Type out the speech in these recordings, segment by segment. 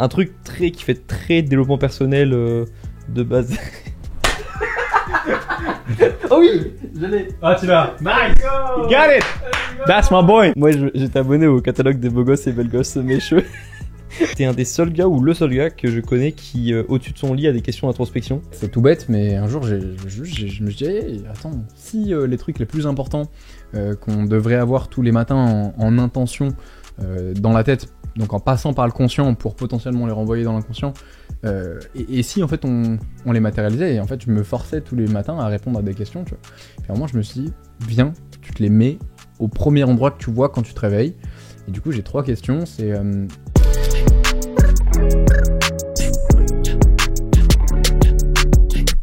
un truc qui fait très développement personnel de base. Oh oui, je l'ai. Ah, tu l'as. Nice. You got it. That's my boy. Moi, j'étais abonné au catalogue des beaux gosses et belles gosses mécheux. T'es un des seuls gars ou le seul gars que je connais qui, au-dessus de son lit, a des questions d'introspection. C'est tout bête, mais un jour, je me suis dit, hey, attends, si les trucs les plus importants qu'on devrait avoir tous les matins en intention dans la tête, donc en passant par le conscient pour potentiellement les renvoyer dans l'inconscient, et si en fait on les matérialisait, et en fait je me forçais tous les matins à répondre à des questions, tu vois. Et à un moment je me suis dit, viens, tu te les mets au premier endroit que tu vois quand tu te réveilles. Et du coup j'ai 3 questions, c'est...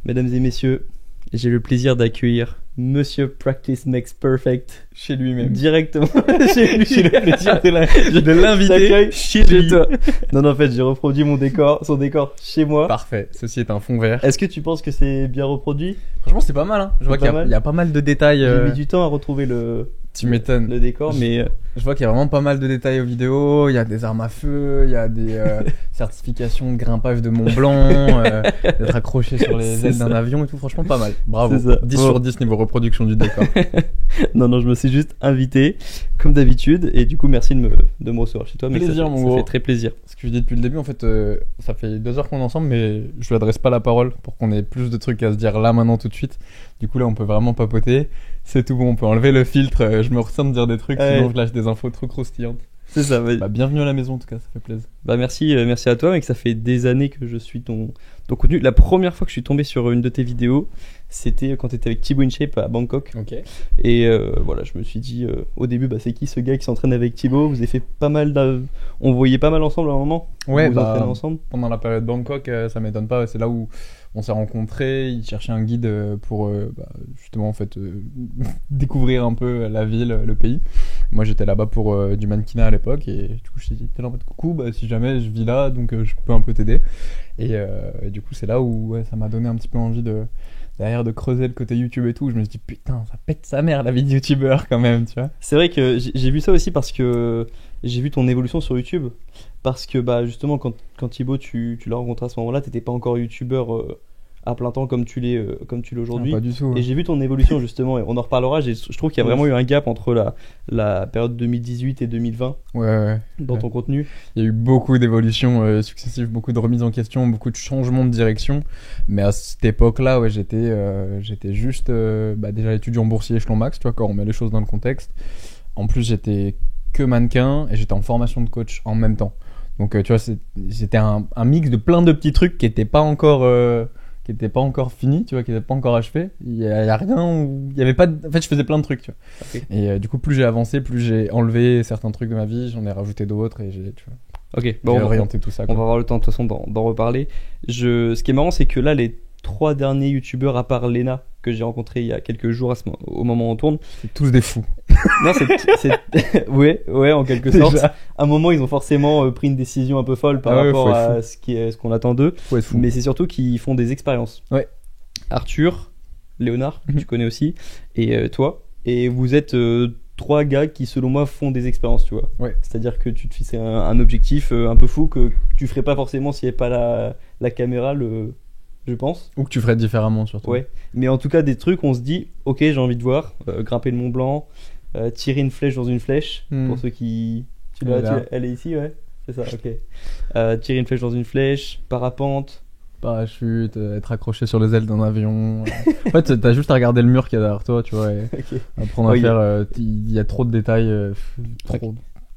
Mesdames et messieurs, j'ai le plaisir d'accueillir Monsieur Practice Makes Perfect chez lui-même. Directement chez lui. J'ai le plaisir de l'inviter chez toi. Non, en fait, j'ai reproduit son décor chez moi. Parfait, ceci est un fond vert. Est-ce que tu penses que c'est bien reproduit ? Franchement, c'est pas mal, hein. Je vois qu'il y a pas mal de détails. J'ai mis du temps à retrouver Tu m'étonnes. Le décor, mais... Je vois qu'il y a vraiment pas mal de détails aux vidéos, il y a des armes à feu, il y a des certifications de grimpage de Mont Blanc, d'être accroché sur les ailes d'un avion et tout, franchement pas mal. Bravo, 10 sur 10 niveau reproduction du décor. Non, je me suis juste invité, comme d'habitude, et du coup merci de me recevoir chez toi. Mais plaisir, ça fait très plaisir. Ce que je dis depuis le début, en fait, ça fait 2 heures qu'on est ensemble, mais je lui adresse pas la parole pour qu'on ait plus de trucs à se dire là, maintenant, tout de suite. Du coup là, on peut vraiment papoter. C'est tout bon, on peut enlever le filtre, je me ressens de dire des trucs, sinon je lâche des infos trop croustillantes. C'est ça. Bah, bienvenue à la maison en tout cas, ça fait plaisir. Bah merci à toi mec, ça fait des années que je suis ton contenu. La première fois que je suis tombé sur une de tes vidéos, c'était quand t'étais avec Thibaut InShape à Bangkok. Ok. Et voilà, je me suis dit au début, c'est qui ce gars qui s'entraîne avec Thibaut ? Vous avez fait pas mal on voyait pas mal ensemble à un moment. Ouais, vous entraînez ensemble. Pendant la période Bangkok, ça m'étonne pas, c'est là où on s'est rencontrés, il cherchait un guide pour justement en fait découvrir un peu la ville, le pays. Moi j'étais là-bas pour du mannequinat à l'époque et du coup je t'ai dit en fait coucou, si jamais je vis là donc je peux un peu t'aider. Et du coup c'est là où ça m'a donné un petit peu envie derrière de creuser le côté YouTube et tout. Je me suis dit putain, ça pète sa mère la vie de youtubeur quand même, tu vois. C'est vrai que j'ai vu ça aussi parce que j'ai vu ton évolution sur YouTube. Parce que justement quand Thibaut tu l'as rencontré à ce moment-là, t'étais pas encore youtubeur à plein temps comme tu l'es aujourd'hui. Pas du tout. Et j'ai vu ton évolution justement, et on en reparlera. Je trouve qu'il y a vraiment eu un gap entre la période 2018 et 2020 dans ton contenu. Il y a eu beaucoup d'évolutions successives, beaucoup de remises en question, beaucoup de changements de direction. Mais à cette époque-là, j'étais juste déjà étudiant boursier échelon max, tu vois, quand on met les choses dans le contexte. En plus, j'étais que mannequin et j'étais en formation de coach en même temps. Donc tu vois, c'était un mix de plein de petits trucs qui n'étaient pas encore finis, tu vois, qui n'étaient pas encore achevés. Il y a rien où il y avait pas en fait je faisais plein de trucs, tu vois. Okay. Et du coup plus j'ai avancé, plus j'ai enlevé certains trucs de ma vie, j'en ai rajouté d'autres et j'ai, tu vois. OK, on va orienter tout ça, quoi. On va avoir le temps de toute façon d'en reparler. Ce qui est marrant, c'est que là les 3 derniers youtubeurs à part Lena que j'ai rencontré il y a quelques jours au moment où on tourne, c'est tous des fous. Non, c'est ouais, en quelque sorte. À un moment, ils ont forcément pris une décision un peu folle par rapport à ce qu'on attend d'eux. Mais c'est surtout qu'ils font des expériences. Ouais. Arthur, Léonard, que tu connais aussi, et toi. Et vous êtes 3 gars qui, selon moi, font des expériences, tu vois. Ouais. C'est-à-dire que tu te fixes un objectif un peu fou que tu ferais pas forcément s'il n'y avait pas la caméra, je pense. Ou que tu ferais différemment, surtout. Ouais. Mais en tout cas, des trucs, on se dit, ok, j'ai envie de voir, grimper le Mont Blanc, tirer une flèche dans une flèche, pour ceux qui... Elle est ici, ouais. C'est ça, ok. Tirer une flèche dans une flèche, parapente. Parachute, être accroché sur les ailes d'un avion. En fait, t'as juste à regarder le mur qu'il y a derrière toi, tu vois, et apprendre à faire... Il y a trop de détails,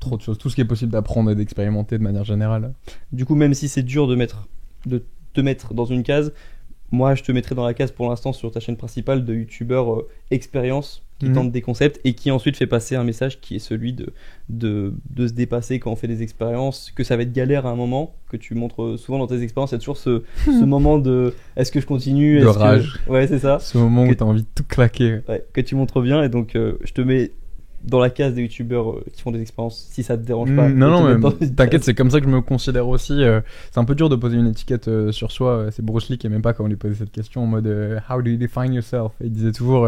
trop de choses. Tout ce qui est possible d'apprendre et d'expérimenter de manière générale. Du coup, même si c'est dur de te mettre dans une case, moi je te mettrai dans la case pour l'instant sur ta chaîne principale de youtubeur expérience qui tente des concepts et qui ensuite fait passer un message qui est celui de se dépasser quand on fait des expériences, que ça va être galère à un moment, que tu montres souvent dans tes expériences. Il y a toujours ce moment de est-ce que je continue, de rage. Ouais, c'est ça, ce moment où t'as envie de tout claquer, que tu montres bien. Et donc je te mets dans la case des youtubeurs qui font des expériences, si ça te dérange pas. Non, mais t'inquiète, c'est comme ça que je me considère aussi. C'est un peu dur de poser une étiquette sur soi. C'est Bruce Lee qui aimait pas quand on lui posait cette question en mode How do you define yourself? Et il disait toujours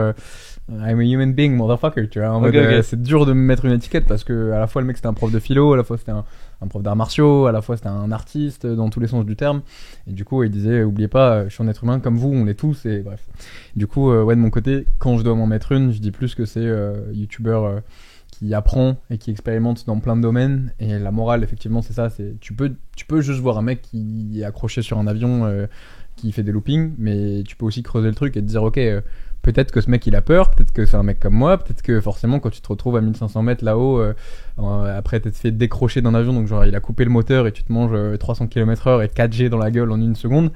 I'm a human being, motherfucker, tu vois. En mode, c'est dur de me mettre une étiquette parce que à la fois le mec c'était un prof de philo, à la fois c'était un un prof d'arts martiaux, à la fois c'était un artiste dans tous les sens du terme. Et du coup, il disait, oubliez pas, je suis un être humain comme vous, on l'est tous, et bref. Du coup, ouais, de mon côté, quand je dois m'en mettre une, je dis plus que c'est youtubeur qui apprend et qui expérimente dans plein de domaines. Et la morale, effectivement, c'est ça. C'est, tu peux juste voir un mec qui est accroché sur un avion, qui fait des loopings, mais tu peux aussi creuser le truc et te dire, ok, peut-être que ce mec il a peur, peut-être que c'est un mec comme moi, peut-être que forcément quand tu te retrouves à 1500 mètres là-haut, après t'être fait décrocher d'un avion, donc genre il a coupé le moteur et tu te manges 300 km/h et 4G dans la gueule en une seconde,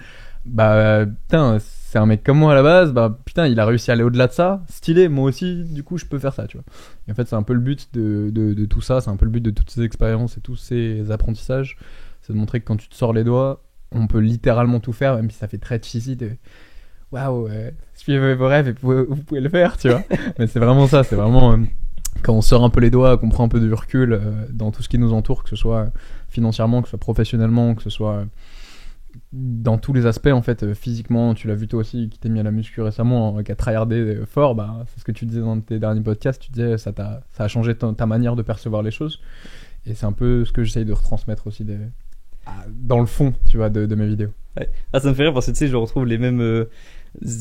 bah putain, c'est un mec comme moi à la base, bah putain, il a réussi à aller au-delà de ça, stylé, moi aussi, du coup je peux faire ça, tu vois. Et en fait c'est un peu le but de tout ça, c'est un peu le but de toutes ces expériences et tous ces apprentissages, c'est de montrer que quand tu te sors les doigts, on peut littéralement tout faire, même si ça fait très cheesy de waouh, suivez vos rêves et vous pouvez le faire, tu vois. Mais c'est vraiment ça, c'est vraiment quand on sort un peu les doigts, qu'on prend un peu de recul dans tout ce qui nous entoure, que ce soit financièrement, que ce soit professionnellement, que ce soit dans tous les aspects en fait, physiquement. Tu l'as vu toi aussi qui t'es mis à la muscu récemment, qui a tryhardé fort, bah, c'est ce que tu disais dans tes derniers podcasts, tu disais ça a changé ta manière de percevoir les choses. Et c'est un peu ce que j'essaye de retransmettre aussi dans le fond, tu vois, de mes vidéos. Ouais. Ah, ça me fait rire parce que tu sais, je retrouve les mêmes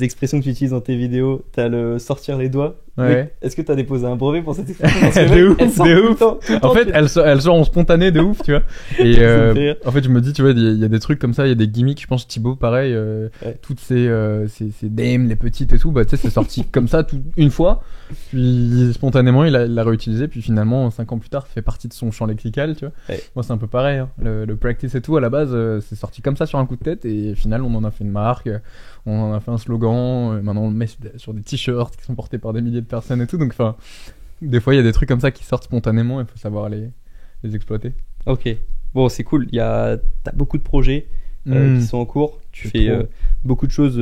expressions que tu utilises dans tes vidéos. T'as le sortir les doigts. Ouais. Mais est-ce que t'as déposé un brevet pour cette expression? Parce que, de mec, elle sort ouf, de tout le ouf. temps, tout le temps, En fait, elle sort en spontané de ouf, tu vois. Et Ça me fait rire. en fait, je me dis, tu vois, il y a des trucs comme ça, il y a des gimmicks. Je pense Thibaut, pareil, Ouais. toutes ces dames, les petites et tout, bah tu sais, c'est sorti comme ça une fois. Puis spontanément, il l'a réutilisé. Puis finalement, 5 ans plus tard, ça fait partie de son champ lexical, tu vois. Ouais. Moi, c'est un peu pareil. Hein. Le practice et tout, à la base, c'est sorti comme ça sur un coup de tête. Et au final, on en a fait une marque, on en a fait un slogan. Maintenant, on le met sur des t-shirts qui sont portés par des milliers de personnes et tout. Donc, enfin, des fois, il y a des trucs comme ça qui sortent spontanément. Il faut savoir les exploiter. Ok. Bon, c'est cool. T'as beaucoup de projets qui sont en cours. Tu C'est fais trop. beaucoup de choses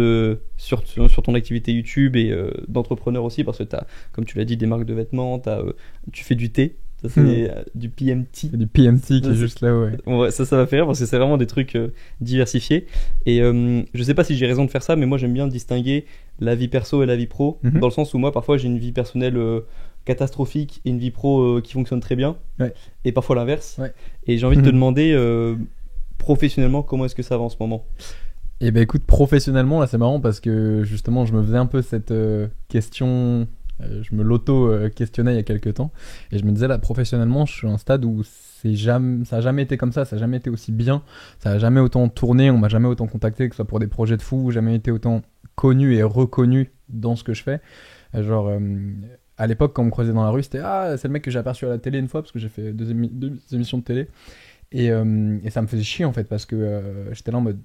sur ton activité YouTube et d'entrepreneur aussi parce que comme tu l'as dit, des marques de vêtements. Tu fais du thé. Ça, c'est du PMT. C'est du PMT qui Ça, est juste là, ouais. Ouais, ça va faire parce que c'est vraiment des trucs diversifiés. Et je sais pas si j'ai raison de faire ça, mais moi j'aime bien distinguer la vie perso et la vie pro, Mhm. dans le sens où moi parfois j'ai une vie personnelle catastrophique et une vie pro qui fonctionne très bien, Ouais. et parfois l'inverse. Ouais. Et j'ai envie de te Mhm. demander professionnellement comment est-ce que ça va en ce moment. Et ben écoute, professionnellement, là c'est marrant parce que justement je me faisais un peu cette question, je me l'auto-questionnais il y a quelques temps, et je me disais là professionnellement je suis à un stade où ça a jamais été comme ça a jamais été aussi bien, ça a jamais autant tourné, on m'a jamais autant contacté, que ce soit pour des projets de fou, jamais été autant connu et reconnu dans ce que je fais. Genre à l'époque quand on me croisait dans la rue c'était ah c'est le mec que j'ai aperçu à la télé une fois parce que j'ai fait deux émissions de télé. Et ça me faisait chier en fait parce que j'étais là en mode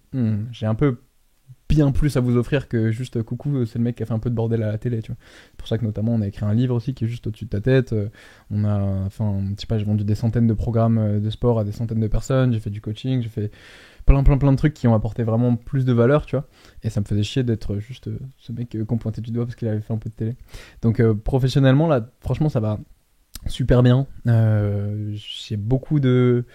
j'ai un peu bien plus à vous offrir que juste coucou c'est le mec qui a fait un peu de bordel à la télé, tu vois. C'est pour ça que notamment on a écrit un livre aussi qui est juste au-dessus de ta tête, on a, enfin je sais pas, j'ai vendu des centaines de programmes de sport à des centaines de personnes, j'ai fait du coaching, j'ai fait plein de trucs qui ont apporté vraiment plus de valeur, tu vois. Et ça me faisait chier d'être juste ce mec qu'on pointait du doigt parce qu'il avait fait un peu de télé. Donc professionnellement là franchement ça va super bien, j'ai beaucoup de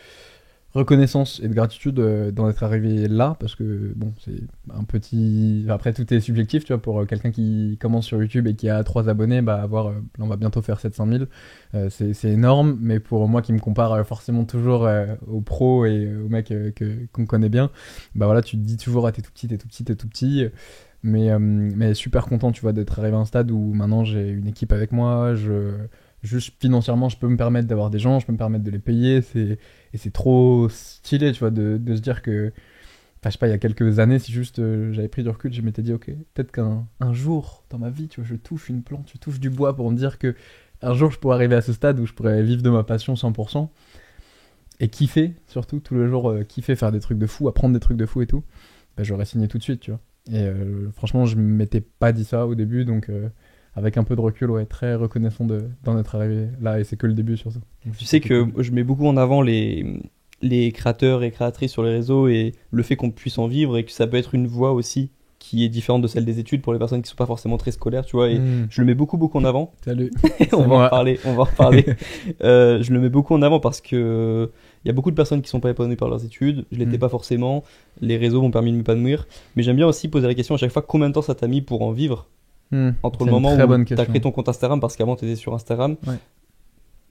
reconnaissance et de gratitude d'en être arrivé là parce que bon c'est un petit, après tout est subjectif, tu vois, pour quelqu'un qui commence sur YouTube et qui a 3 abonnés, bah avoir là, on va bientôt faire 700 000, c'est énorme, mais pour moi qui me compare forcément toujours aux pros et aux mecs qu'on connaît bien, bah voilà, tu te dis toujours ah t'es tout petit, mais super content, tu vois, d'être arrivé à un stade où maintenant j'ai une équipe avec moi, juste financièrement je peux me permettre d'avoir des gens, je peux me permettre de les payer, et c'est trop stylé, tu vois, de se dire que, enfin je sais pas, il y a quelques années, si juste j'avais pris du recul, je m'étais dit ok, peut-être qu'un jour dans ma vie, tu vois, je touche une plante, je touche du bois pour me dire que un jour je pourrais arriver à ce stade où je pourrais vivre de ma passion 100% et kiffer, surtout tout le jour, kiffer, faire des trucs de fou, apprendre des trucs de fou et tout, bah, j'aurais signé tout de suite, tu vois. Et franchement je m'étais pas dit ça au début, donc avec un peu de recul, ouais, très reconnaissant d'en être arrivé là, et c'est que le début sur ça. Donc, Tu sais que je mets beaucoup en avant les créateurs et créatrices sur les réseaux et le fait qu'on puisse en vivre et que ça peut être une voie aussi qui est différente de celle des études pour les personnes qui sont pas forcément très scolaires, tu vois, et je le mets beaucoup en avant. Salut. On va en reparler. Je le mets beaucoup en avant parce que il y a beaucoup de personnes qui sont pas épanouies par leurs études. Je l'étais pas forcément. Les réseaux m'ont permis de m'épanouir. Mais j'aime bien aussi poser la question à chaque fois, combien de temps ça t'a mis pour en vivre entre le moment où tu as créé ton compte Instagram, parce qu'avant tu étais sur Instagram. Ouais.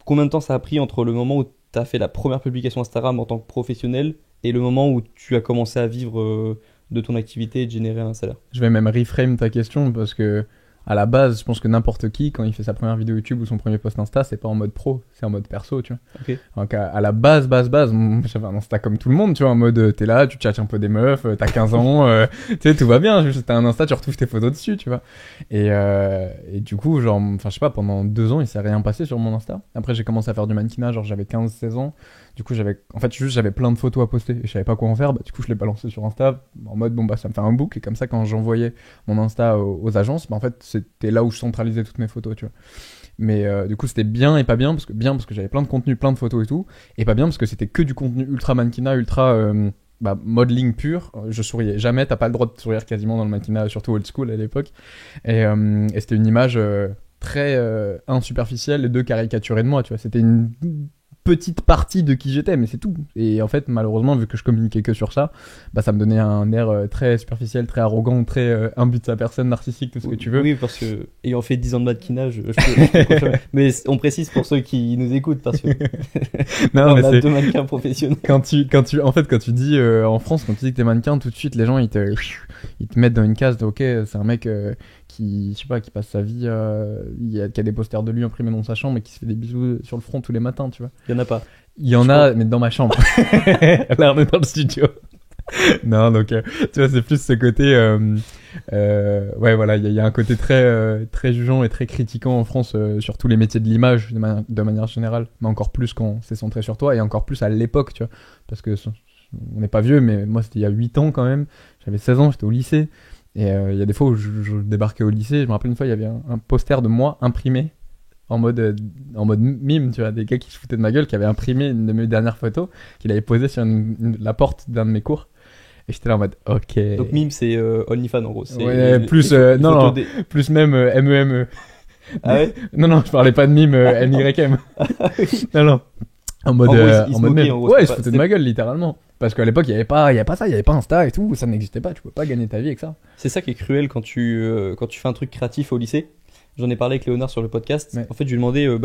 combien de temps ça a pris entre le moment où tu as fait la première publication Instagram en tant que professionnel et le moment où tu as commencé à vivre de ton activité et de générer un salaire? Je vais même reframe ta question parce que à la base, je pense que n'importe qui, quand il fait sa première vidéo YouTube ou son premier post Insta, c'est pas en mode pro, c'est en mode perso, tu vois. Ok. Donc à la base, j'avais un Insta comme tout le monde, tu vois, en mode t'es là, tu tchatches un peu des meufs, t'as 15 ans, tu sais, tout va bien, juste t'as un Insta, tu retrouves tes photos dessus, tu vois. Et du coup, genre, enfin je sais pas, pendant 2 ans, il s'est rien passé sur mon Insta. Après, j'ai commencé à faire du mannequinat, genre j'avais 15-16 ans. Du coup, j'avais plein de photos à poster et je savais pas quoi en faire. Bah, du coup, je l'ai balancé sur Insta en mode bon, bah, ça me fait un book. Et comme ça, quand j'envoyais mon Insta aux agences, bah, en fait, c'était là où je centralisais toutes mes photos, tu vois. Mais du coup, c'était bien et pas bien parce que j'avais plein de contenu, plein de photos et tout. Et pas bien parce que c'était que du contenu ultra mannequinat, ultra modeling pur. Je souriais jamais, t'as pas le droit de sourire quasiment dans le mannequinat, surtout old school à l'époque. Et c'était une image très superficielle et caricaturée de moi, tu vois. C'était une petite partie de qui j'étais, mais c'est tout. Et en fait, malheureusement, vu que je communiquais que sur ça, bah ça me donnait un air très superficiel, très arrogant, très imbu de sa personne, narcissique, tout ce que tu veux. Oui, parce que ayant fait 10 ans de mannequinat, je peux confirmer. Mais on précise pour ceux qui nous écoutent, parce que non, on mais a c'est 2 mannequins professionnels. quand tu dis en France, quand tu dis que t'es mannequin, tout de suite les gens ils te mettent dans une case de ok, c'est un mec qui, je sais pas, qui passe sa vie, qui a des posters de lui imprimés dans sa chambre et qui se fait des bisous sur le front tous les matins, tu vois. Il y en a pas. Il y en a, mais dans ma chambre. Là, on est dans le studio. Non, donc, tu vois, c'est plus ce côté, ouais, voilà, il y a un côté très jugeant et très critiquant en France sur tous les métiers de l'image de manière générale, mais encore plus quand c'est centré sur toi et encore plus à l'époque, tu vois, parce que on n'est pas vieux, mais moi c'était il y a 8 ans quand même, j'avais 16 ans, j'étais au lycée, et il y a des fois où je débarquais au lycée, je me rappelle une fois, il y avait un poster de moi imprimé en mode mime, tu vois, des gars qui se foutaient de ma gueule, qui avaient imprimé une de mes dernières photos, qu'il avait posé sur la porte d'un de mes cours. Et j'étais là en mode, ok. Donc mime, c'est OnlyFans en gros. C'est ouais, plus, non, plus même MEME. Ah ouais? Non, je parlais pas de mime MYM. Non. En mode, en mode meme. en gros, Ouais, ils se foutaient de ma gueule, littéralement. Parce qu'à l'époque, il y avait pas ça, il y avait pas Insta et tout, ça n'existait pas, tu pouvais pas gagner ta vie avec ça. C'est ça qui est cruel quand tu fais un truc créatif au lycée. J'en ai parlé avec Léonard sur le podcast. Ouais. En fait, je lui ai demandé,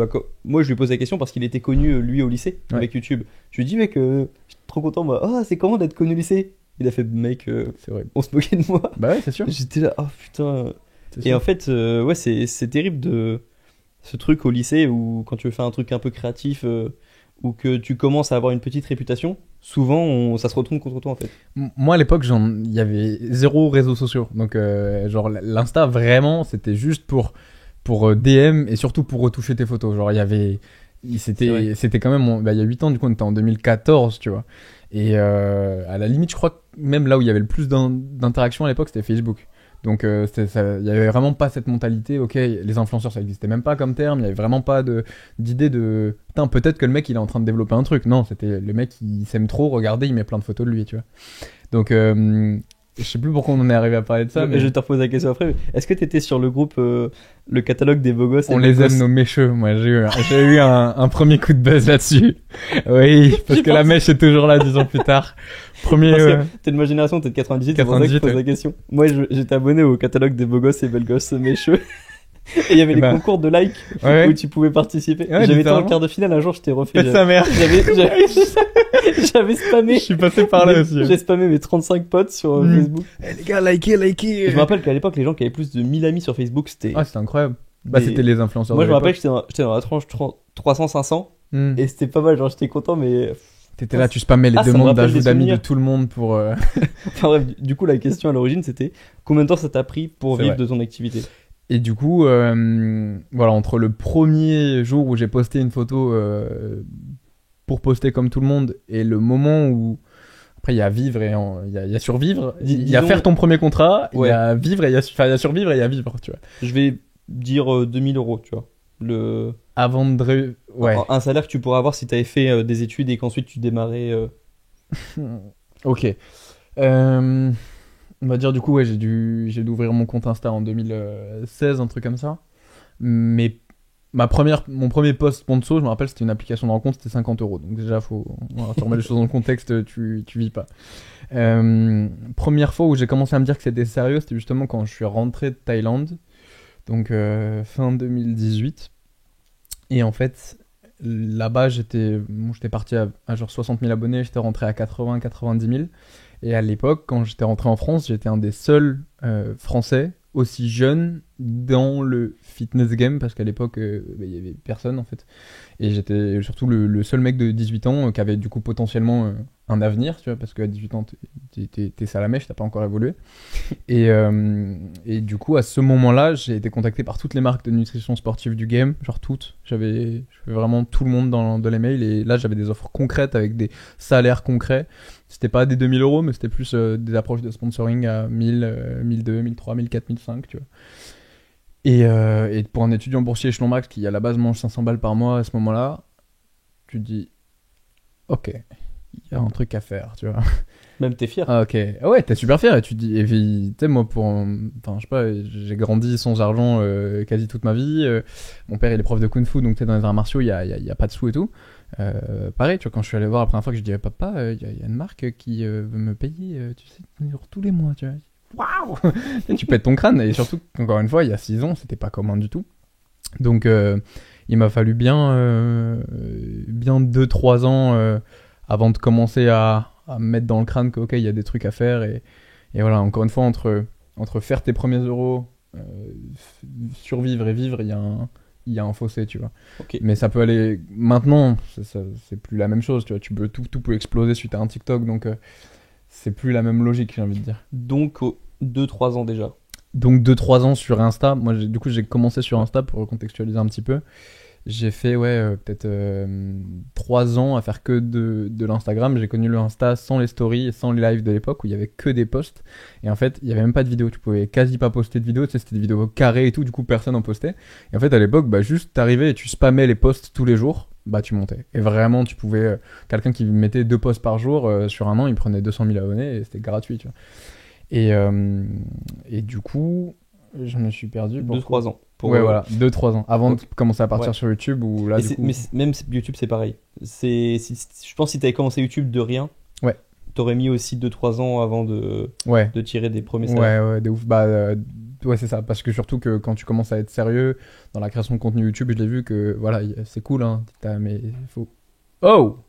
moi je lui ai posé la question parce qu'il était connu lui au lycée avec YouTube. Je lui ai dit, mec, je suis trop content, moi. Ah, c'est comment d'être connu au lycée? Il a fait, mec, c'est vrai. on se moquait de moi. Bah ouais, c'est sûr. J'étais là, oh putain. C'est Et sûr. en fait, ouais, c'est terrible de ce truc au lycée où quand tu veux faire un truc un peu créatif ou que tu commences à avoir une petite réputation, souvent ça se retourne contre toi en fait. Moi à l'époque, il y avait 0 réseaux sociaux. Donc, genre, l'Insta, vraiment, c'était juste pour DM et surtout pour retoucher tes photos. Genre, c'était quand même, il y a 8 ans, du coup, on était en 2014, tu vois. Et à la limite, je crois que même là où il y avait le plus d'interactions à l'époque, c'était Facebook. Donc, il y avait vraiment pas cette mentalité, ok, les influenceurs, ça existait même pas comme terme, il y avait vraiment pas d'idée de, putain, peut-être que le mec, il est en train de développer un truc. Non, c'était le mec, il s'aime trop, regardez, il met plein de photos de lui, tu vois. Donc, je sais plus pourquoi on en est arrivé à parler de ça, mais Je vais te reposer la question après. Est-ce que t'étais sur le groupe, le catalogue des beaux gosses et on beaux les gosses aime, nos mécheux. Moi, j'ai eu un premier coup de buzz là-dessus. Oui, parce que la mèche est toujours là 10 ans plus tard. Premier, Parce que t'es de ma génération, t'es de 98, c'est pour ça que je 98, pose la question. Moi, j'étais abonné au catalogue des beaux gosses et belles gosses mécheux. Et il y avait des concours de likes ouais. où tu pouvais participer. Ouais, J'avais été en littéralement. quart de finale, un jour je t'ai refait. Faites sa mère. J'avais spammé. Je suis passé par là aussi. J'ai spammé mes 35 potes sur Facebook. Eh, les gars, likez. Et je me rappelle qu'à l'époque, les gens qui avaient plus de 1000 amis sur Facebook, c'était. Ah, c'était incroyable. Bah, c'était les influenceurs. Moi, de je me rappelle que l'époque. j'étais dans la tranche 300-500 Hmm. et c'était pas mal. Genre, j'étais content, mais. T'étais là, tu spammais les Ah, ça me demandes rappelle d'ajout des d'amis de souvenirs. tout le monde pour. Enfin bref, du coup, la question à l'origine, c'était combien de temps ça t'a pris pour C'est vivre vrai. de ton activité? Et du coup, voilà, entre le premier jour où j'ai posté une photo pour poster comme tout le monde et le moment où. Après, il y a vivre et il y a survivre. Il y a Disons- faire ton premier contrat, il Ouais. y a vivre et il y a survivre et il y a vivre, tu vois. Je vais dire 2000 euros, tu vois. Avant de. Ouais. Un salaire que tu pourrais avoir si tu avais fait des études et qu'ensuite tu démarrais. Ok. On va dire du coup, ouais, j'ai dû ouvrir mon compte Insta en 2016, un truc comme ça. Mais mon premier post Ponzo, je me rappelle, c'était une application de rencontre, c'était 50 euros. Donc déjà, faut remettre les choses dans le contexte, tu vis pas. Première fois où j'ai commencé à me dire que c'était sérieux, c'était justement quand je suis rentré de Thaïlande. Donc fin 2018. Et en fait, là-bas, j'étais parti à genre 60 000 abonnés, j'étais rentré à 80, 90 000. Et à l'époque, quand j'étais rentré en France, j'étais un des seuls Français aussi jeunes dans le fitness game, parce qu'à l'époque, il y avait personne en fait. Et j'étais surtout le seul mec de 18 ans qui avait du coup potentiellement un avenir, tu vois, parce qu'à 18 ans, t'es salamèche, t'as pas encore évolué. Et du coup, à ce moment-là, j'ai été contacté par toutes les marques de nutrition sportive du game, genre toutes. J'avais vraiment tout le monde dans les mails, et là, j'avais des offres concrètes avec des salaires concrets. C'était pas des 2000 euros, mais c'était plus des approches de sponsoring à 1000, 1002, 1003, 1004, 1005, tu vois. Et pour un étudiant boursier échelon max qui à la base mange 500 balles par mois à ce moment-là, tu te dis, ok, il y a un truc à faire, tu vois. Même t'es fier. Ah, ok. Ah ouais, t'es super fier, et tu te dis, et puis, tu sais, moi, enfin, je sais pas, j'ai grandi sans argent quasi toute ma vie. Mon père, il est prof de kung-fu, donc t'es dans les arts martiaux, il y a pas de sous et tout. Pareil, tu vois, quand je suis allé voir la première fois que je disais, papa, il y a une marque qui veut me payer, tu sais, tous les mois, tu vois. Waouh. Tu pètes ton crâne, et surtout, encore une fois, il y a 6 ans, c'était pas commun du tout. Donc, il m'a fallu bien 2-3 ans avant de commencer à me mettre dans le crâne que, ok, il y a des trucs à faire. Et voilà, encore une fois, entre faire tes premiers euros, survivre et vivre, il y a un fossé, tu vois. Ok. Mais ça peut aller... Maintenant, c'est plus la même chose, tu vois. Tout peut exploser suite à un TikTok, donc c'est plus la même logique, j'ai envie de dire. Donc, 2-3 ans déjà. Donc 2-3 ans sur Insta. Moi, du coup, j'ai commencé sur Insta pour contextualiser un petit peu. J'ai fait peut-être 3 ans à faire que de l'Instagram. J'ai connu le Insta sans les stories et sans les lives de l'époque où il y avait que des posts. Et en fait, il y avait même pas de vidéos. Tu pouvais quasi pas poster de vidéos. Tu sais, c'était des vidéos carrées et tout. Du coup, personne en postait. Et en fait, à l'époque, juste t'arrivais et tu spammais les posts tous les jours. Tu montais. Et vraiment, tu pouvais... quelqu'un qui mettait 2 posts par jour, sur un an, il prenait 200 000 abonnés et c'était gratuit, tu vois. Et du coup, je me suis perdu. 2-3 ans. Ouais, voilà, 2-3 ans. Avant de commencer à partir sur YouTube, où là, du coup... Mais même YouTube, c'est pareil. Je pense que si t'avais commencé YouTube de rien, ouais, t'aurais mis aussi 2-3 ans avant de tirer des premiers salaires. Ouais, de ouf. Ouais, c'est ça. Parce que surtout que quand tu commences à être sérieux dans la création de contenu YouTube, je l'ai vu que, voilà, c'est cool, hein. Mais il faut... Oh!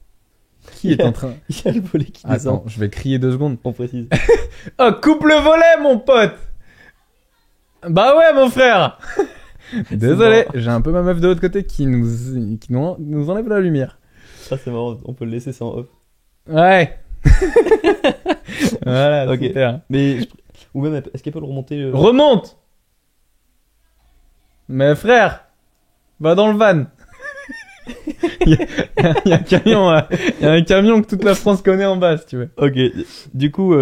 Qui est en train... Il y a le volet qui descend. Attends, je vais crier 2 secondes. On précise. Oh, coupe le volet, mon pote! Bah ouais, mon frère! Désolé, j'ai un peu ma meuf de l'autre côté qui nous enlève la lumière. Ça, c'est marrant, on peut le laisser sans off. Ouais! Voilà, ok. Super. Mais, ou même, est-ce qu'elle peut le remonter Remonte! Mais frère! Va dans le van! Il y a un camion que toute la France connaît en bas, si tu veux. Ok, du coup,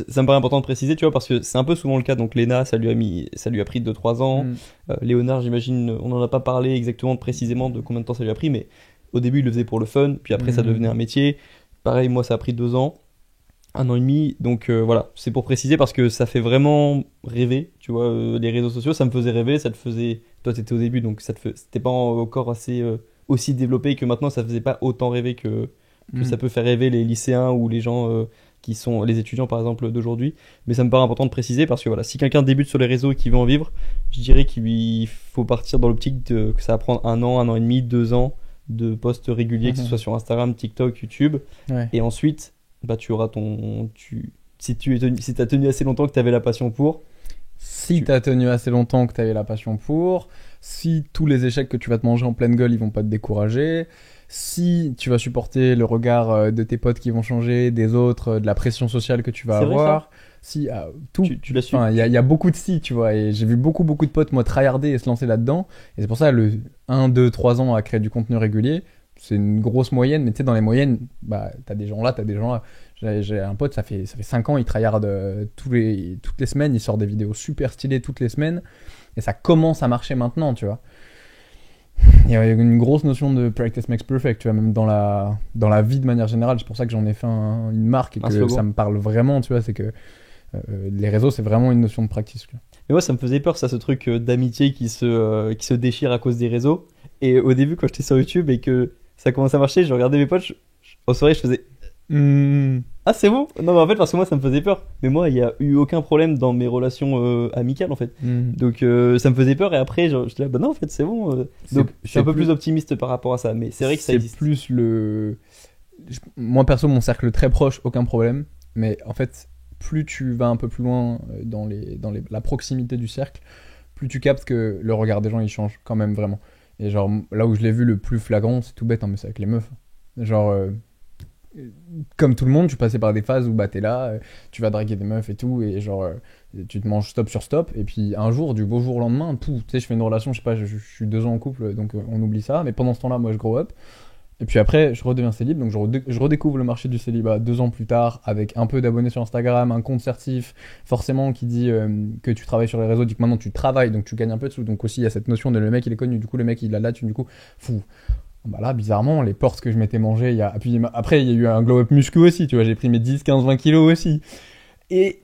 ça me paraît important de préciser, tu vois, parce que c'est un peu souvent le cas. Donc Léna, ça lui a pris 2-3 ans. Léonard, j'imagine, on n'en a pas parlé exactement précisément de combien de temps ça lui a pris, mais au début, il le faisait pour le fun, puis après, ça devenait un métier. Pareil, moi, ça a pris 2 ans, 1 an et demi. Donc voilà, c'est pour préciser parce que ça fait vraiment rêver, tu vois, les réseaux sociaux, ça me faisait rêver, ça te faisait... Toi, t'étais au début, donc c'était pas encore assez... aussi développé que maintenant ça faisait pas autant rêver que ça peut faire rêver les lycéens ou les gens qui sont les étudiants par exemple d'aujourd'hui. Mais ça me paraît important de préciser parce que voilà, si quelqu'un débute sur les réseaux et qui veut en vivre, je dirais qu'il faut partir dans l'optique que ça va prendre 1 an, 1 an et demi, 2 ans de posts réguliers, que ce soit sur Instagram, TikTok, YouTube. Ouais. Et ensuite, tu auras si t'as tenu assez longtemps que t'avais la passion pour. Si t'as tenu assez longtemps que t'avais la passion pour, si tous les échecs que tu vas te manger en pleine gueule, ils vont pas te décourager, si tu vas supporter le regard de tes potes qui vont changer, des autres, de la pression sociale que tu vas avoir, si tout, tu l'as su. Il y a beaucoup de si, tu vois, et j'ai vu beaucoup de potes moi tryharder et se lancer là-dedans, et c'est pour ça le 1, 2, 3 ans à créer du contenu régulier, c'est une grosse moyenne, mais tu sais, dans les moyennes, t'as des gens là. J'ai un pote, ça fait 5 ans, il tryhard toutes les semaines, il sort des vidéos super stylées toutes les semaines, et ça commence à marcher maintenant, tu vois. Il y a une grosse notion de practice makes perfect, tu vois, même dans la vie de manière générale. C'est pour ça que j'en ai fait une marque et que ça me parle vraiment, tu vois, c'est que les réseaux, c'est vraiment une notion de practice. Tu vois. Mais moi, ça me faisait peur, ça, ce truc d'amitié qui se déchire à cause des réseaux. Et au début, quand j'étais sur YouTube et que ça commençait à marcher, je regardais mes potes, en soirée, je faisais... Ah, c'est bon? Non, mais en fait, parce que moi, ça me faisait peur. Mais moi, il y a eu aucun problème dans mes relations amicales, en fait. Donc, ça me faisait peur. Et après, j'étais là, bah non, en fait, c'est bon. Donc, je suis un peu plus optimiste par rapport à ça. Mais c'est vrai que ça existe. C'est plus moi, perso, mon cercle très proche, aucun problème. Mais en fait, plus tu vas un peu plus loin la proximité du cercle, plus tu captes que le regard des gens, il change quand même vraiment. Et genre, là où je l'ai vu le plus flagrant, c'est tout bête, hein, mais c'est avec les meufs. Genre, comme tout le monde, tu passais par des phases où bah, t'es là, tu vas draguer des meufs et tout, et genre, tu te manges stop sur stop, et puis un jour, du beau jour au lendemain, tu sais, je fais une relation, je sais pas, je suis 2 ans en couple, donc on oublie ça, mais pendant ce temps-là, moi, je grow up. Et puis après, je redeviens célib, donc je redécouvre le marché du célibat 2 ans plus tard, avec un peu d'abonnés sur Instagram, un compte certif, forcément qui dit que tu travailles sur les réseaux, dit que maintenant tu travailles, donc tu gagnes un peu de sous, donc aussi il y a cette notion de le mec il est connu, du coup le mec il a la thune, du coup, fou. Bah là, bizarrement, les portes que je m'étais mangé, puis après il y a eu un glow-up muscu aussi, tu vois, j'ai pris mes 10, 15, 20 kilos aussi. Et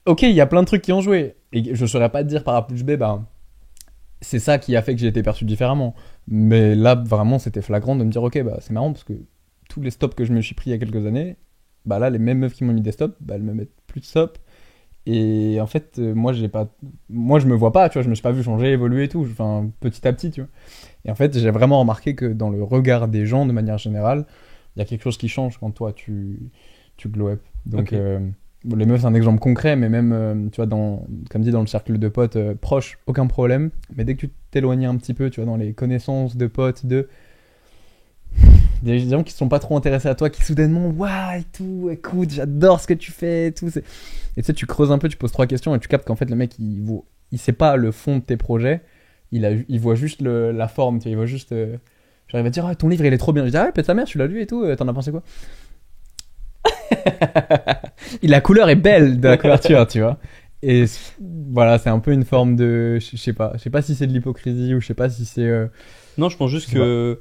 ok, il y a plein de trucs qui ont joué, et je saurais pas te dire par rapport à bah, c'est ça qui a fait que j'ai été perçu différemment. Mais là, vraiment, c'était flagrant de me dire, ok, bah, c'est marrant parce que tous les stops que je me suis pris il y a quelques années, bah là, les mêmes meufs qui m'ont mis des stops, bah, elles me mettent plus de stops. Et en fait, moi, je me vois pas, tu vois, je me suis pas vu changer, évoluer et tout, enfin, petit à petit, tu vois. Et en fait, j'ai vraiment remarqué que dans le regard des gens, de manière générale, il y a quelque chose qui change quand toi, tu glow up. Donc, Ok. bon, les meufs, c'est un exemple concret, mais même, tu vois, comme dit, dans le cercle de potes proches, aucun problème. Mais dès que tu t'éloignes un petit peu, tu vois, dans les connaissances de potes, des gens qui sont pas trop intéressés à toi, qui soudainement, waouh et tout, écoute, j'adore ce que tu fais et tout. Et tu sais, tu creuses un peu, tu poses 3 questions et tu captes qu'en fait, le mec, il sait pas le fond de tes projets, il voit juste la forme, tu vois, il voit juste. J'arrive à dire, ah, ton livre, il est trop bien. Je dis, ah ouais, pète sa mère, tu l'as lu et tout, t'en as pensé quoi? La couleur est belle de la couverture, tu vois. Et voilà, c'est un peu une forme de, je sais pas si c'est de l'hypocrisie ou je sais pas si c'est. Non, je pense Je juste sais pas. que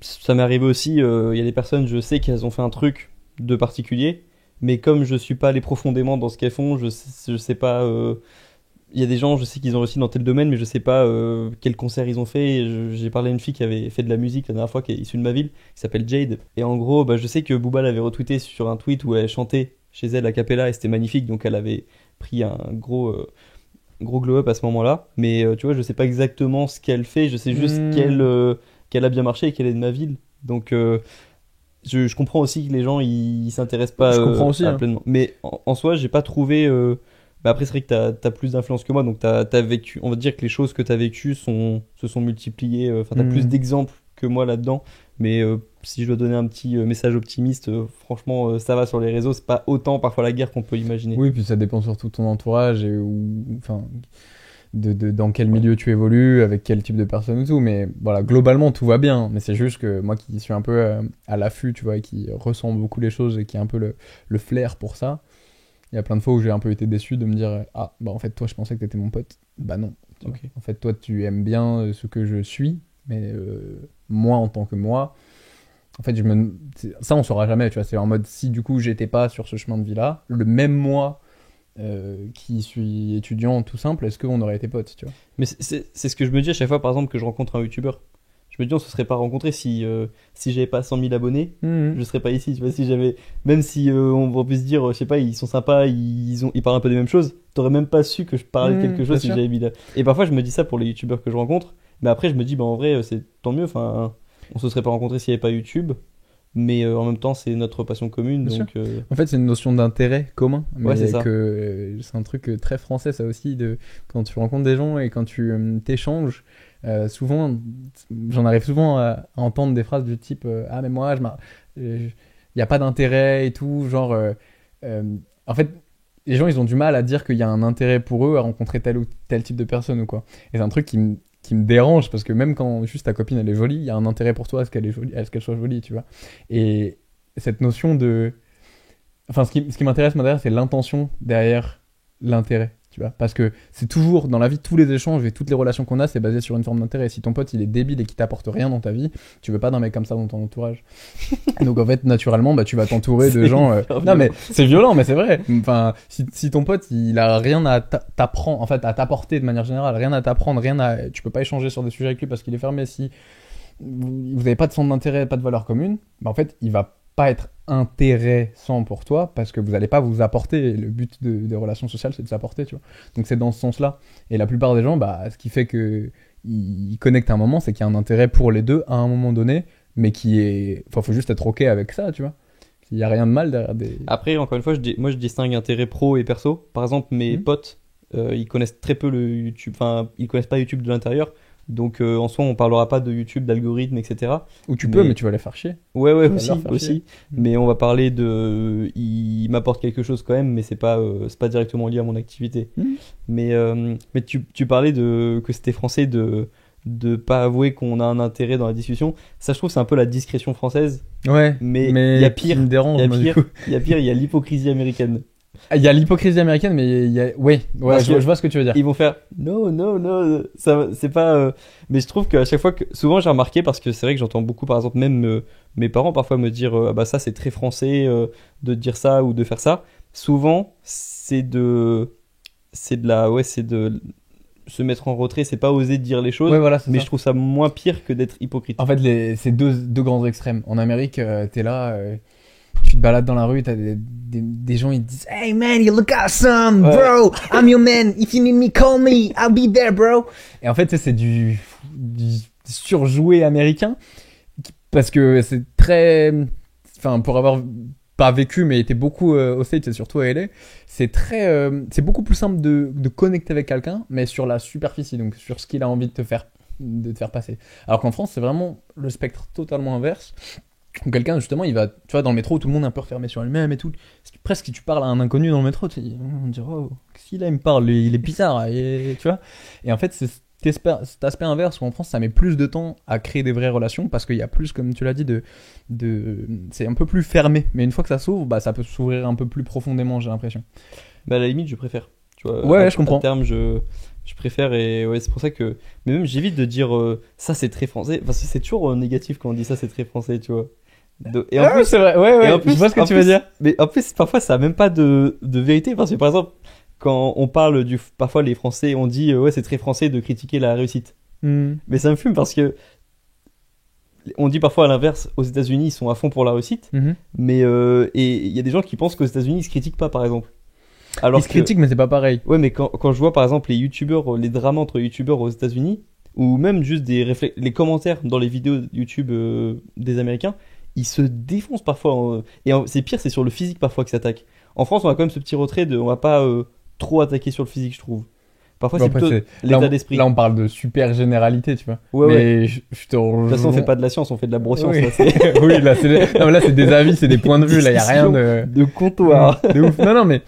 ça m'est arrivé aussi. Il y a des personnes, je sais qu'elles ont fait un truc de particulier, mais comme je suis pas allé profondément dans ce qu'elles font, je sais pas. Il y a des gens, je sais qu'ils ont réussi dans tel domaine, mais je sais pas quel concert ils ont fait. Et j'ai parlé à une fille qui avait fait de la musique la dernière fois, qui est issue de ma ville, qui s'appelle Jade. Et en gros, bah, je sais que Booba l'avait retweeté sur un tweet où elle chantait chez elle a cappella et c'était magnifique, donc elle avait pris un gros glow up à ce moment-là. Mais tu vois, je sais pas exactement ce qu'elle fait, je sais juste qu'elle a bien marché et qu'elle est de ma ville. Donc je comprends aussi que les gens ils s'intéressent pas Je comprends aussi, hein. pleinement. Mais en soi, j'ai pas trouvé. Bah après, c'est vrai que t'as plus d'influence que moi, donc t'as vécu. On va dire que les choses que t'as vécues se sont multipliées. Enfin, t'as plus d'exemples que moi là-dedans. Mais si je dois donner un petit message optimiste, franchement, ça va sur les réseaux. C'est pas autant parfois la guerre qu'on peut imaginer. Oui, puis ça dépend surtout de ton entourage enfin, dans quel milieu tu évolues, avec quel type de personne et tout. Mais voilà, globalement, tout va bien. Mais c'est juste que moi qui suis un peu à l'affût, tu vois, et qui ressent beaucoup les choses et qui a un peu le flair pour ça, il y a plein de fois où j'ai un peu été déçu de me dire, ah, bah en fait, toi, je pensais que t'étais mon pote. Bah non. Tu vois. Ok. En fait, toi, tu aimes bien ce que je suis, mais moi, en tant que moi, en fait, ça, on saura jamais, tu vois. C'est en mode, si du coup, j'étais pas sur ce chemin de vie-là, le même moi qui suis étudiant tout simple, est-ce qu'on aurait été potes, tu vois? Mais c'est ce que je me dis à chaque fois, par exemple, que je rencontre un youtubeur. Je me dis, on se serait pas rencontré si j'avais pas 100 000 abonnés. Je serais pas ici, tu vois. Si j'avais, même si on peut se dire, je sais pas, ils sont sympas, ils parlent un peu des mêmes choses, t'aurais même pas su que je parlais de quelque Bien chose si sûr. j'avais mis là. Et parfois, je me dis ça pour les youtubeurs que je rencontre. Mais après, je me dis, bah en vrai, c'est tant mieux. Enfin, on se serait pas rencontré s'il y avait pas YouTube. Mais en même temps, c'est notre passion commune, Bien sûr. donc En fait, c'est une notion d'intérêt commun, ouais, c'est mais ça. que c'est un truc très français, ça aussi, quand tu rencontres des gens et quand tu t'échanges. Souvent, j'en arrive souvent à entendre des phrases du type ah, mais moi, il n'y a pas d'intérêt et tout. Genre, euh, en fait, les gens, ils ont du mal à dire qu'il y a un intérêt pour eux à rencontrer tel ou tel type de personne ou quoi. Et c'est un truc qui me dérange parce que même quand juste ta copine elle est jolie, il y a un intérêt pour toi à ce qu'elle est jolie, à ce qu'elle soit jolie, tu vois. Et cette notion de. Enfin, ce qui m'intéresse, moi, derrière, c'est l'intention derrière l'intérêt, tu vois. Parce que c'est toujours, dans la vie, tous les échanges et toutes les relations qu'on a, c'est basé sur une forme d'intérêt. Si ton pote, il est débile et qu'il t'apporte rien dans ta vie, tu veux pas d'un mec comme ça dans ton entourage. Donc, en fait, naturellement, bah, tu vas t'entourer de C'est gens... hyper Non, mais violent. c'est violent, mais c'est vrai. Enfin, si ton pote, il a rien à t'apprendre, en fait, à t'apporter de manière générale, rien à t'apprendre, tu peux pas échanger sur des sujets avec lui parce qu'il est fermé. Si vous n'avez pas de centre d'intérêt, pas de valeur commune, bah en fait, il va pas être intéressant pour toi parce que vous n'allez pas vous apporter. Le but des relations sociales, c'est de s'apporter, tu vois. Donc c'est dans ce sens-là. Et la plupart des gens, bah, ce qui fait qu'ils connectent à un moment, c'est qu'il y a un intérêt pour les deux à un moment donné, mais qui est... Enfin, faut juste être OK avec ça, tu vois. Il n'y a rien de mal derrière des... Après, encore une fois, moi je distingue intérêt pro et perso. Par exemple, mes potes, ils connaissent très peu le YouTube, enfin, ils connaissent pas YouTube de l'intérieur. Donc en soi, on parlera pas de YouTube, d'algorithmes, etc. Ou tu peux, mais tu vas les faire chier. Ouais, Tu vas aussi, leur faire aussi. chier. Mais on va parler il m'apporte quelque chose quand même, mais c'est pas directement lié à mon activité. Mais tu parlais que c'était français de pas avouer qu'on a un intérêt dans la discussion. Ça, je trouve, c'est un peu la discrétion française. Ouais, Mais il y a pire. qui me dérange, Il y a moi, du pire, coup. il y a pire, il y a l'hypocrisie américaine. Il y a l'hypocrisie américaine, mais il y a... Ouais, Parce je que vois ce que tu veux dire. Ils vont faire non, ça c'est pas. Mais je trouve qu'à chaque fois souvent j'ai remarqué, parce que c'est vrai que j'entends beaucoup, par exemple, même mes parents parfois me dire ah bah ça c'est très français de dire ça ou de faire ça. Souvent c'est de se mettre en retrait, c'est pas oser dire les choses. Ouais, voilà, c'est Mais ça. je trouve ça moins pire que d'être hypocrite. En fait, c'est deux grands extrêmes. En Amérique, t'es là, tu te balades dans la rue, t'as des gens, ils te disent Hey man, you look awesome, Ouais. bro, I'm your man, if you need me, call me, I'll be there, bro. Et en fait, c'est du surjoué américain, parce que c'est très... Enfin, pour avoir pas vécu, mais été beaucoup au States et surtout à LA, c'est beaucoup plus simple de connecter avec quelqu'un, mais sur la superficie, donc sur ce qu'il a envie de te faire passer. Alors qu'en France, c'est vraiment le spectre totalement inverse. Quelqu'un, justement, il va, tu vois, dans le métro, tout le monde est un peu refermé sur lui-même et tout. Presque si tu parles à un inconnu dans le métro, on dirait, oh, qu'est-ce qu'il a, il me parle, il est bizarre, tu vois. Et en fait, c'est cet aspect inverse où en France, ça met plus de temps à créer des vraies relations parce qu'il y a plus, comme tu l'as dit, c'est un peu plus fermé. Mais une fois que ça s'ouvre, bah, ça peut s'ouvrir un peu plus profondément, j'ai l'impression. Bah à la limite je préfère. Tu vois, Ouais, à je comprends. terme je préfère, et ouais, c'est pour ça que. Mais même j'évite de dire ça c'est très français, parce que c'est toujours négatif quand on dit ça c'est très français, tu vois. Et en plus, c'est vrai, ouais, et en plus, je vois ce que en tu veux plus- dire. Mais en plus, parfois, ça n'a même pas de vérité. Parce que, par exemple, quand on parle parfois, les Français, on dit, ouais, c'est très français de critiquer la réussite. Mais ça me fume parce que, on dit parfois à l'inverse, aux États-Unis, ils sont à fond pour la réussite. Mhm. Mais, et il y a des gens qui pensent qu'aux États-Unis, ils se critiquent pas, par exemple. Alors Ils se critiquent, mais c'est pas pareil. Ouais, mais quand je vois, par exemple, les youtubeurs, les drames entre youtubeurs aux États-Unis, ou même juste les commentaires dans les vidéos YouTube des Américains, ils se défoncent parfois. C'est pire, c'est sur le physique parfois que ça attaque. En France, on a quand même ce petit retrait on va pas trop attaquer sur le physique, je trouve. Parfois, Bon, c'est après, plutôt là, l'état d'esprit. Là, on parle de super généralité, tu vois. Ouais, ouais. Mais je te rejoins. De toute façon, on fait pas de la science, on fait de la broscience. Oui. Là, c'est Oui, là, non, mais là, c'est des avis, c'est des points de vue, là, y a rien de... de comptoir. De ouf. Non, mais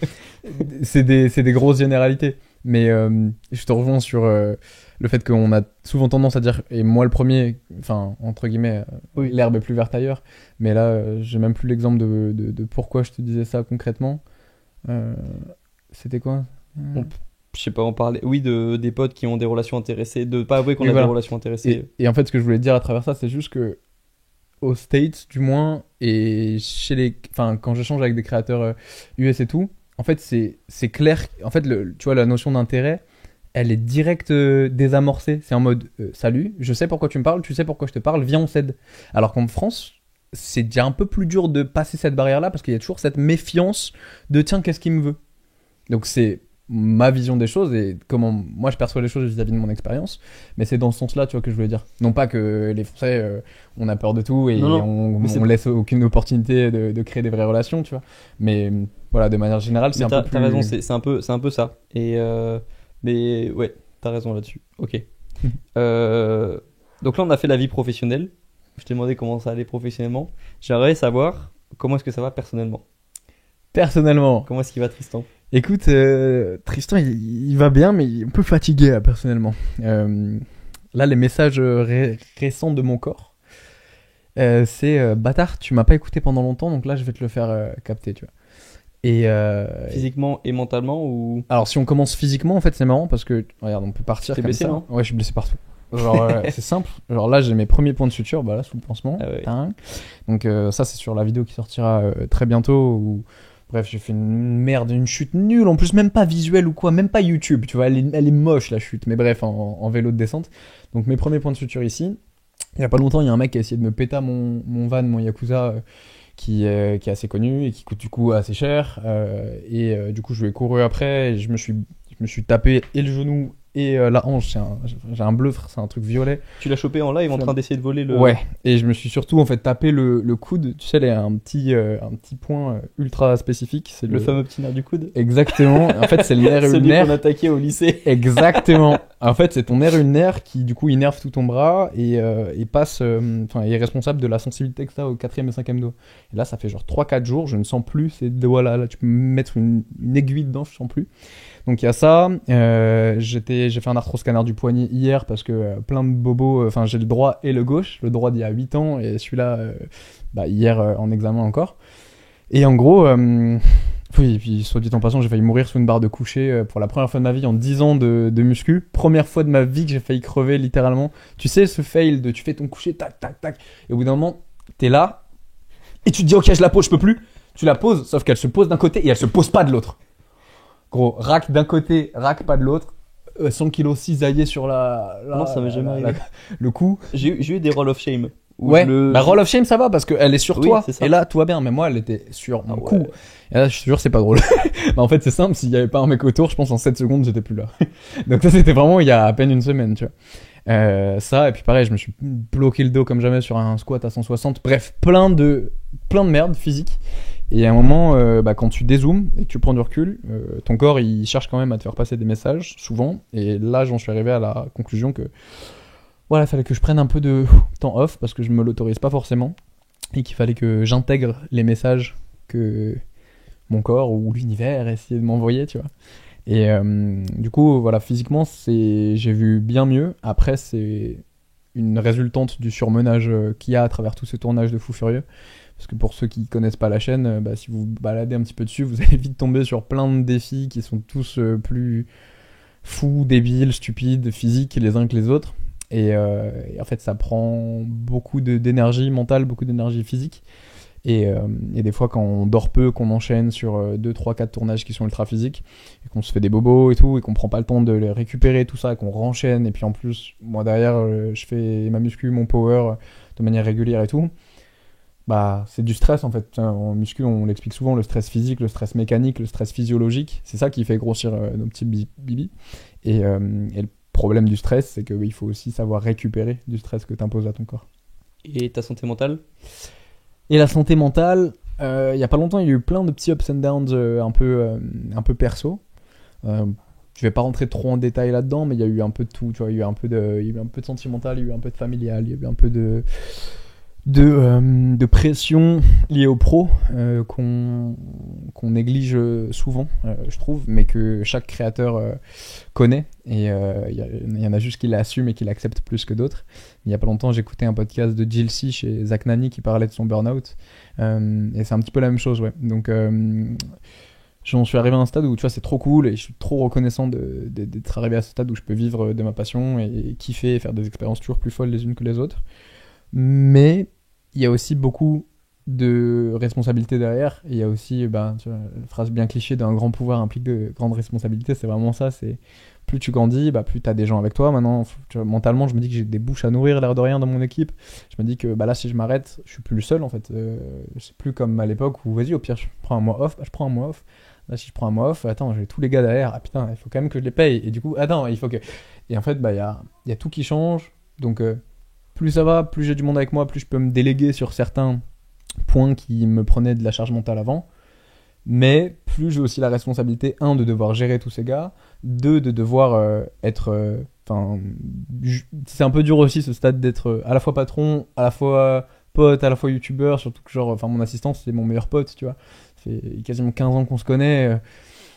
c'est des grosses généralités. Mais je te rejoins sur le fait qu'on a souvent tendance à dire, et moi le premier, enfin, entre guillemets, Oui. l'herbe est plus verte ailleurs. Mais là, j'ai même plus l'exemple de pourquoi je te disais ça concrètement. C'était quoi Je sais pas, on parlait, oui, des potes qui ont des relations intéressées, de pas avouer qu'on Oui, a voilà. des relations intéressées. Et en fait, ce que je voulais dire à travers ça, c'est juste que aux States, du moins, et quand j'échange avec des créateurs US et tout, en fait, c'est clair. En fait, tu vois, la notion d'intérêt, elle est direct désamorcée. C'est en mode salut, je sais pourquoi tu me parles, tu sais pourquoi je te parle, viens, on s'aide. Alors qu'en France, c'est déjà un peu plus dur de passer cette barrière-là parce qu'il y a toujours cette méfiance de tiens, qu'est-ce qu'il me veut. Donc, c'est ma vision des choses et comment moi je perçois les choses vis-à-vis de mon expérience, mais c'est dans ce sens-là, tu vois, que je voulais dire. Non pas que les Français on a peur de tout et Non, mais on laisse aucune opportunité de créer des vraies relations, tu vois, mais voilà, de manière générale, c'est Mais un t'as peu plus... raison, c'est un peu ça. Mais ouais, t'as raison là-dessus. Ok. Donc là, on a fait la vie professionnelle. Je t'ai demandé comment ça allait professionnellement. J'aimerais savoir comment est-ce que ça va personnellement. Personnellement, Comment est-ce qu'il va, Tristan? écoute, Tristan, il va bien, mais il est un peu fatigué là, personnellement. Là, les messages récents de mon corps, c'est bâtard, tu m'as pas écouté pendant longtemps, donc là, je vais te le faire capter, tu vois. Et Physiquement et mentalement ou... alors, si on commence physiquement, en fait, c'est marrant parce que, regarde, on peut partir T'es comme blessé, ça. non? Ouais, je suis blessé partout. Genre, c'est simple. Genre là, j'ai mes premiers points de suture, bah là, sous le pansement. Ah ouais. Hein. Donc, ça, c'est sur la vidéo qui sortira très bientôt. Bref, j'ai fait une merde, une chute nulle, en plus même pas visuelle ou quoi, même pas YouTube, tu vois, elle est moche la chute, mais bref, en vélo de descente. Donc mes premiers points de suture ici. Il y a pas longtemps, il y a un mec qui a essayé de me péter mon van, mon Yakuza, qui est assez connu et qui coûte du coup assez cher. Du coup, je lui ai couru après et je me suis tapé et le genou et la hanche. J'ai un bleu, frère, c'est un truc violet. Tu l'as chopé en live en train d'essayer de voler le. Ouais, et je me suis surtout en fait tapé le coude. Tu sais, il y a un petit point ultra spécifique. C'est Le fameux petit nerf du coude. Exactement. En fait, c'est le nerf Celui ulnaire. qu'on attaquait au lycée. Exactement. En fait, c'est ton nerf ulnaire qui, du coup, innerve tout ton bras et passe, il est responsable de la sensibilité que tu as au 4e et 5e doigt. Et là, ça fait genre 3-4 jours, je ne sens plus ces doigts-là. Là, tu peux mettre une aiguille dedans, je sens plus. Donc, il y a ça. J'ai fait un arthroscanner du poignet hier parce que plein de bobos, j'ai le droit et le gauche. Le droit d'il y a 8 ans et celui-là, hier en examen encore. Et en gros, oui, et puis soit dit en passant, j'ai failli mourir sous une barre de coucher pour la première fois de ma vie en 10 ans de muscu. Première fois de ma vie que j'ai failli crever littéralement. Tu sais, ce fail de tu fais ton coucher, tac, tac, tac. Et au bout d'un moment, t'es là et tu te dis, ok, je la pose, je peux plus. Tu la poses, sauf qu'elle se pose d'un côté et elle se pose pas de l'autre. Gros, rack d'un côté, rack pas de l'autre. 100 kg cisaillé sur non, ça m'est jamais arrivé. Le cou. J'ai eu des roll of shame. Ouais, roll of shame ça va parce qu'elle est sur toi et là tout va bien, mais moi elle était sur mon cou. Et là je suis sûr c'est pas drôle. En fait c'est simple, s'il y avait pas un mec autour, je pense en 7 secondes j'étais plus là. Donc ça c'était vraiment il y a à peine une semaine, tu vois. Ça et puis pareil, je me suis bloqué le dos comme jamais sur un squat à 160. Bref, plein de merde physique. Et à un moment, quand tu dézoomes et que tu prends du recul, ton corps il cherche quand même à te faire passer des messages souvent. Et là j'en suis arrivé à la conclusion que voilà, il fallait que je prenne un peu de temps off parce que je me l'autorise pas forcément et qu'il fallait que j'intègre les messages que mon corps ou l'univers essayait de m'envoyer, tu vois. Et du coup, voilà, physiquement, j'ai vu bien mieux. Après, c'est une résultante du surmenage qu'il y a à travers tous ces tournages de Fou Furieux. Parce que pour ceux qui connaissent pas la chaîne, si vous baladez un petit peu dessus, vous allez vite tomber sur plein de défis qui sont tous plus fous, débiles, stupides, physiques les uns que les autres. Et en fait, ça prend beaucoup d'énergie mentale, beaucoup d'énergie physique. Et des fois, quand on dort peu, qu'on enchaîne sur 2, 3, 4 tournages qui sont ultra physiques, et qu'on se fait des bobos et tout, et qu'on prend pas le temps de les récupérer, tout ça, et qu'on renchaîne, et puis en plus, moi derrière, je fais ma muscu, mon power de manière régulière et tout, bah c'est du stress en fait. En muscu, on l'explique souvent, le stress physique, le stress mécanique, le stress physiologique, c'est ça qui fait grossir nos petits bibis. Et le problème du stress, c'est qu'il faut aussi savoir récupérer du stress que tu imposes à ton corps. Et ta santé mentale ? Et la santé mentale, il y a pas longtemps, il y a eu plein de petits ups and downs un peu perso. Je vais pas rentrer trop en détail là-dedans, mais il y a eu un peu de tout. Tu vois, il y a eu un peu de sentimental, il y a eu un peu de familial, il y a eu un peu de pression liée au pro qu'on néglige souvent, je trouve, mais que chaque créateur connaît. Et il y en a juste qui l'assument et qui l'acceptent plus que d'autres. Il y a pas longtemps, j'écoutais un podcast de Jill C chez Zach Nani qui parlait de son burn-out. Et c'est un petit peu la même chose, ouais. Donc j'en suis arrivé à un stade où tu vois, c'est trop cool et je suis trop reconnaissant d'être arrivé à ce stade où je peux vivre de ma passion et kiffer et faire des expériences toujours plus folles les unes que les autres. Mais il y a aussi beaucoup de responsabilités derrière. Et il y a aussi, tu vois, la phrase bien cliché d'un grand pouvoir implique de grandes responsabilités, c'est vraiment ça. C'est plus tu grandis, plus tu as des gens avec toi. Maintenant, tu vois, mentalement, je me dis que j'ai des bouches à nourrir, l'air de rien, dans mon équipe. Je me dis que là, si je m'arrête, je suis plus le seul en fait. C'est plus comme à l'époque où, vas-y, au pire, je prends un mois off, je prends un mois off. Là, si je prends un mois off, attends, j'ai tous les gars derrière. Ah putain, il faut quand même que je les paye. Et du coup, attends, il faut que. Et en fait, il y a tout qui change. Donc, plus ça va, plus j'ai du monde avec moi, plus je peux me déléguer sur certains points qui me prenaient de la charge mentale avant. Mais plus j'ai aussi la responsabilité, 1, de devoir gérer tous ces gars, 2, de devoir être... c'est un peu dur aussi ce stade d'être à la fois patron, à la fois pote, à la fois youtubeur, surtout que mon assistant c'est mon meilleur pote, tu vois. Ça fait quasiment 15 ans qu'on se connaît.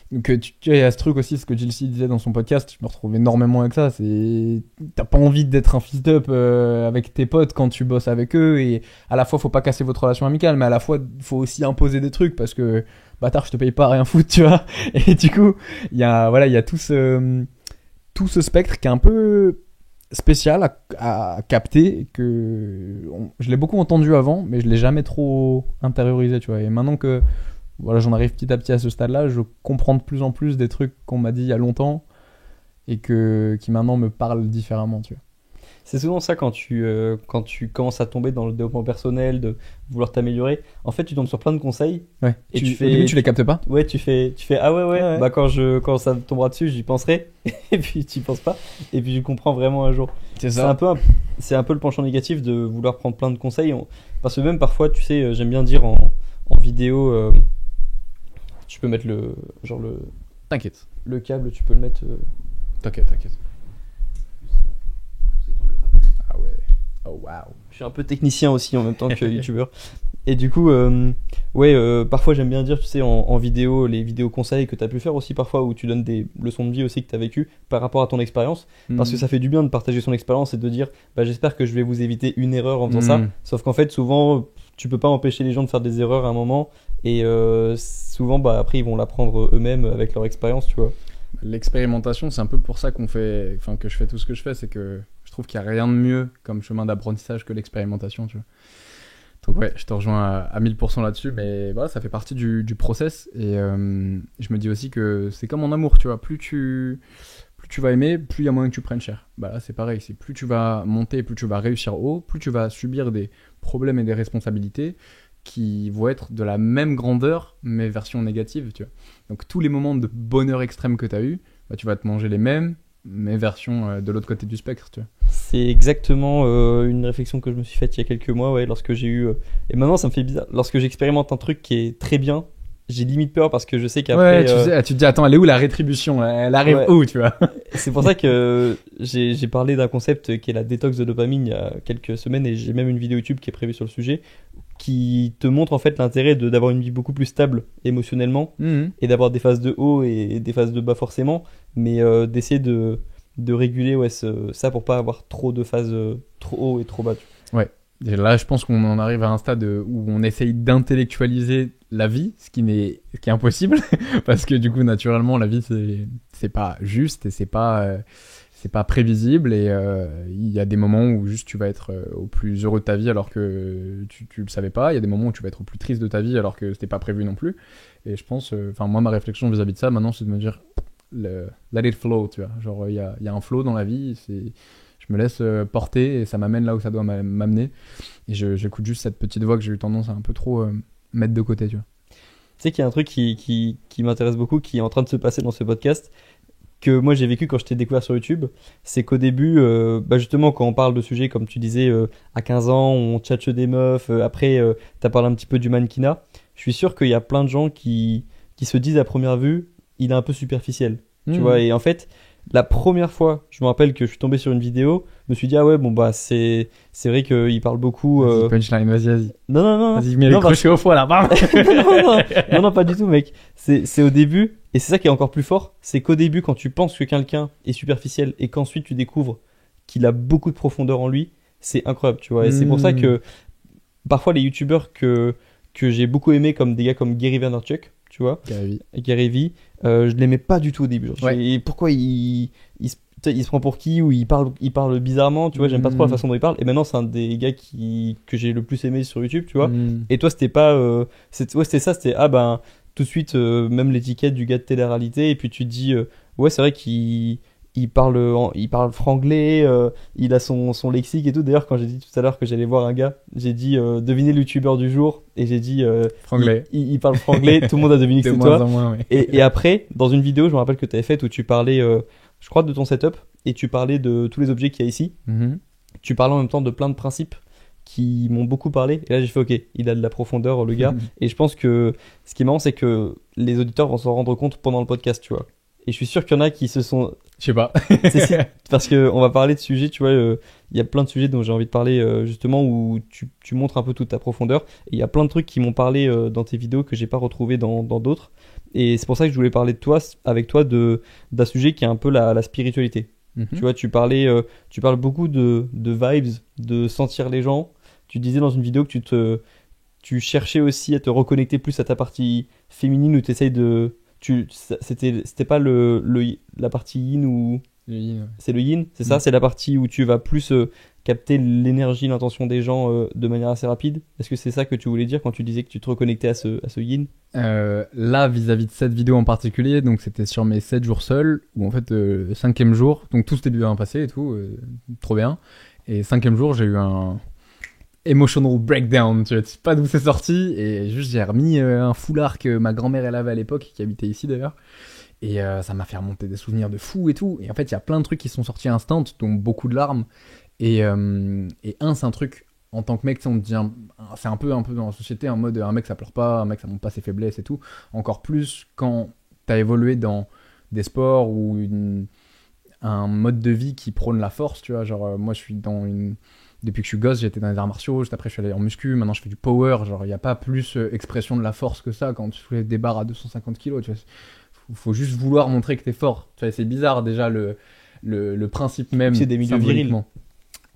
Donc tu vois, il y a ce truc aussi, ce que Jill C disait dans son podcast, je me retrouve énormément avec ça, c'est t'as pas envie d'être un fils d'up avec tes potes quand tu bosses avec eux, et à la fois faut pas casser votre relation amicale, mais à la fois faut aussi imposer des trucs parce que bâtard, je te paye pas à rien foutre, tu vois. Et du coup il y a tout ce spectre qui est un peu spécial à capter, je l'ai beaucoup entendu avant mais je l'ai jamais trop intériorisé, tu vois. Et maintenant que voilà, j'en arrive petit à petit à ce stade-là, je comprends de plus en plus des trucs qu'on m'a dit il y a longtemps et qui maintenant me parlent différemment, tu vois. C'est souvent ça quand tu commences à tomber dans le développement personnel, de vouloir t'améliorer. En fait, tu tombes sur plein de conseils Ouais. et Au début, tu les captes pas. ouais, tu fais ah ouais, Ouais. bah quand ça tombera dessus, j'y penserai. Et puis tu y penses pas. Et puis tu comprends vraiment un jour. C'est C'est un peu le penchant négatif de vouloir prendre plein de conseils. Parce que même parfois, tu sais, j'aime bien dire en vidéo, tu peux mettre T'inquiète. le câble, tu peux le mettre. T'inquiète. Ah ouais. Oh waouh. Je suis un peu technicien aussi en même temps que youtubeur. Et du coup, parfois j'aime bien dire, tu sais, en vidéo, les vidéos conseils que tu as pu faire aussi parfois, où tu donnes des leçons de vie aussi que tu as vécues par rapport à ton expérience. Parce que ça fait du bien de partager son expérience et de dire, bah, j'espère que je vais vous éviter une erreur en faisant ça. Sauf qu'en fait, souvent, tu peux pas empêcher les gens de faire des erreurs à un moment. Et souvent, bah, après, ils vont l'apprendre eux-mêmes avec leur expérience, tu vois. L'expérimentation, c'est un peu pour ça que je fais tout ce que je fais, c'est que je trouve qu'il n'y a rien de mieux comme chemin d'apprentissage que l'expérimentation, tu vois. Donc ouais, je te rejoins à 1000% là-dessus, mais voilà, ça fait partie du process, et je me dis aussi que c'est comme en amour, tu vois, plus tu vas aimer, plus il y a moyen que tu prennes cher. Bah là, c'est pareil, c'est plus tu vas monter, plus tu vas réussir haut, plus tu vas subir des problèmes et des responsabilités qui vont être de la même grandeur, mais version négative, tu vois. Donc tous les moments de bonheur extrême que tu as eu, bah, tu vas te manger les mêmes, mais version de l'autre côté du spectre, tu vois. C'est exactement une réflexion que je me suis faite il y a quelques mois, ouais, lorsque j'ai eu. Et maintenant, ça me fait bizarre. Lorsque j'expérimente un truc qui est très bien, j'ai limite peur parce que je sais qu'après. Ouais, tu te dis, attends, elle est où la rétribution? Elle arrive où, tu vois? C'est pour ça que j'ai parlé d'un concept qui est la détox de dopamine il y a quelques semaines, et j'ai même une vidéo YouTube qui est prévue sur le sujet, qui te montre en fait l'intérêt d'avoir une vie beaucoup plus stable émotionnellement, et d'avoir des phases de haut et des phases de bas forcément, mais d'essayer de réguler ça pour pas avoir trop de phases trop haut et trop bas. Ouais. Et là, je pense qu'on en arrive à un stade où on essaye d'intellectualiser la vie, ce qui est impossible, parce que du coup, naturellement, la vie, c'est pas juste et c'est pas prévisible, et il y a des moments où juste tu vas être au plus heureux de ta vie alors que tu le savais pas. Il y a des moments où tu vas être au plus triste de ta vie alors que c'était pas prévu non plus. Et je pense, moi, ma réflexion vis-à-vis de ça maintenant, c'est de me dire let it flow, tu vois. Genre, il y a un flow dans la vie, je me laisse porter et ça m'amène là où ça doit m'amener. Et j'écoute juste cette petite voix que j'ai eu tendance à un peu trop mettre de côté, tu vois. Tu sais qu'il y a un truc qui m'intéresse beaucoup, qui est en train de se passer dans ce podcast, que moi j'ai vécu quand je t'ai découvert sur YouTube. C'est qu'au début, justement, quand on parle de sujets comme tu disais, à 15 ans, on tchatche des meufs, après t'as parlé un petit peu du mannequinat. Je suis sûr qu'il y a plein de gens qui se disent à première vue, il est un peu superficiel. Tu vois, et en fait, la première fois, je me rappelle que je suis tombé sur une vidéo, je me suis dit, ah ouais, bon bah c'est vrai qu'il parle beaucoup. Vas-y, punchline, vas-y. Non. Vas-y, mets les crochets au foie là, bam. non, pas du tout, mec. C'est au début, et c'est ça qui est encore plus fort, c'est qu'au début, quand tu penses que quelqu'un est superficiel et qu'ensuite tu découvres qu'il a beaucoup de profondeur en lui, c'est incroyable, tu vois. Et c'est pour ça que parfois les youtubeurs que j'ai beaucoup aimé, comme des gars comme Gary Vaynerchuk, tu vois, Gary V, je l'aimais pas du tout au début. Et pourquoi il se prend pour qui, ou il parle bizarrement, tu vois, j'aime pas trop la façon dont il parle. Et maintenant, c'est un des gars que j'ai le plus aimé sur YouTube, tu vois. Et toi, c'était pas. C'était ça, c'était tout de suite, même l'étiquette du gars de télé-réalité. Et puis tu te dis, ouais, c'est vrai qu'il parle franglais, il a son lexique et tout. D'ailleurs, quand j'ai dit tout à l'heure que j'allais voir un gars, j'ai dit devinez le youtubeur du jour, et j'ai dit franglais. Il parle franglais, tout le monde a deviné que c'est toi. Moins, ouais. Et après, dans une vidéo, je me rappelle que tu avais faite où tu parlais, je crois, de ton setup, et tu parlais de tous les objets qu'il y a ici. Tu parlais en même temps de plein de principes qui m'ont beaucoup parlé, et là j'ai fait ok, il a de la profondeur, le gars. Et je pense que ce qui est marrant, c'est que les auditeurs vont s'en rendre compte pendant le podcast, tu vois. Et je suis sûr qu'il y en a qui se sont... Je sais pas. Parce qu'on va parler de sujets, tu vois, il y a plein de sujets dont j'ai envie de parler, justement, où tu montres un peu toute ta profondeur. Et il y a plein de trucs qui m'ont parlé dans tes vidéos que j'ai pas retrouvé dans d'autres. Et c'est pour ça que je voulais parler de toi, avec toi, d'un sujet qui est un peu la spiritualité. Tu vois, tu parles beaucoup de vibes, de sentir les gens. Tu disais dans une vidéo que tu cherchais aussi à te reconnecter plus à ta partie féminine, où tu essayes de... C'était pas la partie yin, ou le yin, ouais. C'est le yin, c'est ça, c'est la partie où tu vas plus capter l'énergie, l'intention des gens de manière assez rapide. Est-ce que c'est ça que tu voulais dire quand tu disais que tu te reconnectais à ce yin? Là, vis-à-vis de cette vidéo en particulier, donc c'était sur mes 7 jours seuls, où en fait, 5e jour, donc tout s'était bien passé et tout, trop bien. Et 5e jour, j'ai eu un emotional breakdown, tu vois, je sais pas d'où c'est sorti, et juste j'ai remis un foulard que ma grand-mère elle avait à l'époque, qui habitait ici d'ailleurs, et ça m'a fait remonter des souvenirs de fou et tout, et en fait il y a plein de trucs qui sont sortis instant, dont beaucoup de larmes, et c'est un truc, en tant que mec, tu sais, on te dit, c'est un peu dans la société, en mode un mec ça pleure pas, un mec ça montre pas ses faiblesses et tout, encore plus quand t'as évolué dans des sports ou un mode de vie qui prône la force, tu vois, genre moi je suis depuis que je suis gosse, j'étais dans les arts martiaux, juste après je suis allé en muscu, maintenant je fais du power, genre il n'y a pas plus expression de la force que ça quand tu soulèves des barres à 250 kilos, tu vois. Faut juste vouloir montrer que t'es fort. Tu vois, c'est bizarre déjà le principe même. C'est des milieux virils.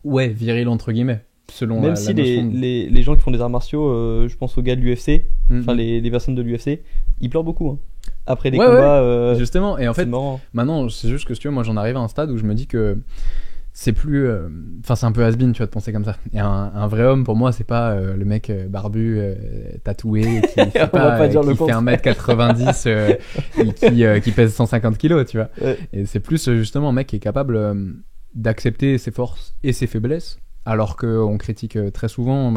Ouais, viril entre guillemets. Selon même si les gens qui font des arts martiaux, je pense aux gars de l'UFC, enfin les personnes de l'UFC, ils pleurent beaucoup. Hein. Après les combats. Justement, et en fait, marrant. maintenant c'est juste que si tu veux, moi j'en arrive à un stade où je me dis que c'est plus enfin c'est un peu has-been, tu vois, de penser comme ça, et un vrai homme pour moi c'est pas le mec barbu tatoué qui fait pas qui fait 1m90 et qui pèse 150 kilos, tu vois. Ouais. Et c'est plus justement un mec qui est capable d'accepter ses forces et ses faiblesses, alors qu'on critique très souvent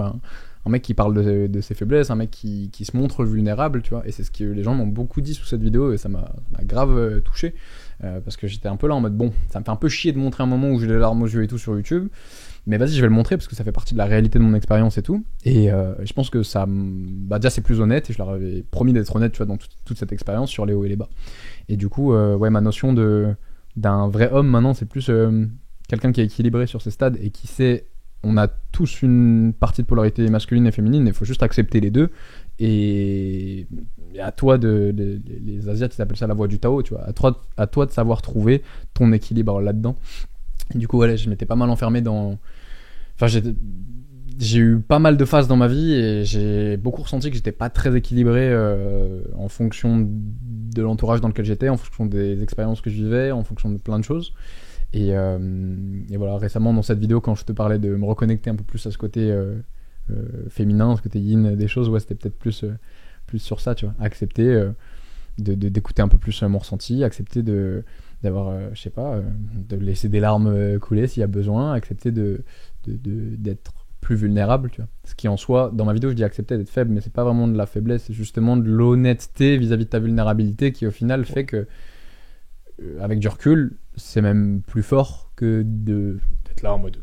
un mec qui parle de ses faiblesses, un mec qui se montre vulnérable, tu vois. Et c'est ce que les gens m'ont beaucoup dit sous cette vidéo, et ça m'a grave touché. Parce que j'étais un peu là en mode bon, ça me fait un peu chier de montrer un moment où j'ai les larmes aux yeux et tout sur YouTube, mais vas-y, je vais le montrer parce que ça fait partie de la réalité de mon expérience et tout. Et je pense que ça, déjà c'est plus honnête, et je leur avais promis d'être honnête, tu vois, dans toute cette expérience sur les hauts et les bas. Et du coup, ouais, ma notion d'un vrai homme maintenant, c'est plus quelqu'un qui est équilibré sur ses stades et qui sait, on a tous une partie de polarité masculine et féminine, il faut juste accepter les deux. Et à toi les Asiates ils appellent ça la voie du Tao, tu vois, à toi de savoir trouver ton équilibre là-dedans. Et du coup ouais, je m'étais pas mal enfermé j'ai eu pas mal de phases dans ma vie, et j'ai beaucoup ressenti que j'étais pas très équilibré en fonction de l'entourage dans lequel j'étais, en fonction des expériences que je vivais, en fonction de plein de choses. Et voilà, récemment dans cette vidéo, quand je te parlais de me reconnecter un peu plus à ce côté féminin, ce côté yin des choses, ouais, c'était peut-être plus sur ça, tu vois, accepter d'écouter un peu plus mon ressenti, accepter d'avoir je sais pas, de laisser des larmes couler s'il y a besoin, accepter d'être plus vulnérable, tu vois. Ce qui en soi, dans ma vidéo je dis accepter d'être faible, mais c'est pas vraiment de la faiblesse, c'est justement de l'honnêteté vis-à-vis de ta vulnérabilité qui au final fait que avec du recul c'est même plus fort que d'être là en mode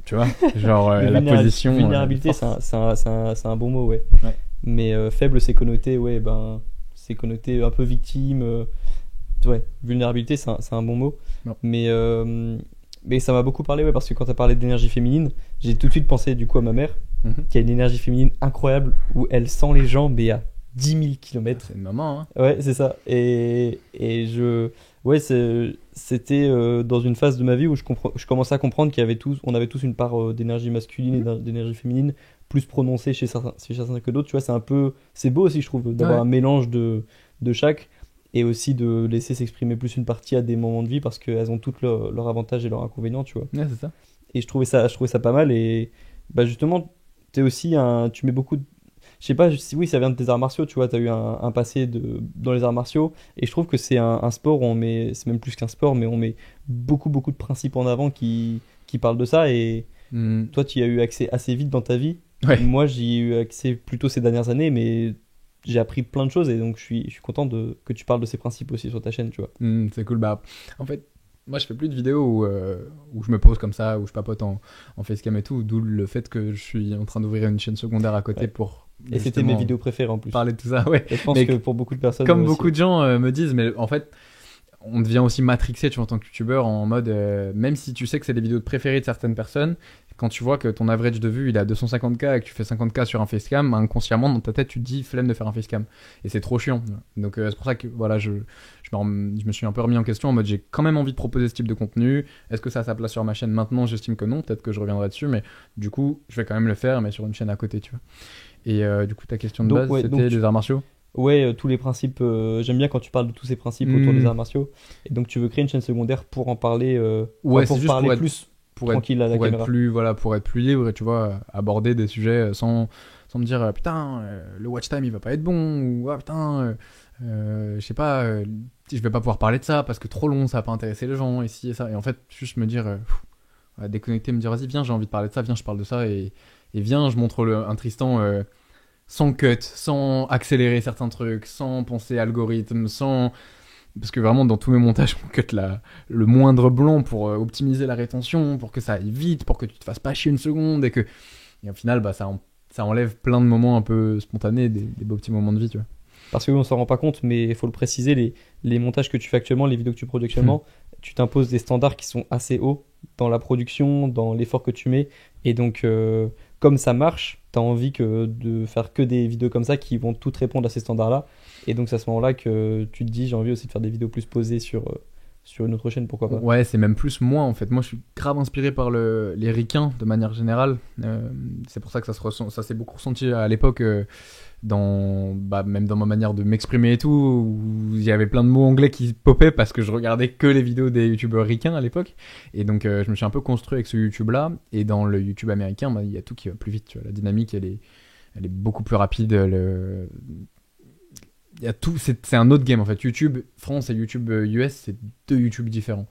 tu vois, genre la position. Vulnérabilité, c'est un bon mot, ouais. Mais faible, c'est connoté, ouais, c'est connoté un peu victime. Ouais, vulnérabilité, c'est un bon mot. Non. Mais ça m'a beaucoup parlé, ouais, parce que quand tu as parlé d'énergie féminine, j'ai tout de suite pensé du coup à ma mère, qui a une énergie féminine incroyable, où elle sent les gens, mais à 10 000 km. C'est une maman, hein. Ouais, c'est ça. Et ouais, c'était dans une phase de ma vie où je commençais à comprendre on avait tous une part d'énergie masculine et d'énergie féminine plus prononcée chez certains que d'autres. Tu vois, c'est beau aussi, je trouve, d'avoir un mélange de chaque, et aussi de laisser s'exprimer plus une partie à des moments de vie, parce qu'elles ont toutes leurs avantages et leurs inconvénients, tu vois. Ouais, c'est ça. Et je trouvais ça pas mal. Et justement, t'es aussi tu mets beaucoup de... Je sais pas si oui, ça vient de tes arts martiaux, tu vois, t'as eu un passé dans les arts martiaux, et je trouve que c'est un sport où c'est même plus qu'un sport, mais on met beaucoup de principes en avant qui parlent de ça, et toi tu y as eu accès assez vite dans ta vie. Ouais. Moi j'y ai eu accès plutôt ces dernières années, mais j'ai appris plein de choses, et donc je suis content que tu parles de ces principes aussi sur ta chaîne, tu vois. C'est cool. En fait, moi je fais plus de vidéos où je me pose comme ça, où je papote en facecam et tout, d'où le fait que je suis en train d'ouvrir une chaîne secondaire à côté pour... Et c'était mes vidéos préférées en plus. Parler de tout ça, ouais. Et je pense que pour beaucoup de personnes. Comme beaucoup de gens me disent, mais en fait, on devient aussi matrixé, tu vois, en tant que youtubeur, en mode, même si tu sais que c'est les vidéos préférées de certaines personnes, quand tu vois que ton average de vue il est à 250K et que tu fais 50K sur un facecam, inconsciemment dans ta tête tu te dis flemme de faire un facecam. Et c'est trop chiant. Donc c'est pour ça que voilà, je me suis un peu remis en question en mode j'ai quand même envie de proposer ce type de contenu. Est-ce que ça a sa place sur ma chaîne maintenant? J'estime que non, peut-être que je reviendrai dessus, mais du coup je vais quand même le faire, mais sur une chaîne à côté, tu vois. Et du coup ta question de base c'était les arts martiaux. Ouais, tous les principes, j'aime bien quand tu parles de tous ces principes autour des arts martiaux. Et donc tu veux créer une chaîne secondaire pour en parler, ouais, pour parler plus tranquille à la caméra. Pour être plus libre, tu vois, aborder des sujets sans me dire putain, le watch time il va pas être bon, ou putain, je sais pas, je vais pas pouvoir parler de ça parce que trop long, ça va pas intéresser les gens, ici et ça. Et en fait, juste me dire, à déconnecter, me dire vas-y viens, j'ai envie de parler de ça, viens, je parle de ça, et viens, je montre un Tristan sans cut, sans accélérer certains trucs, sans penser algorithme, sans... Parce que vraiment, dans tous mes montages, on cut le moindre blanc pour optimiser la rétention, pour que ça aille vite, pour que tu te fasses pas chier une seconde, et au final, bah, ça enlève plein de moments un peu spontanés, des beaux petits moments de vie, tu vois. Parce que oui, on s'en rend pas compte, mais il faut le préciser, les montages que tu fais actuellement, les vidéos que tu produis actuellement, tu t'imposes des standards qui sont assez hauts dans la production, dans l'effort que tu mets. Et donc, comme ça marche, tu as envie de faire que des vidéos comme ça qui vont toutes répondre à ces standards-là. Et donc, c'est à ce moment-là que tu te dis, j'ai envie aussi de faire des vidéos plus posées sur une autre chaîne, pourquoi pas. Ouais, c'est même plus moi en fait. Moi, je suis grave inspiré par les ricains de manière générale. C'est pour ça que ça s'est beaucoup ressenti à l'époque, même dans ma manière de m'exprimer et tout, où il y avait plein de mots anglais qui popaient parce que je regardais que les vidéos des youtubeurs ricains à l'époque. Et donc, je me suis un peu construit avec ce YouTube-là. Et dans le YouTube américain, il y a tout qui va plus vite. Tu vois. La dynamique, elle est beaucoup plus rapide. Il y a tout, c'est un autre game en fait. YouTube France et YouTube US, c'est deux YouTube différents.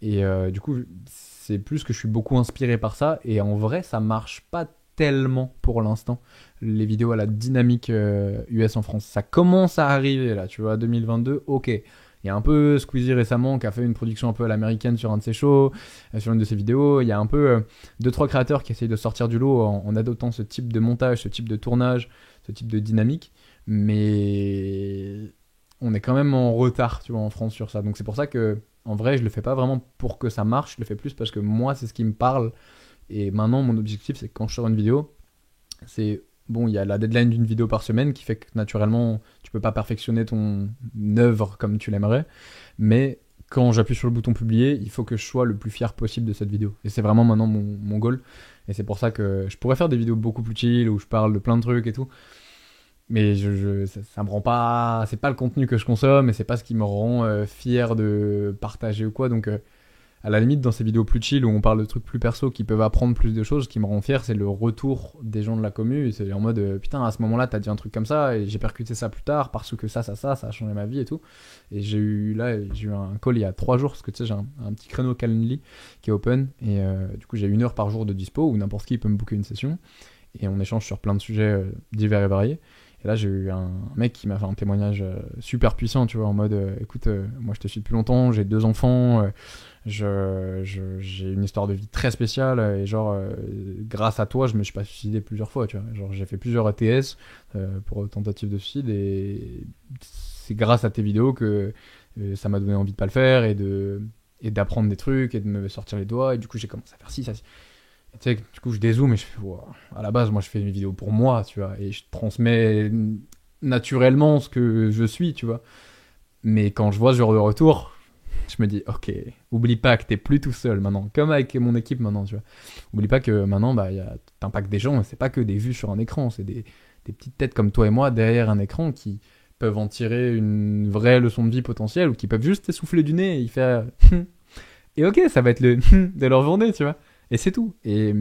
Et du coup, c'est plus que je suis beaucoup inspiré par ça. Et en vrai, ça marche pas tellement pour l'instant. Les vidéos à la dynamique US en France, ça commence à arriver là, tu vois, 2022, ok. Il y a un peu Squeezie récemment qui a fait une production un peu à l'américaine sur un de ses shows, sur une de ses vidéos. Il y a un peu 2-3 créateurs qui essayent de sortir du lot en adoptant ce type de montage, ce type de tournage, ce type de dynamique. Mais on est quand même en retard, tu vois, en France sur ça. Donc c'est pour ça que, en vrai, je le fais pas vraiment pour que ça marche. Je le fais plus parce que moi, c'est ce qui me parle. Et maintenant, mon objectif, c'est que quand je sors une vidéo, c'est bon, il y a la deadline d'une vidéo par semaine qui fait que naturellement, tu peux pas perfectionner ton œuvre comme tu l'aimerais. Mais quand j'appuie sur le bouton publier, il faut que je sois le plus fier possible de cette vidéo. Et c'est vraiment maintenant mon goal. Et c'est pour ça que je pourrais faire des vidéos beaucoup plus chill où je parle de plein de trucs et tout. Mais ça me rend pas... C'est pas le contenu que je consomme et c'est pas ce qui me rend fier de partager ou quoi. Donc, à la limite, dans ces vidéos plus chill où on parle de trucs plus perso qui peuvent apprendre plus de choses, ce qui me rend fier, c'est le retour des gens de la commu. Et c'est en mode, putain, à ce moment-là, t'as dit un truc comme ça et j'ai percuté ça plus tard parce que ça a changé ma vie et tout. Et j'ai eu un call il y a 3 jours parce que tu sais, j'ai un petit créneau Calendly qui est open. Et du coup, j'ai 1 heure par jour de dispo où n'importe qui peut me booker une session. Et on échange sur plein de sujets divers et variés. Et là, j'ai eu un mec qui m'a fait un témoignage super puissant, tu vois, en mode, écoute, moi je te suis depuis longtemps, j'ai 2 enfants, j'ai une histoire de vie très spéciale, et genre, grâce à toi, je me suis pas suicidé plusieurs fois, tu vois. Genre, j'ai fait plusieurs ATS pour tentative de suicide, et c'est grâce à tes vidéos que ça m'a donné envie de pas le faire, et d'apprendre des trucs, et de me sortir les doigts, et du coup, j'ai commencé à faire ci, ça, ci. Tu sais, du coup, je dézoome et je fais, wow. À la base, moi, je fais une vidéo pour moi, tu vois, et je transmets naturellement ce que je suis, tu vois. Mais quand je vois ce genre de retour, je me dis, ok, oublie pas que t'es plus tout seul maintenant, comme avec mon équipe maintenant, tu vois. Oublie pas que maintenant, bah, t'impactes des gens, et c'est pas que des vues sur un écran, c'est des petites têtes comme toi et moi derrière un écran qui peuvent en tirer une vraie leçon de vie potentielle, ou qui peuvent juste essouffler du nez et y faire, et ok, ça va être le de leur journée, tu vois. Et c'est tout. Et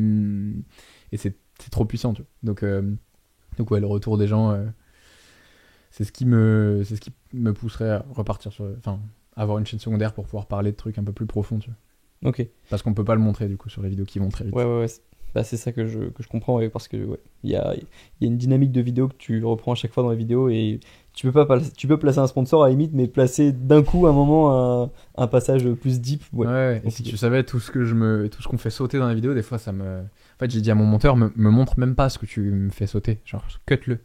c'est trop puissant, tu vois. Donc ouais, le retour des gens, c'est ce qui me pousserait à repartir avoir une chaîne secondaire pour pouvoir parler de trucs un peu plus profonds, tu vois. Ok. Parce qu'on peut pas le montrer, du coup, sur les vidéos qui vont très vite. Ouais. Bah, c'est ça que je comprends, ouais, parce que ouais, il y a une dynamique de vidéo que tu reprends à chaque fois dans la vidéo et tu peux placer un sponsor à la limite, mais placer d'un coup à un moment un passage plus deep. Ouais. Et si tu savais tout ce qu'on fait sauter dans la vidéo, des fois ça me... En fait, j'ai dit à mon monteur, me montre même pas ce que tu me fais sauter. Genre, cut-le.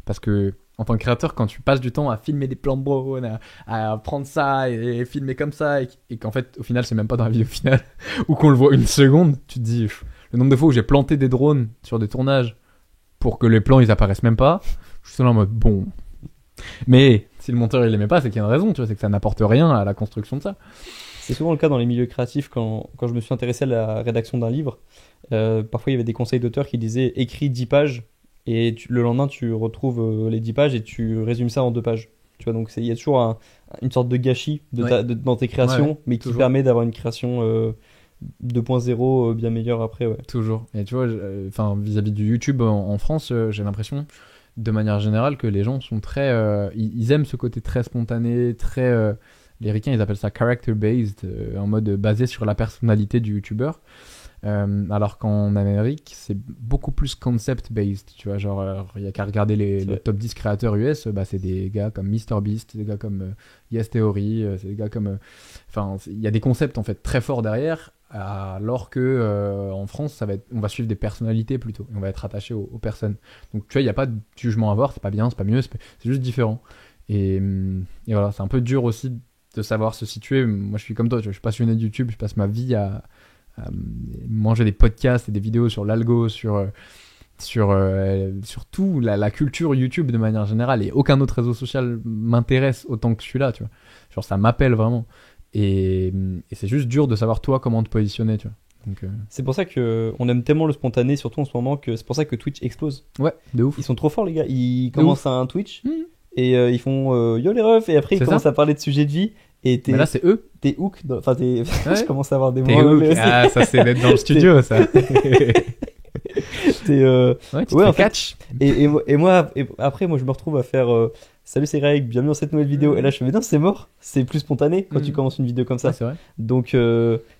Parce que en tant que créateur, quand tu passes du temps à filmer des plans de drone, à prendre ça et filmer comme ça, et qu'en fait, au final, c'est même pas dans la vidéo finale, ou qu'on le voit 1 seconde, tu te dis, le nombre de fois où j'ai planté des drones sur des tournages pour que les plans ils apparaissent même pas, je suis là en mode bon. Mais si le monteur il l'aimait pas, c'est qu'il y a une raison, tu vois, c'est que ça n'apporte rien à la construction de ça. C'est souvent le cas dans les milieux créatifs quand je me suis intéressé à la rédaction d'un livre. Parfois il y avait des conseils d'auteurs qui disaient écris 10 pages et le lendemain tu retrouves les 10 pages et tu résumes ça en 2 pages. Tu vois, donc il y a toujours une sorte de gâchis dans tes créations, mais qui permet d'avoir une création 2.0 bien meilleure après. Ouais. Toujours. Et tu vois, vis-à-vis du YouTube en France, j'ai l'impression de manière générale que les gens sont très... ils aiment ce côté très spontané, très... les ricains, ils appellent ça character-based, en mode basé sur la personnalité du YouTuber. Alors qu'en Amérique, c'est beaucoup plus concept-based, tu vois, genre, il y a qu'à regarder les top 10 créateurs US, bah, c'est des gars comme MrBeast, des gars comme Yes Theory, c'est des gars comme... Enfin, il y a des concepts, en fait, très forts derrière, alors que en France, on va suivre des personnalités, plutôt, et on va être attaché aux personnes. Donc, tu vois, il n'y a pas de jugement à avoir, c'est pas bien, c'est pas mieux, c'est juste différent. Et voilà, c'est un peu dur aussi de savoir se situer. Moi, je suis comme toi, tu vois, je suis passionné de YouTube, je passe ma vie à manger des podcasts et des vidéos sur l'algo, sur tout, la culture YouTube de manière générale, et aucun autre réseau social m'intéresse autant que celui-là, tu vois. Genre, ça m'appelle vraiment. Et c'est juste dur de savoir toi comment te positionner, tu vois. Donc, C'est pour ça qu'on aime tellement le spontané, surtout en ce moment, que c'est pour ça que Twitch explose. ouais, de ouf. Ils sont trop forts, les gars. Ils De commencent un Twitch et ils font yo les refs, et après ils C'est commencent ça. à parler de sujets de vie. Et Mais là, c'est eux. t'es hook. Enfin, Ouais. je commence à avoir des T'es mots hook. anglais aussi. Ah, ça, c'est d'être dans le studio, ça. T'es, Ouais, tu Ouais, te en fais fait, catch. et moi, après, moi, je me retrouve à faire salut, c'est Greg, bienvenue dans cette nouvelle vidéo. Et là, je fais, mais non, c'est mort. C'est plus spontané quand tu commences une vidéo comme ça. Ouais, c'est vrai. Donc,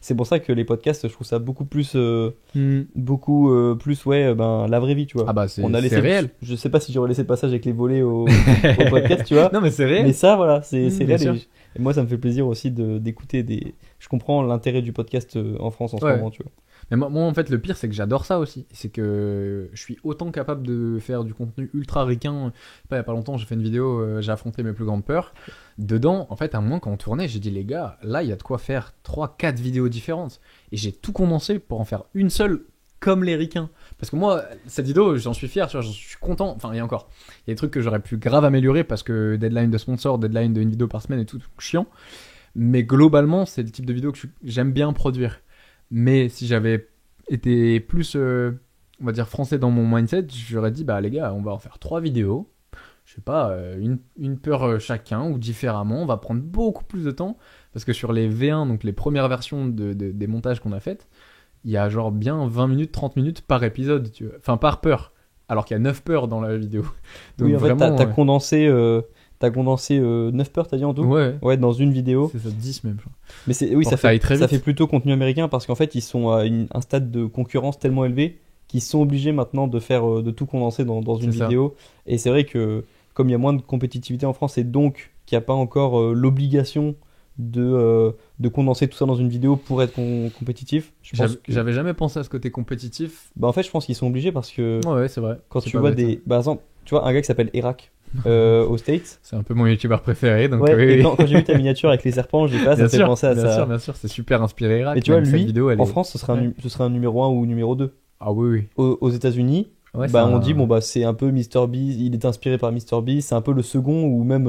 c'est pour ça que les podcasts, je trouve ça beaucoup plus, ouais, ben, la vraie vie, tu vois. Ah bah, c'est On a laissé, réel. Je sais pas si j'aurais laissé le passage avec les volets au podcast, tu vois. Non, mais c'est réel. Mais ça, voilà, c'est bien réel. sûr. Et moi, ça me fait plaisir aussi d'écouter des. Je comprends l'intérêt du podcast en France en ce Ouais. moment, tu vois. Mais moi, en fait, le pire, c'est que j'adore ça aussi. C'est que je suis autant capable de faire du contenu ultra ricain. Il y a pas longtemps, j'ai fait une vidéo, j'ai affronté mes plus grandes peurs. Dedans, en fait, à un moment, quand on tournait, j'ai dit, les gars, là, il y a de quoi faire 3-4 vidéos différentes. Et j'ai tout condensé pour en faire une seule, comme les ricains. Parce que moi, cette vidéo, j'en suis fier, tu vois, j'en suis content. Enfin, il y a encore. Il y a des trucs que j'aurais pu grave améliorer parce que deadline de sponsor, deadline d'une vidéo par semaine et tout, chiant. Mais globalement, c'est le type de vidéo que j'aime bien produire. Mais si j'avais été plus, on va dire, français dans mon mindset, j'aurais dit, bah les gars, on va en faire 3 vidéos. Je sais pas, une peur chacun ou différemment. On va prendre beaucoup plus de temps. Parce que sur les V1, donc les premières versions des montages qu'on a faites, il y a genre bien 20 minutes, 30 minutes par épisode. Tu vois. Enfin, par peur. Alors qu'il y a 9 peurs dans la vidéo. Donc Oui, en fait, vraiment, t'as condensé, 9 peurs, t'as dit en tout? ouais, Ouais, dans une vidéo. c'est ça, 10 même. Je crois. Mais oui, Pour que ça aille très ça vite. fait plutôt contenu américain parce qu'en fait, ils sont à un stade de concurrence tellement élevé qu'ils sont obligés maintenant de faire de tout condenser dans une C'est ça. vidéo. Et c'est vrai que comme il y a moins de compétitivité en France et donc qu'il n'y a pas encore l'obligation de condenser tout ça dans une vidéo pour être compétitif, je pense que... J'avais jamais pensé à ce côté compétitif. Bah, en fait, je pense qu'ils sont obligés parce que Ouais, c'est vrai. quand C'est tu pas vois bête, des... hein. Par exemple, tu vois un gars qui s'appelle Erac aux States. C'est un peu mon youtubeur préféré, donc Ouais, oui, et oui. quand j'ai vu ta miniature avec les serpents, j'ai dit, ah, ça Bien me fait sûr, penser à ça. bien sûr, c'est super inspiré Irak. Et tu vois, même cette lui, vidéo, elle en est- France, ce serait, Ouais. ce serait un numéro 1 ou numéro 2. Ah oui, oui. Aux États-Unis, Ouais, bah, c'est on un- dit, bon, bah, c'est un peu MrBeast, il est inspiré par MrBeast, c'est un peu le second ou même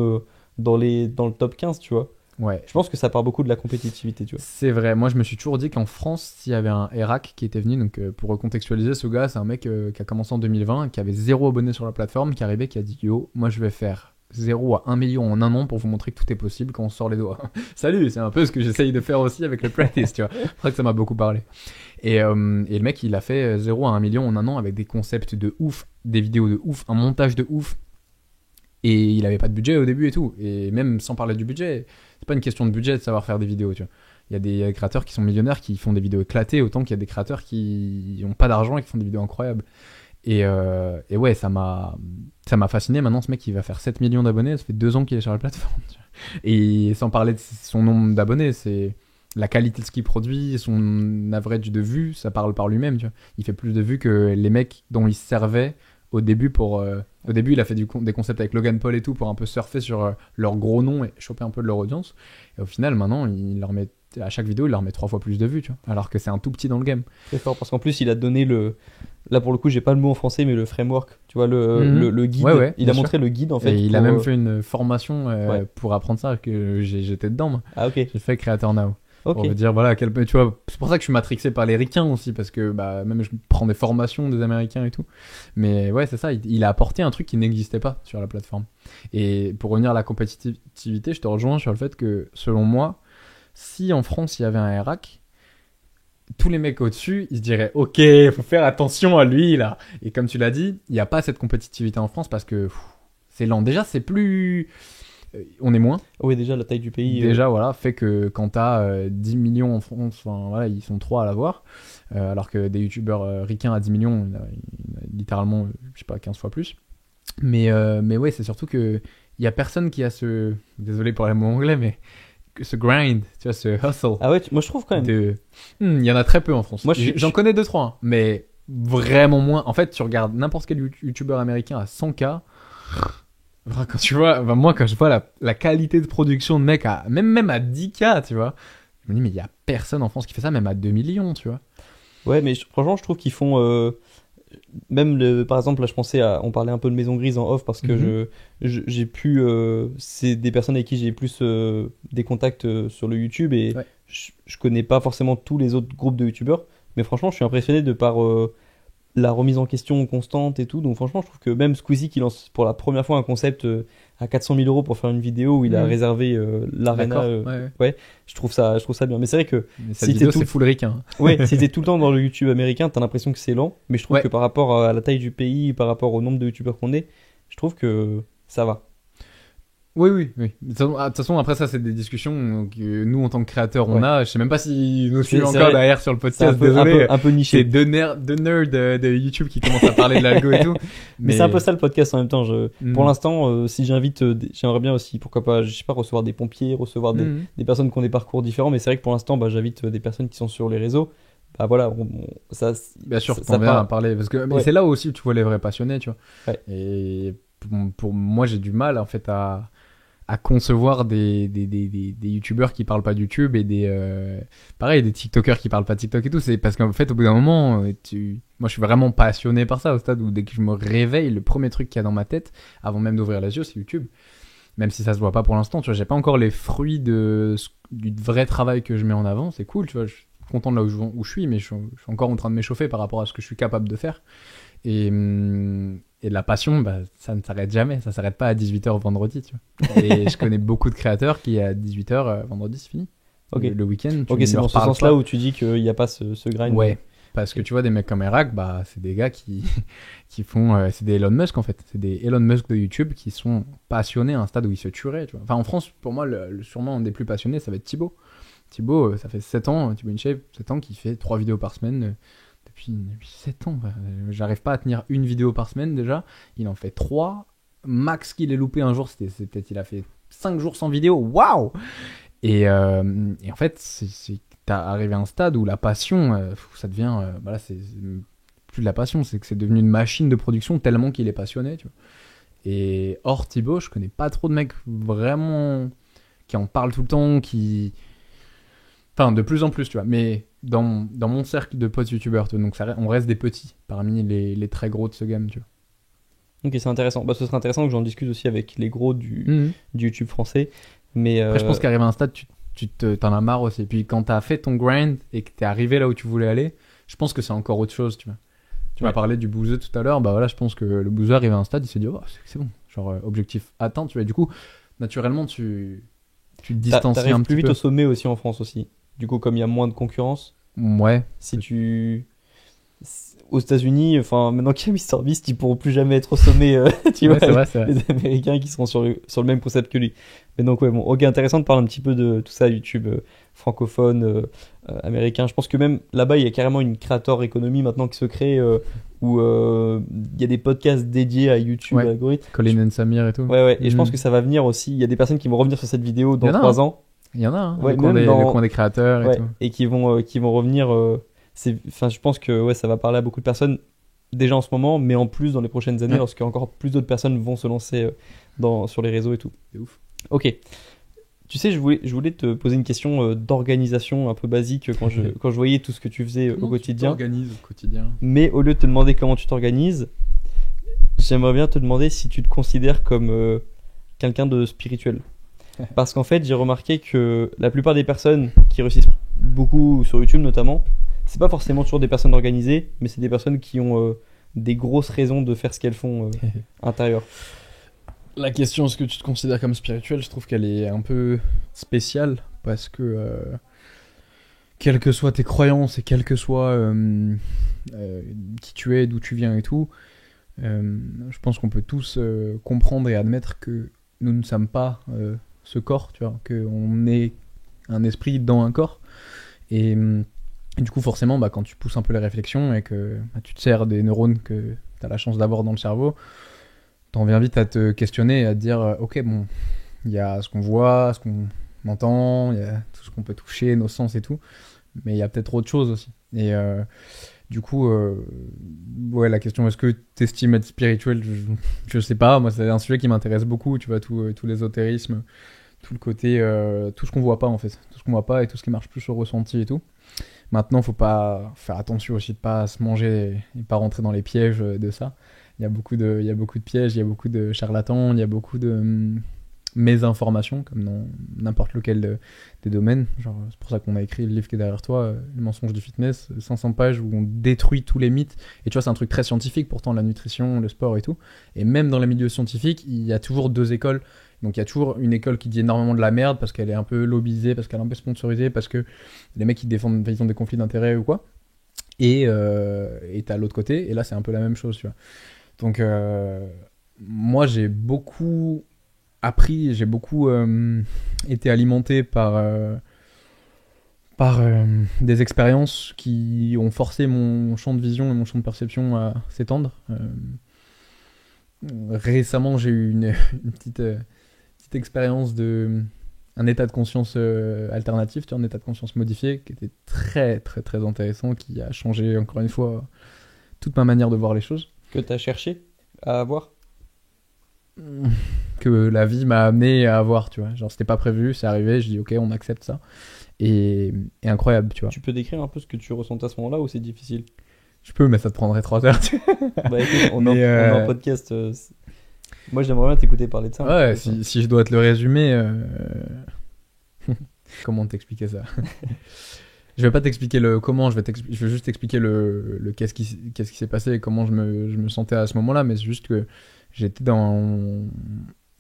dans le top 15, tu vois. Ouais. Je pense que ça part beaucoup de la compétitivité, tu vois. C'est vrai, moi je me suis toujours dit qu'en France, s'il y avait un Irak qui était venu, donc pour recontextualiser, ce gars, c'est un mec qui a commencé en 2020, qui avait 0 abonnés sur la plateforme, qui arrivait, qui a dit yo, moi je vais faire 0 à 1 million en un an pour vous montrer que tout est possible quand on sort les doigts. Salut, c'est un peu ce que j'essaye de faire aussi avec le practice, tu vois. C'est vrai que ça m'a beaucoup parlé. Et le mec, il a fait 0 à 1 million en un an avec des concepts de ouf, des vidéos de ouf, un montage de ouf. Et il avait pas de budget au début et tout. Et même sans parler du budget, c'est pas une question de budget de savoir faire des vidéos, tu vois. Il y a des créateurs qui sont millionnaires qui font des vidéos éclatées, autant qu'il y a des créateurs qui ont pas d'argent et qui font des vidéos incroyables. Et ouais, ça m'a fasciné. Maintenant, ce mec, il va faire 7 millions d'abonnés. Ça fait 2 ans qu'il est sur la plateforme. Tu vois. Et sans parler de son nombre d'abonnés, c'est la qualité de ce qu'il produit, son average de vues, ça parle par lui-même. Tu vois. Il fait plus de vues que les mecs dont il servait au début au début, il a fait des concepts avec Logan Paul et tout pour un peu surfer sur leur gros nom et choper un peu de leur audience. Et au final, maintenant, à chaque vidéo, il leur met 3 fois plus de vues, tu vois. Alors que c'est un tout petit dans le game. Très fort, parce qu'en plus, il a donné Là, pour le coup, j'ai pas le mot en français, mais le framework, tu vois, le guide. Ouais, il bien a montré le guide, en fait. Et il a pour, même fait une formation Ouais. pour apprendre ça, que j'étais dedans. Moi. Ah, ok. J'ai fait Creator Now. Ok. Pour me dire, voilà, tu vois, c'est pour ça que je suis matrixé par les ricains aussi, parce que bah, même je prends des formations des Américains et tout. Mais ouais, c'est ça, il a apporté un truc qui n'existait pas sur la plateforme. Et pour revenir à la compétitivité, je te rejoins sur le fait que, selon moi, si en France il y avait un Irak, tous les mecs au-dessus, ils se diraient, ok, faut faire attention à lui là. Et comme tu l'as dit, il n'y a pas cette compétitivité en France parce que c'est lent. Déjà, c'est plus on est moins. Oui, déjà, la taille du pays. Déjà, voilà, fait que quand t'as 10 millions en France, enfin, voilà, ils sont 3 à l'avoir, alors que des youtubeurs ricains à 10 millions, il y en a littéralement, je sais pas, 15 fois plus. Mais ouais, c'est surtout que il y a personne qui a désolé pour les mots anglais, mais ce grind, tu vois, ce hustle. Ah ouais, moi je trouve quand même. Il y en a très peu en France. Moi, J'en connais 2-3, hein, mais vraiment moins. En fait, tu regardes n'importe quel youtubeur américain à 100K. Quand tu vois, moi quand je vois la qualité de production de mecs même à 10K, tu vois, je me dis mais il y a personne en France qui fait ça, même à 2 millions, tu vois. Ouais, mais franchement, je trouve qu'ils font. Même par exemple, là, on parlait un peu de Maison Grise en off parce que j'ai pu. C'est des personnes avec qui j'ai plus des contacts sur le YouTube et Ouais. je connais pas forcément tous les autres groupes de YouTubeurs, mais franchement, je suis impressionné de par la remise en question constante et tout. Donc, franchement, je trouve que même Squeezie qui lance pour la première fois un concept à 400 000 € pour faire une vidéo où il a réservé l'arena, Ouais. je trouve ça bien. Mais c'est vrai que Mais cette vidéo, c'est full ricain. ouais, si t'es tout le temps dans le YouTube américain, t'as l'impression que c'est lent, mais je trouve Ouais. que par rapport à la taille du pays, par rapport au nombre de youtubeurs qu'on est, je trouve que ça va. Oui. De toute façon, après ça, c'est des discussions que nous, en tant que créateurs, on Ouais. a. Je sais même pas s'ils nous suivent C'est encore vrai. derrière sur le C'est un podcast, peu, désolé. un peu C'est niché. deux nerds de YouTube qui commencent à parler de l'algo et tout. Mais c'est un peu ça le podcast en même temps. Mm. Pour l'instant, si j'invite, j'aimerais bien aussi, pourquoi pas, je sais pas, recevoir des pompiers, recevoir Mm. des personnes qui ont des parcours différents, mais c'est vrai que pour l'instant, bah, j'invite des personnes qui sont sur les réseaux. Bah voilà, ça. Bien sûr, ça t'en verras part. parler. Parce que mais Ouais. c'est là aussi où tu vois les vrais passionnés, tu vois. Ouais. Et pour moi, j'ai du mal, en fait, à concevoir des youtubeurs qui parlent pas de YouTube et pareil, des tiktokers qui parlent pas de TikTok et tout. C'est parce qu'en fait, au bout d'un moment, moi, je suis vraiment passionné par ça, au stade où dès que je me réveille, le premier truc qu'il y a dans ma tête, avant même d'ouvrir les yeux, c'est YouTube. Même si ça se voit pas pour l'instant, tu vois, j'ai pas encore les fruits du vrai travail que je mets en avant. C'est cool, tu vois, je suis content de là où je suis, mais je suis encore en train de m'échauffer par rapport à ce que je suis capable de faire. Et de la passion, bah, ça ne s'arrête jamais. Ça s'arrête pas à 18h vendredi, tu vois. Et je connais beaucoup de créateurs qui, à 18h vendredi, c'est fini. Ok. Le week-end, tu Ok, ne c'est leur dans ce parles sens-là pas. où tu dis qu'il n'y a pas ce grind. Ouais, parce que tu vois, des mecs comme Erac, bah, c'est des gars qui font. C'est des Elon Musk, en fait. C'est des Elon Musk de YouTube qui sont passionnés à un stade où ils se tueraient, tu vois. Enfin, en France, pour moi, sûrement un des plus passionnés, ça va être Thibaut. Thibaut, ça fait 7 ans, Thibaut InShape, 7 ans qu'il fait 3 vidéos par semaine. Depuis 7 ans, j'arrive pas à tenir une vidéo par semaine déjà. Il en fait 3. Max qu'il ait loupé un jour, c'était peut-être il a fait 5 jours sans vidéo. Waouh! Et en fait, t'as arrivé à un stade où la passion, ça devient. Voilà, c'est plus de la passion, c'est que c'est devenu une machine de production tellement qu'il est passionné, tu vois. Et hors Thibaut, je connais pas trop de mecs vraiment qui en parlent tout le temps, Enfin, de plus en plus, tu vois. Mais dans mon cercle de potes youtubeurs, tu vois, donc on reste des petits parmi les très gros de ce game, tu vois. Ok, c'est intéressant. Bah, ce serait intéressant que j'en discute aussi avec les gros du YouTube français. Mais Après, je pense qu'arrivé à un stade, t'en as marre aussi. Et puis quand t'as fait ton grind et que t'es arrivé là où tu voulais aller, je pense que c'est encore autre chose, tu vois. Tu m'as parlé du bouseux tout à l'heure, bah voilà, je pense que le bouseux arrivé à un stade, il s'est dit, oh, c'est bon, genre objectif atteint, tu vois. Et du coup, naturellement, tu te distancies t'arrives un plus petit vite peu. au sommet aussi en France aussi. Du coup, comme il y a moins de concurrence, Ouais. si tu... Aux États-Unis, enfin, maintenant qu'il y a MrBeast, ils pourront plus jamais être au sommet, tu Ouais, vois, c'est vrai. les Américains qui seront sur le même concept que lui. Mais donc, ouais, bon, ok, intéressant de parler un petit peu de tout ça, YouTube francophone, américain. Je pense que même là-bas, il y a carrément une creator économie maintenant qui se crée, où il y a des podcasts dédiés à YouTube, Ouais. à l'algorithme. Colin and Samir et tout. Ouais, et je pense que ça va venir aussi. Il y a des personnes qui vont revenir sur cette vidéo dans Il y en a, 3 ans. Il y en a, hein, Ouais, le coin même dans- le coin des créateurs et Ouais, tout. et qui vont revenir. Enfin, je pense que ouais, ça va parler à beaucoup de personnes déjà en ce moment, mais en plus dans les prochaines années, Ouais. lorsque encore plus d'autres personnes vont se lancer sur les réseaux et tout. C'est ouf. Ok. Tu sais, je voulais te poser une question d'organisation un peu basique quand je voyais tout ce que tu faisais au quotidien. Organise au quotidien. Mais au lieu de te demander comment tu t'organises, j'aimerais bien te demander si tu te considères comme quelqu'un de spirituel. Parce qu'en fait, j'ai remarqué que la plupart des personnes qui réussissent beaucoup sur YouTube notamment, c'est pas forcément toujours des personnes organisées, mais c'est des personnes qui ont des grosses raisons de faire ce qu'elles font intérieur. La question, est-ce que tu te considères comme spirituel, je trouve qu'elle est un peu spéciale parce que quelles que soient tes croyances et quel que soit qui tu es, d'où tu viens et tout, je pense qu'on peut tous comprendre et admettre que nous ne sommes pas ce corps, tu vois, qu'on est un esprit dans un corps. Et du coup, forcément, quand tu pousses un peu les réflexions et que tu te sers des neurones que tu as la chance d'avoir dans le cerveau, t'en viens vite à te questionner et à te dire ok, bon, il y a ce qu'on voit, ce qu'on entend, il y a tout ce qu'on peut toucher, nos sens et tout, mais il y a peut-être autre chose aussi. Et du coup, ouais, la question est-ce que t'estimes être spirituel, je sais pas. Moi, c'est un sujet qui m'intéresse beaucoup, tu vois, tout l'ésotérisme, tout le côté, tout ce qu'on voit pas en fait, tout ce qu'on voit pas et tout ce qui marche plus au ressenti et tout. Maintenant, faut pas faire attention aussi de pas se manger et pas rentrer dans les pièges de ça. Il y a beaucoup de pièges, il y a beaucoup de charlatans, il y a beaucoup de mésinformations, comme dans n'importe lequel des domaines. Genre, c'est pour ça qu'on a écrit le livre qui est derrière toi, Le mensonge du fitness, 500 pages où on détruit tous les mythes. Et tu vois, c'est un truc très scientifique, pourtant, la nutrition, le sport et tout. Et même dans les milieux scientifiques, il y a toujours deux écoles. Donc il y a toujours une école qui dit énormément de la merde parce qu'elle est un peu lobbyisée, parce qu'elle est un peu sponsorisée, parce que les mecs qui défendent, ils ont des conflits d'intérêts ou quoi. Et t'as l'autre côté, et là c'est un peu la même chose, tu vois. Donc moi j'ai beaucoup appris, j'ai beaucoup été alimenté par des expériences qui ont forcé mon champ de vision et mon champ de perception à s'étendre. Récemment j'ai eu une petite expérience de un état de conscience alternatif, tu vois, un état de conscience modifié qui était très très très intéressant, qui a changé encore une fois toute ma manière de voir les choses. Que t'as cherché à avoir? Que la vie m'a amené à avoir, tu vois. Genre c'était pas prévu, c'est arrivé, je dis ok, on accepte ça. Et incroyable, tu vois. Tu peux décrire un peu ce que tu ressentais à ce moment-là ou c'est difficile? Je peux, mais ça te prendrait 3 heures. Bah écoute, on est en podcast. Moi j'aimerais bien t'écouter parler de ça. Ouais, si je dois te le résumer... Comment t'expliquer ça? Je vais pas t'expliquer le comment, je vais juste t'expliquer le qu'est-ce qui s'est passé et comment je me sentais à ce moment-là, mais c'est juste que j'étais dans...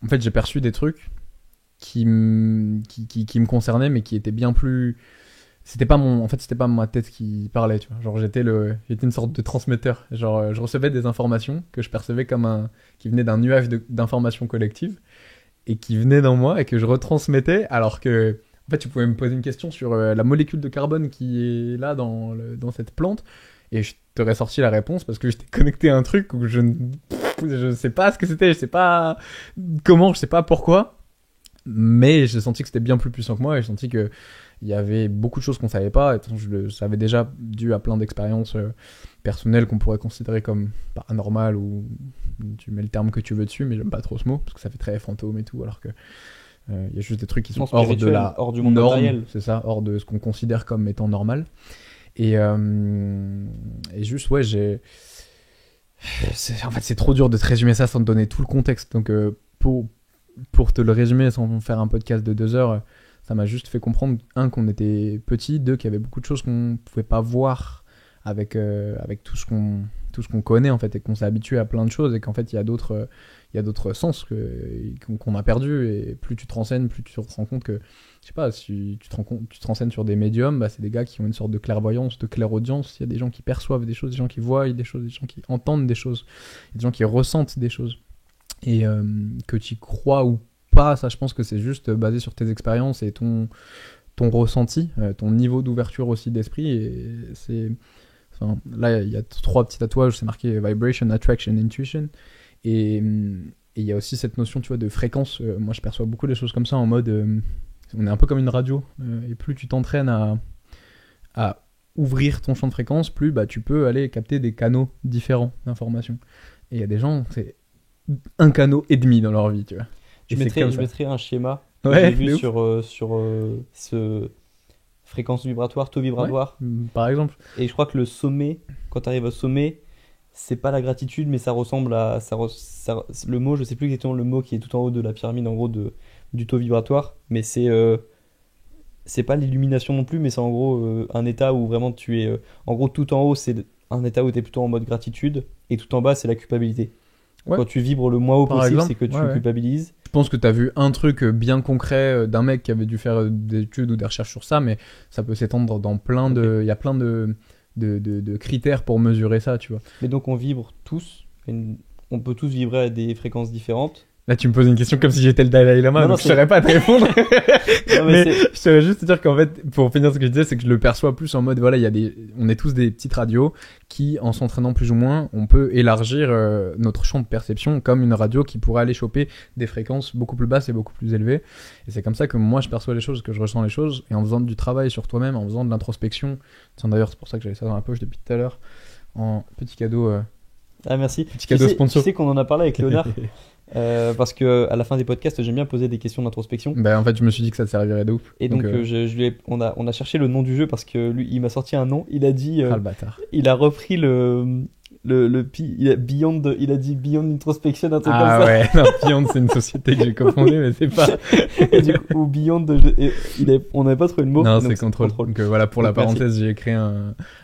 En fait, j'ai perçu des trucs qui me concernaient, mais qui étaient bien plus... C'était pas ma tête qui parlait, tu vois. Genre, j'étais une sorte de transmetteur. Genre, je recevais des informations que je percevais comme qui venaient d'un nuage d'informations collectives et qui venaient dans moi et que je retransmettais, alors que... En fait, tu pouvais me poser une question sur la molécule de carbone qui est là dans cette plante, et je t'aurais sorti la réponse parce que j'étais connecté à un truc où je sais pas ce que c'était, je sais pas comment, je sais pas pourquoi, mais j'ai senti que c'était bien plus puissant que moi, et j'ai senti que il y avait beaucoup de choses qu'on savait pas, et je le savais déjà dû à plein d'expériences personnelles qu'on pourrait considérer comme paranormales, ou tu mets le terme que tu veux dessus, mais j'aime pas trop ce mot parce que ça fait très fantôme et tout, alors que y a juste des trucs qui sont hors du monde norme, matériel. C'est ça, hors de ce qu'on considère comme étant normal. Et juste, ouais, en fait, c'est trop dur de te résumer ça sans te donner tout le contexte. Donc, pour te le résumer sans faire un podcast de 2 heures, ça m'a juste fait comprendre, un, qu'on était petit, deux, qu'il y avait beaucoup de choses qu'on pouvait pas voir avec tout ce qu'on connaît, en fait, et qu'on s'est habitué à plein de choses, et qu'en fait, il y a d'autres sens qu'on a perdus, et plus tu te renseignes, plus tu te rends compte que, je sais pas, si tu te renseignes sur des médiums, c'est des gars qui ont une sorte de clairvoyance, de clairaudience. Il y a des gens qui perçoivent des choses, des gens qui voient des choses, des gens qui entendent des choses, des gens qui ressentent des choses. Et que tu y crois ou pas, ça je pense que c'est juste basé sur tes expériences et ton ressenti, ton niveau d'ouverture aussi d'esprit. Et là il y a 3 petits tatouages, c'est marqué Vibration, Attraction, Intuition. Et il y a aussi cette notion, tu vois, de fréquence. Moi, je perçois beaucoup les choses comme ça, en mode... on est un peu comme une radio. Et plus tu t'entraînes à ouvrir ton champ de fréquence, plus tu peux aller capter des canaux différents d'informations. Et il y a des gens, c'est 1 canal et demi dans leur vie, tu vois. Je mettrai un schéma que j'ai vu sur ce fréquence vibratoire, taux vibratoire. Ouais, par exemple. Et je crois que le sommet, quand tu arrives au sommet... C'est pas la gratitude, mais ça ressemble à... le mot, je sais plus exactement le mot qui est tout en haut de la pyramide, en gros, du taux vibratoire. Mais c'est pas l'illumination non plus, mais c'est en gros un état où vraiment tu es... en gros, tout en haut, c'est un état où tu es plutôt en mode gratitude, et tout en bas, c'est la culpabilité. Ouais. Quand tu vibres le moins haut possible, c'est que tu culpabilises. Je pense que tu as vu un truc bien concret d'un mec qui avait dû faire des études ou des recherches sur ça, mais ça peut s'étendre dans plein de... Il y a plein de critères pour mesurer ça, tu vois. Mais donc on vibre tous, on peut tous vibrer à des fréquences différentes. Là, tu me poses une question comme si j'étais le Dalai Lama, Non, donc non, je saurais pas te répondre. Non, Mais mais je saurais juste te dire qu'en fait, pour finir ce que je disais, c'est que je le perçois plus en mode, voilà, on est tous des petites radios qui, en s'entraînant plus ou moins, on peut élargir notre champ de perception comme une radio qui pourrait aller choper des fréquences beaucoup plus basses et beaucoup plus élevées. Et c'est comme ça que moi, je perçois les choses, que je ressens les choses. Et en faisant du travail sur toi-même, en faisant de l'introspection, tiens, d'ailleurs, c'est pour ça que j'avais ça dans la poche depuis tout à l'heure, en petit cadeau, ah, merci. petit cadeau sponsor. Tu sais qu'on en a parlé avec Léonard. Parce que à la fin des podcasts, j'aime bien poser des questions d'introspection. Ben, en fait, je me suis dit que ça te servirait de ouf. Et donc, on a cherché le nom du jeu parce que lui, il m'a sorti un nom. Il a dit, Ah, le bâtard. il a repris il a il a dit Beyond Introspection, un truc comme Ah ça. ouais, non, Beyond, c'est une société que j'ai confondue, mais c'est pas. Et du coup, ou Beyond, on n'avait pas trouvé le mot. Non, donc c'est Control. Donc voilà, pour la Donc, merci. parenthèse, j'ai créé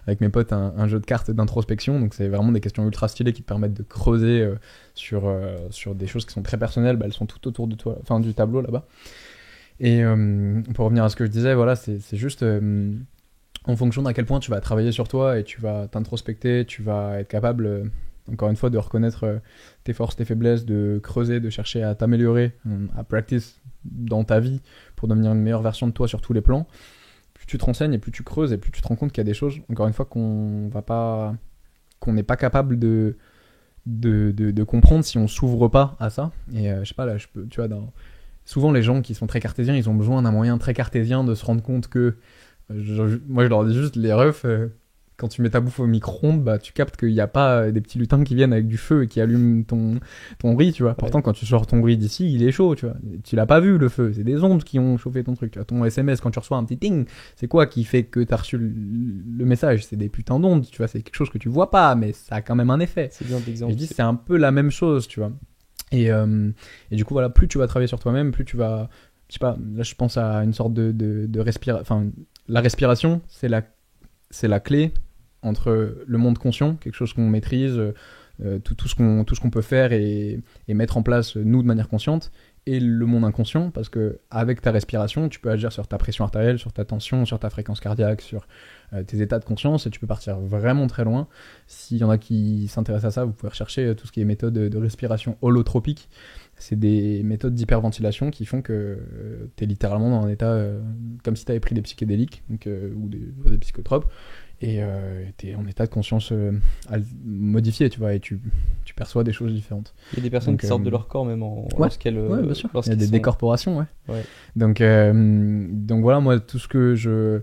avec mes potes un jeu de cartes d'introspection. Donc c'est vraiment des questions ultra stylées qui te permettent de creuser sur des choses qui sont très personnelles. Bah, elles sont tout autour de toi, enfin du tableau là-bas. Et pour revenir à ce que je disais, voilà, c'est juste en fonction d'à quel point tu vas travailler sur toi et tu vas t'introspecter, tu vas être capable, encore une fois, de reconnaître tes forces, tes faiblesses, de creuser, de chercher à t'améliorer, à practice dans ta vie pour devenir une meilleure version de toi sur tous les plans. Plus tu te renseignes et plus tu creuses et plus tu te rends compte qu'il y a des choses, encore une fois, qu'on n'est pas capable de comprendre si on s'ouvre pas à ça. Et je sais pas, là, tu vois, souvent les gens qui sont très cartésiens, ils ont besoin d'un moyen très cartésien de se rendre compte que moi je leur dis juste, les refs, quand tu mets ta bouffe au micro-ondes, bah tu captes qu'il n'y a pas des petits lutins qui viennent avec du feu et qui allument ton riz, tu vois. Pourtant, quand tu sors ton riz d'ici, il est chaud, tu vois. Tu l'as pas vu, le feu, c'est des ondes qui ont chauffé ton truc. Tu vois. Ton SMS, quand tu reçois un petit ting, c'est quoi qui fait que t'as reçu le message? C'est des putains d'ondes, tu vois. C'est quelque chose que tu vois pas, mais ça a quand même un effet. C'est bien d'exemple. Et je dis, c'est un peu la même chose, tu vois. Et du coup, voilà, plus tu vas travailler sur toi-même, plus tu vas... Je sais pas, là je pense à une sorte de respiration. Enfin, la respiration, c'est la clé entre le monde conscient, quelque chose qu'on maîtrise, tout ce qu'on peut faire et mettre en place, nous, de manière consciente, et le monde inconscient, parce que avec ta respiration, tu peux agir sur ta pression artérielle, sur ta tension, sur ta fréquence cardiaque, sur tes états de conscience, et tu peux partir vraiment très loin. S'il y en a qui s'intéressent à ça, vous pouvez rechercher tout ce qui est méthode de respiration holotropique. C'est des méthodes d'hyperventilation qui font que tu es littéralement dans un état comme si tu avais pris des psychédéliques ou des psychotropes, et tu es en état de conscience modifié, tu vois, et tu perçois des choses différentes. Il y a des personnes qui sortent de leur corps même lorsqu'elles. Ouais, bien sûr. Il y a des sont... décorporations, ouais. Ouais. Donc voilà, moi, tout ce que je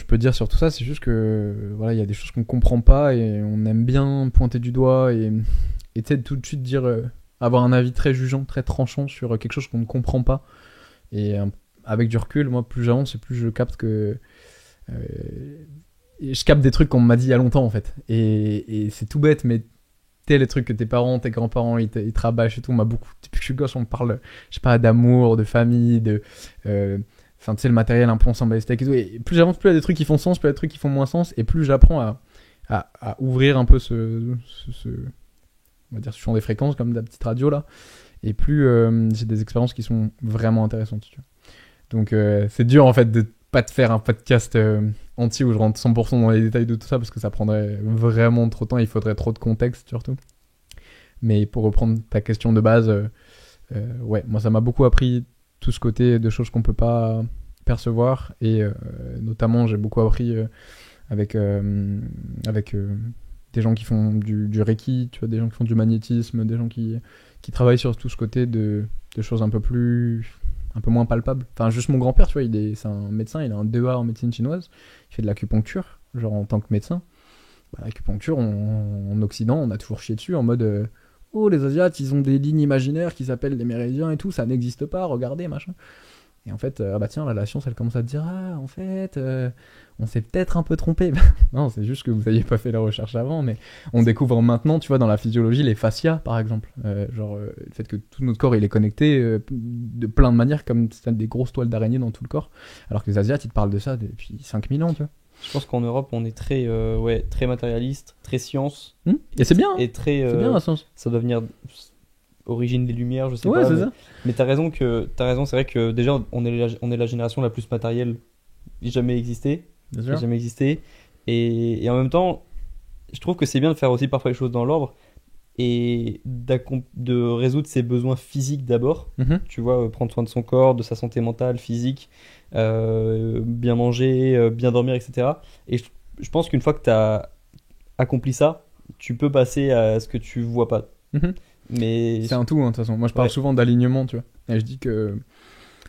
peux dire sur tout ça, c'est juste que voilà, il y a des choses qu'on comprend pas et on aime bien pointer du doigt et tu sais, tout de suite dire, avoir un avis très jugeant, très tranchant sur quelque chose qu'on ne comprend pas. Et avec du recul, moi, plus j'avance et plus je capte que je capte des trucs qu'on m'a dit il y a longtemps, en fait. Et c'est tout bête, mais t'es les trucs que tes parents, tes grands-parents, ils te rabâchent et tout. On m'a beaucoup, depuis que je suis gosse, on me parle, je sais pas, d'amour, de famille, enfin, tu sais, le matériel un peu ensemble et tout. Et plus j'avance, plus il y a des trucs qui font sens, plus il y a des trucs qui font moins sens, et plus j'apprends à ouvrir un peu on va dire, ce champ des fréquences, comme de la petite radio là, et plus j'ai des expériences qui sont vraiment intéressantes, tu vois. Donc c'est dur en fait de pas te faire un podcast entier où je rentre 100% dans les détails de tout ça, parce que ça prendrait vraiment trop de temps, il faudrait trop de contexte surtout. Mais pour reprendre ta question de base, ouais, moi ça m'a beaucoup appris tout ce côté de choses qu'on peut pas percevoir, et notamment j'ai beaucoup appris avec des gens qui font du Reiki, tu vois, des gens qui font du magnétisme, des gens qui travaillent sur tout ce côté de choses un peu moins palpables. Enfin, juste mon grand-père, tu vois, c'est un médecin, il a un 2A en médecine chinoise, il fait de l'acupuncture, genre en tant que médecin. Bah, l'acupuncture, en Occident, on a toujours chié dessus en mode oh, les Asiates, ils ont des lignes imaginaires qui s'appellent les méridiens et tout, ça n'existe pas, regardez, machin. Et en fait, bah tiens, là, la science, elle commence à te dire, ah, en fait, on s'est peut-être un peu trompé. Non, c'est juste que vous n'aviez pas fait la recherche avant, mais on découvre maintenant, tu vois, dans la physiologie, les fascias, par exemple. Le fait que tout notre corps, il est connecté de plein de manières, comme des grosses toiles d'araignée dans tout le corps. Alors que les Asiates, ils te parlent de ça depuis 5000 ans, tu vois. Je pense qu'en Europe, on est très, très matérialiste, très science. Et c'est bien. Et très. C'est bien, la science. Ça doit venir origine des Lumières, je sais ouais, pas. C'est ça. Mais t'as raison, c'est vrai que déjà, on est la génération la plus matérielle jamais existée. Bien sûr. Jamais existé. Et en même temps, je trouve que c'est bien de faire aussi parfois les choses dans l'ordre. et de résoudre ses besoins physiques d'abord. Mhm. Tu vois, prendre soin de son corps, de sa santé mentale, physique, bien manger, bien dormir, etc. Et je pense qu'une fois que tu as accompli ça, tu peux passer à ce que tu vois pas. Mhm. Mais C'est un tout, hein, de toute façon. Moi, je parle Ouais. souvent d'alignement, tu vois. Et je dis que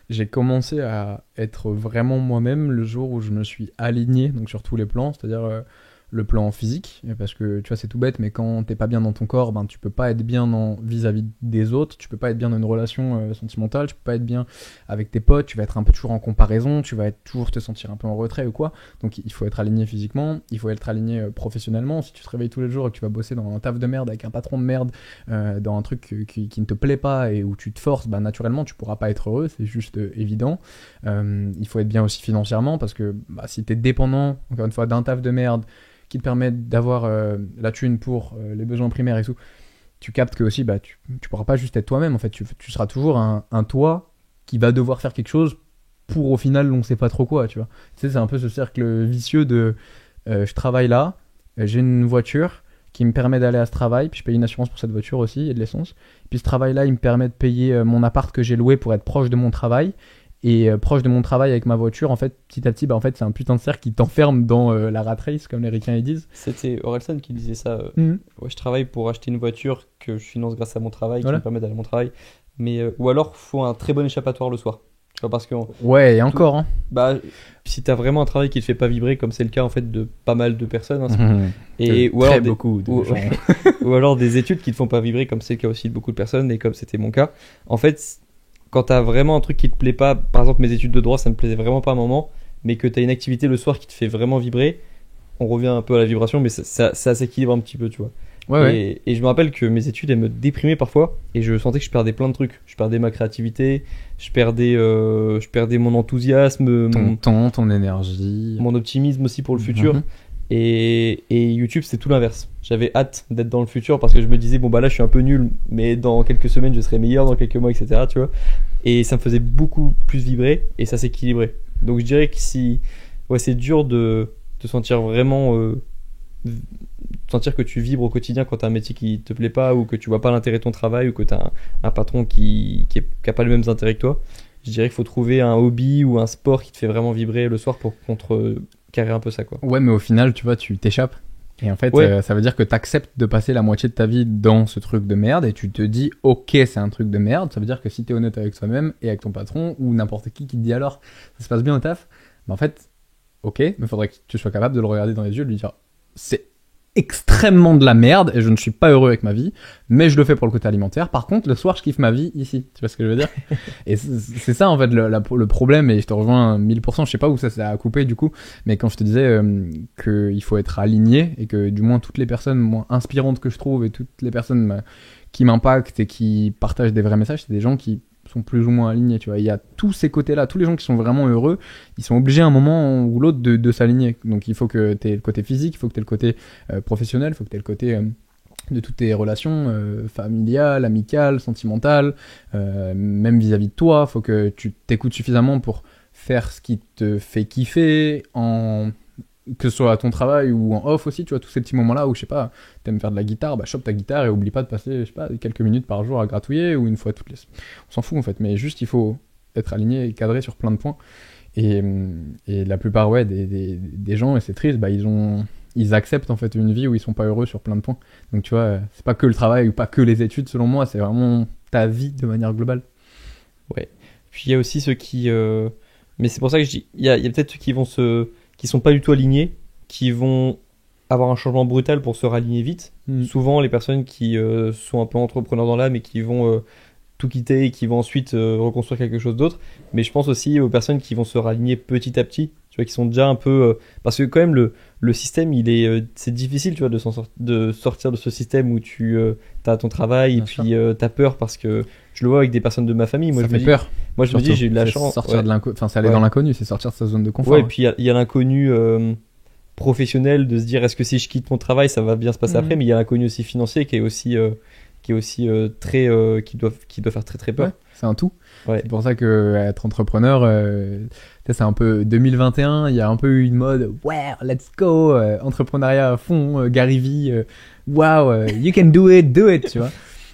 j'ai commencé à être vraiment moi-même le jour où je me suis aligné, donc sur tous les plans, c'est-à-dire le plan physique, parce que tu vois, c'est tout bête, mais quand t'es pas bien dans ton corps, ben tu peux pas être bien vis-à-vis des autres, tu peux pas être bien dans une relation sentimentale, tu peux pas être bien avec tes potes, tu vas être un peu toujours en comparaison, tu vas être toujours te sentir un peu en retrait ou quoi. Donc il faut être aligné physiquement, il faut être aligné professionnellement. Si tu te réveilles tous les jours et que tu vas bosser dans un taf de merde avec un patron de merde, dans un truc qui ne te plaît pas et où tu te forces, bah naturellement tu pourras pas être heureux, c'est juste évident. Il faut être bien aussi financièrement parce que bah, si t'es dépendant, encore une fois, d'un taf de merde qui te permet d'avoir la thune pour les besoins primaires et tout, tu captes que aussi bah, tu pourras pas juste être toi-même, en fait, tu seras toujours un toi qui va devoir faire quelque chose pour au final on sait pas trop quoi, tu vois. Tu sais, c'est un peu ce cercle vicieux de je travaille là, j'ai une voiture qui me permet d'aller à ce travail, puis je paye une assurance pour cette voiture aussi et de l'essence. Puis ce travail-là, il me permet de payer mon appart que j'ai loué pour être proche de mon travail. Et proche de mon travail avec ma voiture, en fait, petit à petit, bah, en fait, c'est un putain de cercle qui t'enferme dans la rat race, comme les ricains ils disent. c'était Orelsan qui disait ça. Mhm. Ouais, je travaille pour acheter une voiture que je finance grâce à mon travail, qui Voilà. me permet d'aller à mon travail. Mais, ou alors, faut un très bon échappatoire le soir. Tu vois, parce que Ouais, et encore, hein. bah, si t'as vraiment un travail qui te fait pas vibrer, comme c'est le cas en fait de pas mal de personnes, hein, Mhm. et ou Très alors beaucoup de ou, gens. ou alors des études qui te font pas vibrer, comme c'est le cas aussi de beaucoup de personnes, et comme c'était mon cas. En fait, quand t'as vraiment un truc qui te plaît pas, par exemple mes études de droit, ça me plaisait vraiment pas à un moment, mais que t'as une activité le soir qui te fait vraiment vibrer, on revient un peu à la vibration, mais ça s'équilibre un petit peu, tu vois. Ouais, ouais. Et je me rappelle que mes études, elles me déprimaient parfois, et je sentais que je perdais plein de trucs. Je perdais ma créativité, je perdais mon enthousiasme, Ton temps, ton énergie. mon optimisme aussi pour le futur. Mhm. Et YouTube, c'est tout l'inverse. J'avais hâte d'être dans le futur parce que je me disais, bon bah là je suis un peu nul, mais dans quelques semaines je serai meilleur, dans quelques mois, etc. Tu vois. Et ça me faisait beaucoup plus vibrer et ça s'équilibrait. Donc je dirais que si, ouais, c'est dur de te sentir vraiment, sentir que tu vibres au quotidien quand t'as un métier qui te plaît pas ou que tu vois pas l'intérêt de ton travail ou que t'as un patron qui a pas les mêmes intérêts que toi. Je dirais qu'il faut trouver un hobby ou un sport qui te fait vraiment vibrer le soir pour contrecarrer un peu ça, quoi. Ouais, mais au final, tu vois, tu t'échappes. Et en fait, Ouais. ça veut dire que t'acceptes de passer la moitié de ta vie dans ce truc de merde et tu te dis, ok, c'est un truc de merde. Ça veut dire que si t'es honnête avec toi-même et avec ton patron ou n'importe qui te dit alors, ça se passe bien au taf, bah en fait, ok, mais faudrait que tu sois capable de le regarder dans les yeux et de lui dire, c'est extrêmement de la merde et je ne suis pas heureux avec ma vie, mais je le fais pour le côté alimentaire. Par contre, le soir, je kiffe ma vie ici. Tu vois ce que je veux dire? Et c'est ça, en fait, le problème, et je te rejoins à 1000%. Je sais pas où ça s'est à couper, du coup, mais quand je te disais qu'il faut être aligné et que, du moins, toutes les personnes moins inspirantes que je trouve et toutes les personnes qui m'impactent et qui partagent des vrais messages, c'est des gens qui sont plus ou moins alignés, tu vois. Il y a tous ces côtés-là, tous les gens qui sont vraiment heureux, ils sont obligés à un moment ou l'autre de s'aligner. Donc il faut que tu aies le côté physique, il faut que tu aies le côté professionnel, il faut que tu aies le côté de toutes tes relations familiales, amicales, sentimentales, même vis-à-vis de toi. Il faut que tu t'écoutes suffisamment pour faire ce qui te fait kiffer, que ce soit à ton travail ou en off aussi, tu vois, tous ces petits moments-là où, je sais pas, t'aimes faire de la guitare, bah chope ta guitare et oublie pas de passer, je sais pas, quelques minutes par jour à gratouiller ou une fois toutes les... On s'en fout en fait, mais juste il faut être aligné et cadré sur plein de points. Et la plupart, ouais, des gens, et c'est triste, bah ils acceptent en fait une vie où ils sont pas heureux sur plein de points. Donc tu vois, c'est pas que le travail ou pas que les études selon moi, c'est vraiment ta vie de manière globale. Ouais. Puis il y a aussi ceux qui. Mais c'est pour ça que je dis. Il y a peut-être ceux qui sont pas du tout alignés, qui vont avoir un changement brutal pour se raligner vite. Souvent, les personnes qui sont un peu entrepreneurs dans l'âme et qui vont tout quitter et qui vont ensuite reconstruire quelque chose d'autre. Mais je pense aussi aux personnes qui vont se raligner petit à petit. Tu vois, qui sont déjà un peu. Parce que quand même, le système, c'est difficile, tu vois, de sortir de ce système où tu as ton travail Bien et puis t'as peur parce que je le vois avec des personnes de ma famille. Moi, Ça je me fait dis, peur. moi, je me dis, Surtout, j'ai eu de la c'est chance. sortir Ouais. de l'inconnu, enfin c'est aller Ouais. dans l'inconnu, c'est sortir de sa zone de confort. Ouais, et hein. puis il y a l'inconnu professionnel de se dire est-ce que si je quitte mon travail, ça va bien se passer Mhm. après, mais il y a l'inconnu aussi financier qui est aussi très qui doit faire très très peur. Ouais, c'est un tout. Ouais. C'est pour ça que être entrepreneur, tu sais, c'est un peu 2021. Il y a un peu eu une mode, ouais, let's go, entrepreneuriat à fond, Gary Vee, waouh, you can do it, tu vois.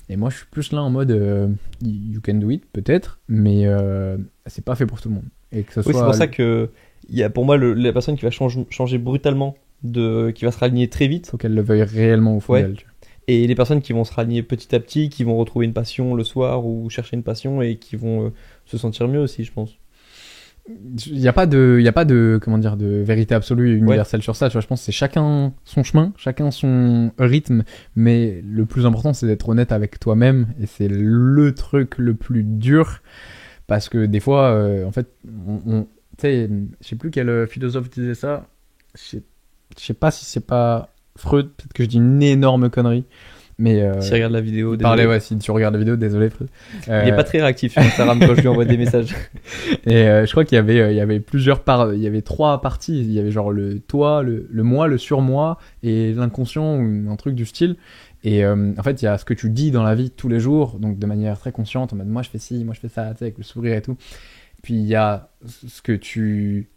Et moi, je suis plus là en mode you can do it, peut-être, mais c'est pas fait pour tout le monde. Et que ce Oui, soit c'est pour ça que il y a pour moi la personne qui va changer brutalement, qui va se raligner très vite, faut qu'elle le veuille réellement au fond Ouais. d'elle, tu vois. et les personnes qui vont se raligner petit à petit, qui vont retrouver une passion le soir ou chercher une passion et qui vont se sentir mieux aussi, je pense. Il y a pas de comment dire, de vérité absolue et universelle sur ça, tu vois. Je pense que c'est chacun son chemin, chacun son rythme, mais le plus important c'est d'être honnête avec toi-même, et c'est le truc le plus dur, parce que des fois en fait tu sais, je sais plus quel philosophe disait ça, je sais pas si c'est pas Freud, peut-être que je dis une énorme connerie, mais Si tu regardes la vidéo, parlais, désolé. ouais, si tu regardes la vidéo, désolé Freud. Il est pas très réactif sur Instagram quand je lui envoie des messages. Et je crois qu'il y avait plusieurs il y avait 3 parties. Il y avait genre le toi, le moi, le surmoi et l'inconscient, ou un truc du style. Et en fait, il y a ce que tu dis dans la vie tous les jours, donc de manière très consciente, en mode moi je fais ci, moi je fais ça, tu sais, avec le sourire et tout. Puis il y a ce que tu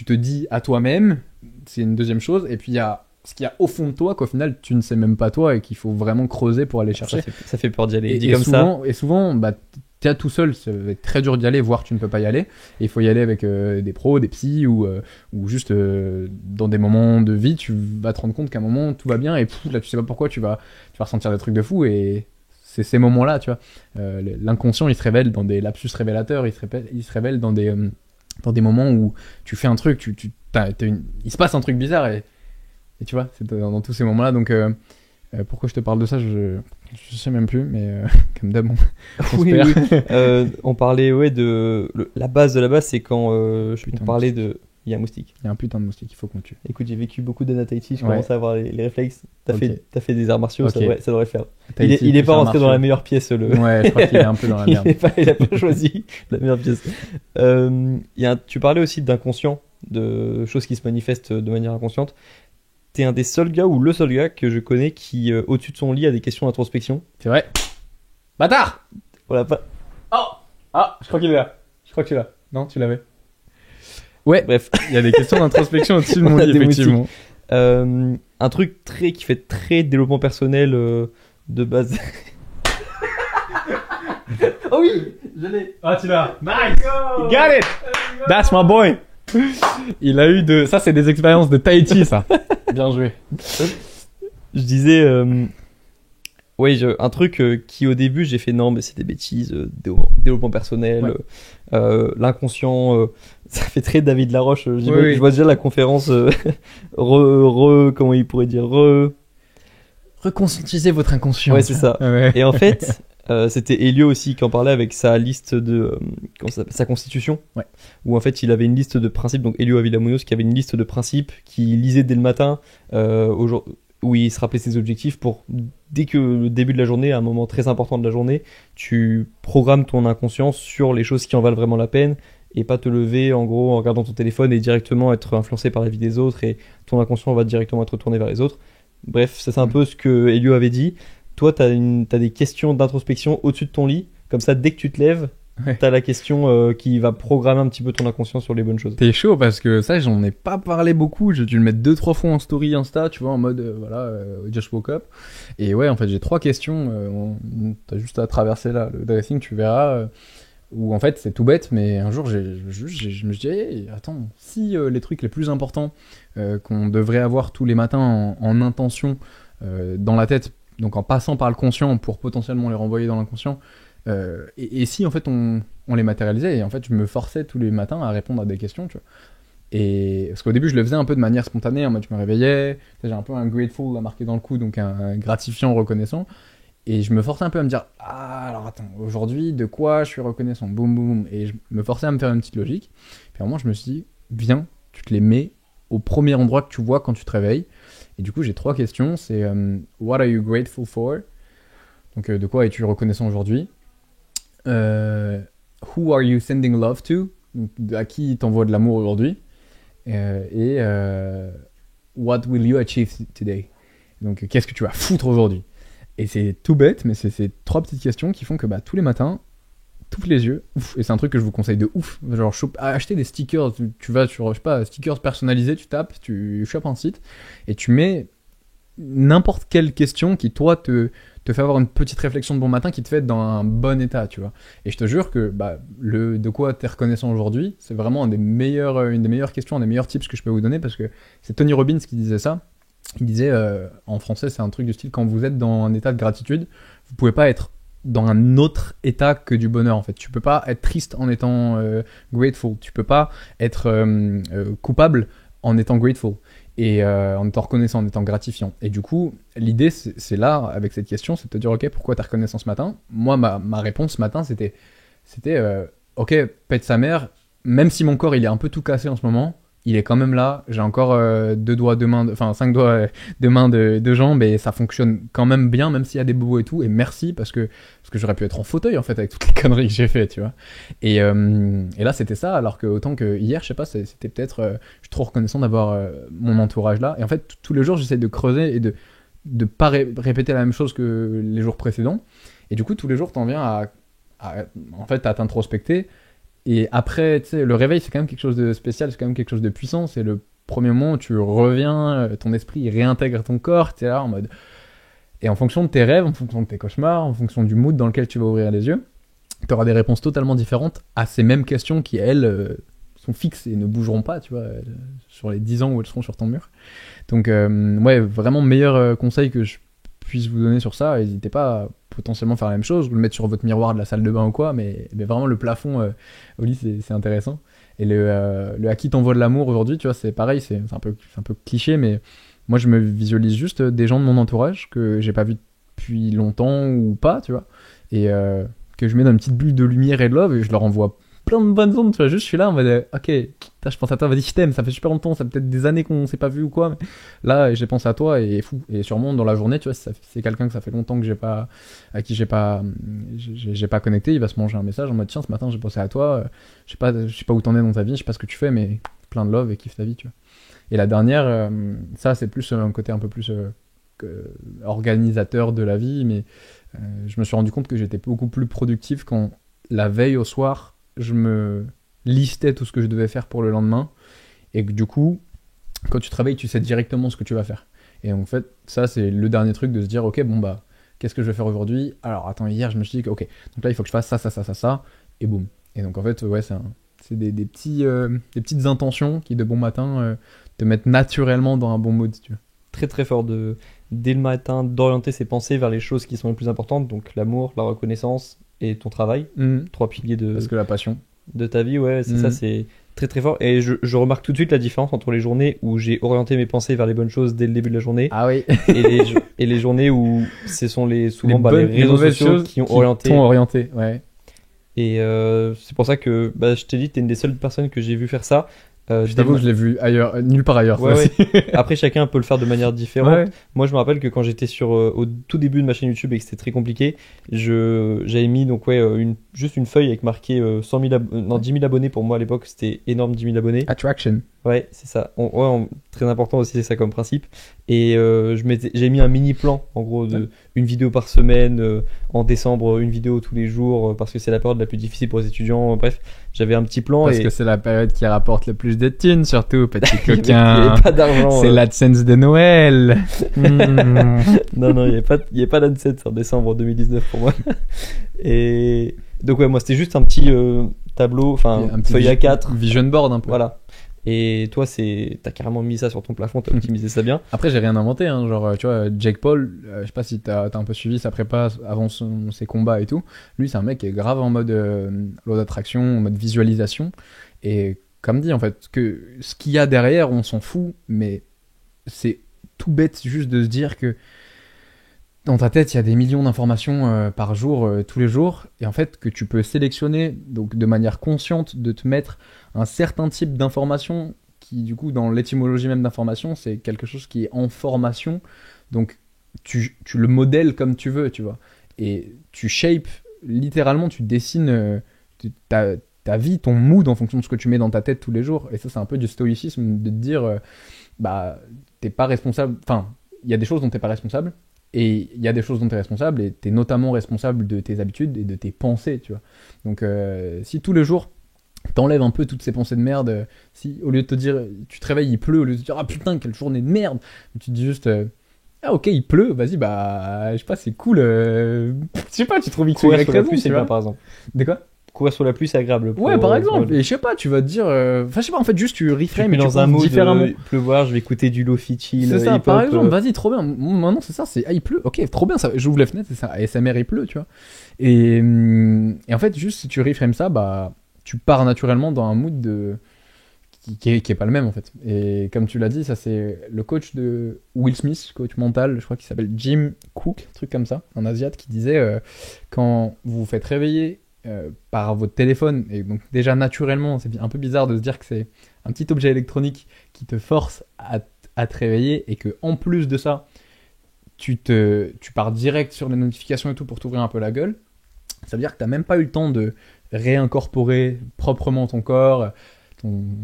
te dis à toi-même, c'est une deuxième chose. Et puis il y a ce qu'il y a au fond de toi, qu'au final tu ne sais même pas toi, et qu'il faut vraiment creuser pour aller chercher. Ça fait peur d'y aller. Et, Dit et comme souvent, et souvent, bah, t'es tout seul, ça va être très dur d'y aller, voire tu ne peux pas y aller. Et il faut y aller avec des pros, des psys, ou juste dans des moments de vie, tu vas te rendre compte qu'à un moment tout va bien, et là tu sais pas pourquoi tu vas ressentir des trucs de fou, et c'est ces moments-là, tu vois. L'inconscient il se révèle dans des lapsus révélateurs, il se révèle dans des moments où tu fais un truc, il se passe un truc bizarre, et tu vois, c'est dans tous ces moments-là. Donc pourquoi je te parle de ça, je sais même plus, mais comme d'hab, on se perd. On parlait de la base de la base, c'est quand Putain, on parlait de. Il y a un moustique. Il y a un putain de moustique, il faut qu'on tue. Écoute, j'ai vécu beaucoup d'années à Tahiti, je Ouais. commence à avoir les réflexes. T'as Ok. fait des arts martiaux, Ok. ça devrait le faire. Tahiti, Il est plus pas arts rentré dans martiaux. la meilleure pièce, le. Ouais, je crois qu'il est un peu dans la merde. Il a pas choisi la meilleure pièce. Tu parlais aussi d'inconscient, de choses qui se manifestent de manière inconsciente. T'es un des seuls gars, ou le seul gars que je connais qui, au-dessus de son lit, a des questions d'introspection. C'est vrai. Bâtard. Voilà, pas. Ah, je crois qu'il est là. Je crois que tu l'as. Non, tu l'avais. Ouais, Bref. il y a des questions d'introspection au-dessus de On mon a lit, des effectivement. Un truc qui fait très développement personnel de base. Oh oui, je l'ai. Ah, tu l'as. Nice. You got it. That's my boy. Il a eu ça, c'est des expériences de Tahiti, ça. Bien joué. Je disais, un truc qui au début j'ai fait non, mais c'est des bêtises, développement personnel, l'inconscient, ça fait très David Laroche. Je vois déjà la conférence, comment il pourrait dire, Reconscientisez votre inconscient. Ouais, c'est ça. Ouais. Et en fait, c'était Elio aussi qui en parlait avec sa liste de sa constitution, Ouais. où en fait il avait une liste de principes. Donc Elio Avilamunos qui avait une liste de principes qu'il lisait dès le matin, où il se rappelait ses objectifs pour dès que le début de la journée, à un moment très important de la journée, tu programmes ton inconscient sur les choses qui en valent vraiment la peine, et pas te lever en gros en regardant ton téléphone et directement être influencé par la vie des autres, et ton inconscient va directement être tourné vers les autres. Bref, ça c'est un peu ce que Elio avait dit. Toi, t'as des questions d'introspection au-dessus de ton lit, comme ça dès que tu te lèves, Ouais. t'as la question qui va programmer un petit peu ton inconscient sur les bonnes choses. T'es chaud parce que ça, j'en ai pas parlé beaucoup. J'ai dû le mettre 2-3 fois en story Insta, tu vois, en mode just woke up. Et ouais, en fait, j'ai 3 questions. T'as juste à traverser là le dressing, tu verras. Où en fait, c'est tout bête, mais un jour, je me suis dit, hey, attends, si les trucs les plus importants qu'on devrait avoir tous les matins en intention dans la tête, donc en passant par le conscient pour potentiellement les renvoyer dans l'inconscient, et si en fait on les matérialisait, et en fait je me forçais tous les matins à répondre à des questions, tu vois. Et parce qu'au début je le faisais un peu de manière spontanée, en mode je me réveillais, j'ai un peu un grateful à marquer dans le cou, donc un gratifiant reconnaissant, et je me forçais un peu à me dire alors attends, aujourd'hui de quoi je suis reconnaissant, boum boum boum, et je me forçais à me faire une petite logique. Puis à un moment je me suis dit viens, tu te les mets au premier endroit que tu vois quand tu te réveilles. Et du coup j'ai 3 questions, c'est what are you grateful for, donc de quoi es-tu reconnaissant aujourd'hui, who are you sending love to, donc à qui t'envoies de l'amour aujourd'hui, et what will you achieve today, donc qu'est-ce que tu vas foutre aujourd'hui. Et c'est tout bête, mais c'est ces 3 petites questions qui font que tous les matins t'ouvres les yeux, ouf, et c'est un truc que je vous conseille de ouf, genre acheter des stickers, tu vas sur, je sais pas, stickers personnalisés, tu tapes, tu chopes un site et tu mets n'importe quelle question qui, toi, te fait avoir une petite réflexion de bon matin qui te fait être dans un bon état, tu vois. Et je te jure que de quoi t'es reconnaissant aujourd'hui, c'est vraiment une des meilleures questions, un des meilleurs tips que je peux vous donner, parce que c'est Tony Robbins qui disait ça. Il disait, en français, c'est un truc du style, quand vous êtes dans un état de gratitude, vous pouvez pas être dans un autre état que du bonheur, en fait. Tu peux pas être triste en étant grateful. Tu peux pas être coupable en étant grateful. Et en étant reconnaissant, en étant gratifiant. Et du coup, l'idée, c'est là, avec cette question, c'est de te dire, ok, pourquoi t'es reconnaissant ce matin ? Moi, ma réponse ce matin, c'était ok, pète sa mère, même si mon corps, il est un peu tout cassé en ce moment, il est quand même là, j'ai encore 5 doigts de main de jambes, et ça fonctionne quand même bien, même s'il y a des bobos et tout, et merci, parce que j'aurais pu être en fauteuil, en fait, avec toutes les conneries que j'ai fait, tu vois. Et là, c'était ça, alors que autant que hier, je sais pas, c'était peut-être, je suis trop reconnaissant d'avoir mon entourage là, et en fait, tous les jours, j'essaie de creuser et de pas répéter la même chose que les jours précédents, et du coup, tous les jours, t'en viens en fait, à t'introspecter. Et après, tu sais, le réveil, c'est quand même quelque chose de spécial, c'est quand même quelque chose de puissant. C'est le premier moment où tu reviens, ton esprit il réintègre ton corps, tu es là en mode... Et en fonction de tes rêves, en fonction de tes cauchemars, en fonction du mood dans lequel tu vas ouvrir les yeux, tu auras des réponses totalement différentes à ces mêmes questions qui, elles, sont fixes et ne bougeront pas, tu vois, sur les 10 ans où elles seront sur ton mur. Donc, ouais, vraiment meilleur conseil que je puisse vous donner sur ça. N'hésitez pas à potentiellement faire la même chose, vous le mettre sur votre miroir de la salle de bain ou quoi, mais vraiment le plafond au lit, c'est intéressant. Et le à qui t'envoie de l'amour aujourd'hui, tu vois, c'est pareil, c'est un peu cliché, mais moi je me visualise juste des gens de mon entourage que j'ai pas vu depuis longtemps ou pas, tu vois, et que je mets dans une petite bulle de lumière et de love, et je leur envoie plein de bonnes ondes, tu vois, juste je suis là en mode ok, je pense à toi, vas-y, je t'aime, ça fait super longtemps, ça fait peut-être des années qu'on s'est pas vu ou quoi, mais là j'ai pensé à toi, et fou. Et sûrement dans la journée, tu vois, si c'est quelqu'un que ça fait longtemps que à qui j'ai pas connecté, il va se manger un message en mode tiens, ce matin j'ai pensé à toi, je sais pas où t'en es dans ta vie, je sais pas ce que tu fais, mais plein de love et kiffe ta vie, tu vois. Et la dernière, ça c'est plus un côté un peu plus organisateur de la vie, mais je me suis rendu compte que j'étais beaucoup plus productif quand la veille au soir je me listais tout ce que je devais faire pour le lendemain, et que du coup quand tu travailles tu sais directement ce que tu vas faire. Et en fait ça c'est le dernier truc, de se dire ok, bon bah qu'est-ce que je vais faire aujourd'hui, alors attends, hier je me suis dit que ok, donc là il faut que je fasse ça, et boum. Et donc en fait ouais, c'est des petites intentions qui de bon matin te mettent naturellement dans un bon mood, si tu veux. Très très fort dès le matin d'orienter ses pensées vers les choses qui sont les plus importantes, donc l'amour, la reconnaissance et ton travail. Trois piliers parce que la passion de ta vie, ouais, c'est ça, c'est très très fort. Et je remarque tout de suite la différence entre les journées où j'ai orienté mes pensées vers les bonnes choses dès le début de la journée, et les journées où ce sont souvent les réseaux sociaux qui ont orienté. Ouais. Et c'est pour ça que je t'ai dit, t'es une des seules personnes que j'ai vu faire ça. Je t'avoue que je l'ai vu ailleurs, nulle part ailleurs. Ouais. Après, chacun peut le faire de manière différente. Ouais. Moi, je me rappelle que quand j'étais au tout début de ma chaîne YouTube et que c'était très compliqué, j'avais mis juste une feuille avec marqué 10 000 abonnés. Pour moi à l'époque, c'était énorme, 10 000 abonnés. Attraction. Ouais, c'est ça. Très important aussi, c'est ça comme principe. Et j'ai mis un mini plan, en gros, une vidéo par semaine. En décembre, une vidéo tous les jours, parce que c'est la période la plus difficile pour les étudiants. Bref, j'avais un petit plan. Parce que c'est la période qui rapporte le plus de thunes, surtout, petit coquin. Il n'y avait pas d'argent. C'est l'AdSense de Noël. Non, il n'y avait pas d'AdSense en décembre 2019 pour moi. Et donc, ouais, moi, c'était juste un petit tableau, enfin, feuille A4. Vision board, un peu. Voilà. Et toi, t'as carrément mis ça sur ton plafond, t'as optimisé ça bien. Après, j'ai rien inventé, hein. Genre, tu vois, Jake Paul, je sais pas si t'as un peu suivi sa prépa avant ses combats et tout. Lui, c'est un mec qui est grave en mode loi d'attraction, en mode visualisation. Et comme dit, en fait, que ce qu'il y a derrière, on s'en fout, mais c'est tout bête juste de se dire que dans ta tête, il y a des millions d'informations par jour, tous les jours, et en fait, que tu peux sélectionner, donc de manière consciente, de te mettre un certain type d'information qui, du coup, dans l'étymologie même d'information, c'est quelque chose qui est en formation, donc tu le modèles comme tu veux, tu vois, et tu shapes, littéralement, tu dessines ta vie, ton mood en fonction de ce que tu mets dans ta tête tous les jours, et ça, c'est un peu du stoïcisme, de te dire, t'es pas responsable, enfin, il y a des choses dont t'es pas responsable, et il y a des choses dont tu es responsable, et tu es notamment responsable de tes habitudes et de tes pensées, tu vois. Donc si tous les jours t'enlèves un peu toutes ces pensées de merde, si au lieu de te dire, tu te réveilles, il pleut, au lieu de te dire ah putain quelle journée de merde, tu te dis juste Ah ok, il pleut, vas-y, bah, je sais pas, c'est cool. Je sais pas, tu trouves X ou Courir Y sous la raison, pluie, c'est tu bien, vois. par exemple. De quoi? Courir sous la pluie, c'est agréable. Ouais, par exemple. Et je sais pas, tu vas te dire. Enfin, je sais pas, en fait, juste tu Tu te reframes mets et tu dans un penses mood différemment. pleuvoir, je vais écouter du lofi chill, C'est ça, hip-hop. par exemple, vas-y, trop bien. Maintenant, c'est ça, c'est. Ah, il pleut, ok, trop bien, ça. J'ouvre les fenêtres et ça, ASMR, il pleut, tu vois. Et en fait, juste si tu reframes ça, bah, tu pars naturellement dans un mood qui est pas le même, en fait. Et comme tu l'as dit, ça, c'est le coach de Will Smith, coach mental, je crois qu'il s'appelle Jim Cook, un truc comme ça, un asiate, qui disait quand vous vous faites réveiller par votre téléphone, et donc déjà naturellement, c'est un peu bizarre de se dire que c'est un petit objet électronique qui te force à te réveiller, et que en plus de ça, tu pars direct sur les notifications et tout pour t'ouvrir un peu la gueule. Ça veut dire que tu n'as même pas eu le temps de réincorporer proprement ton corps.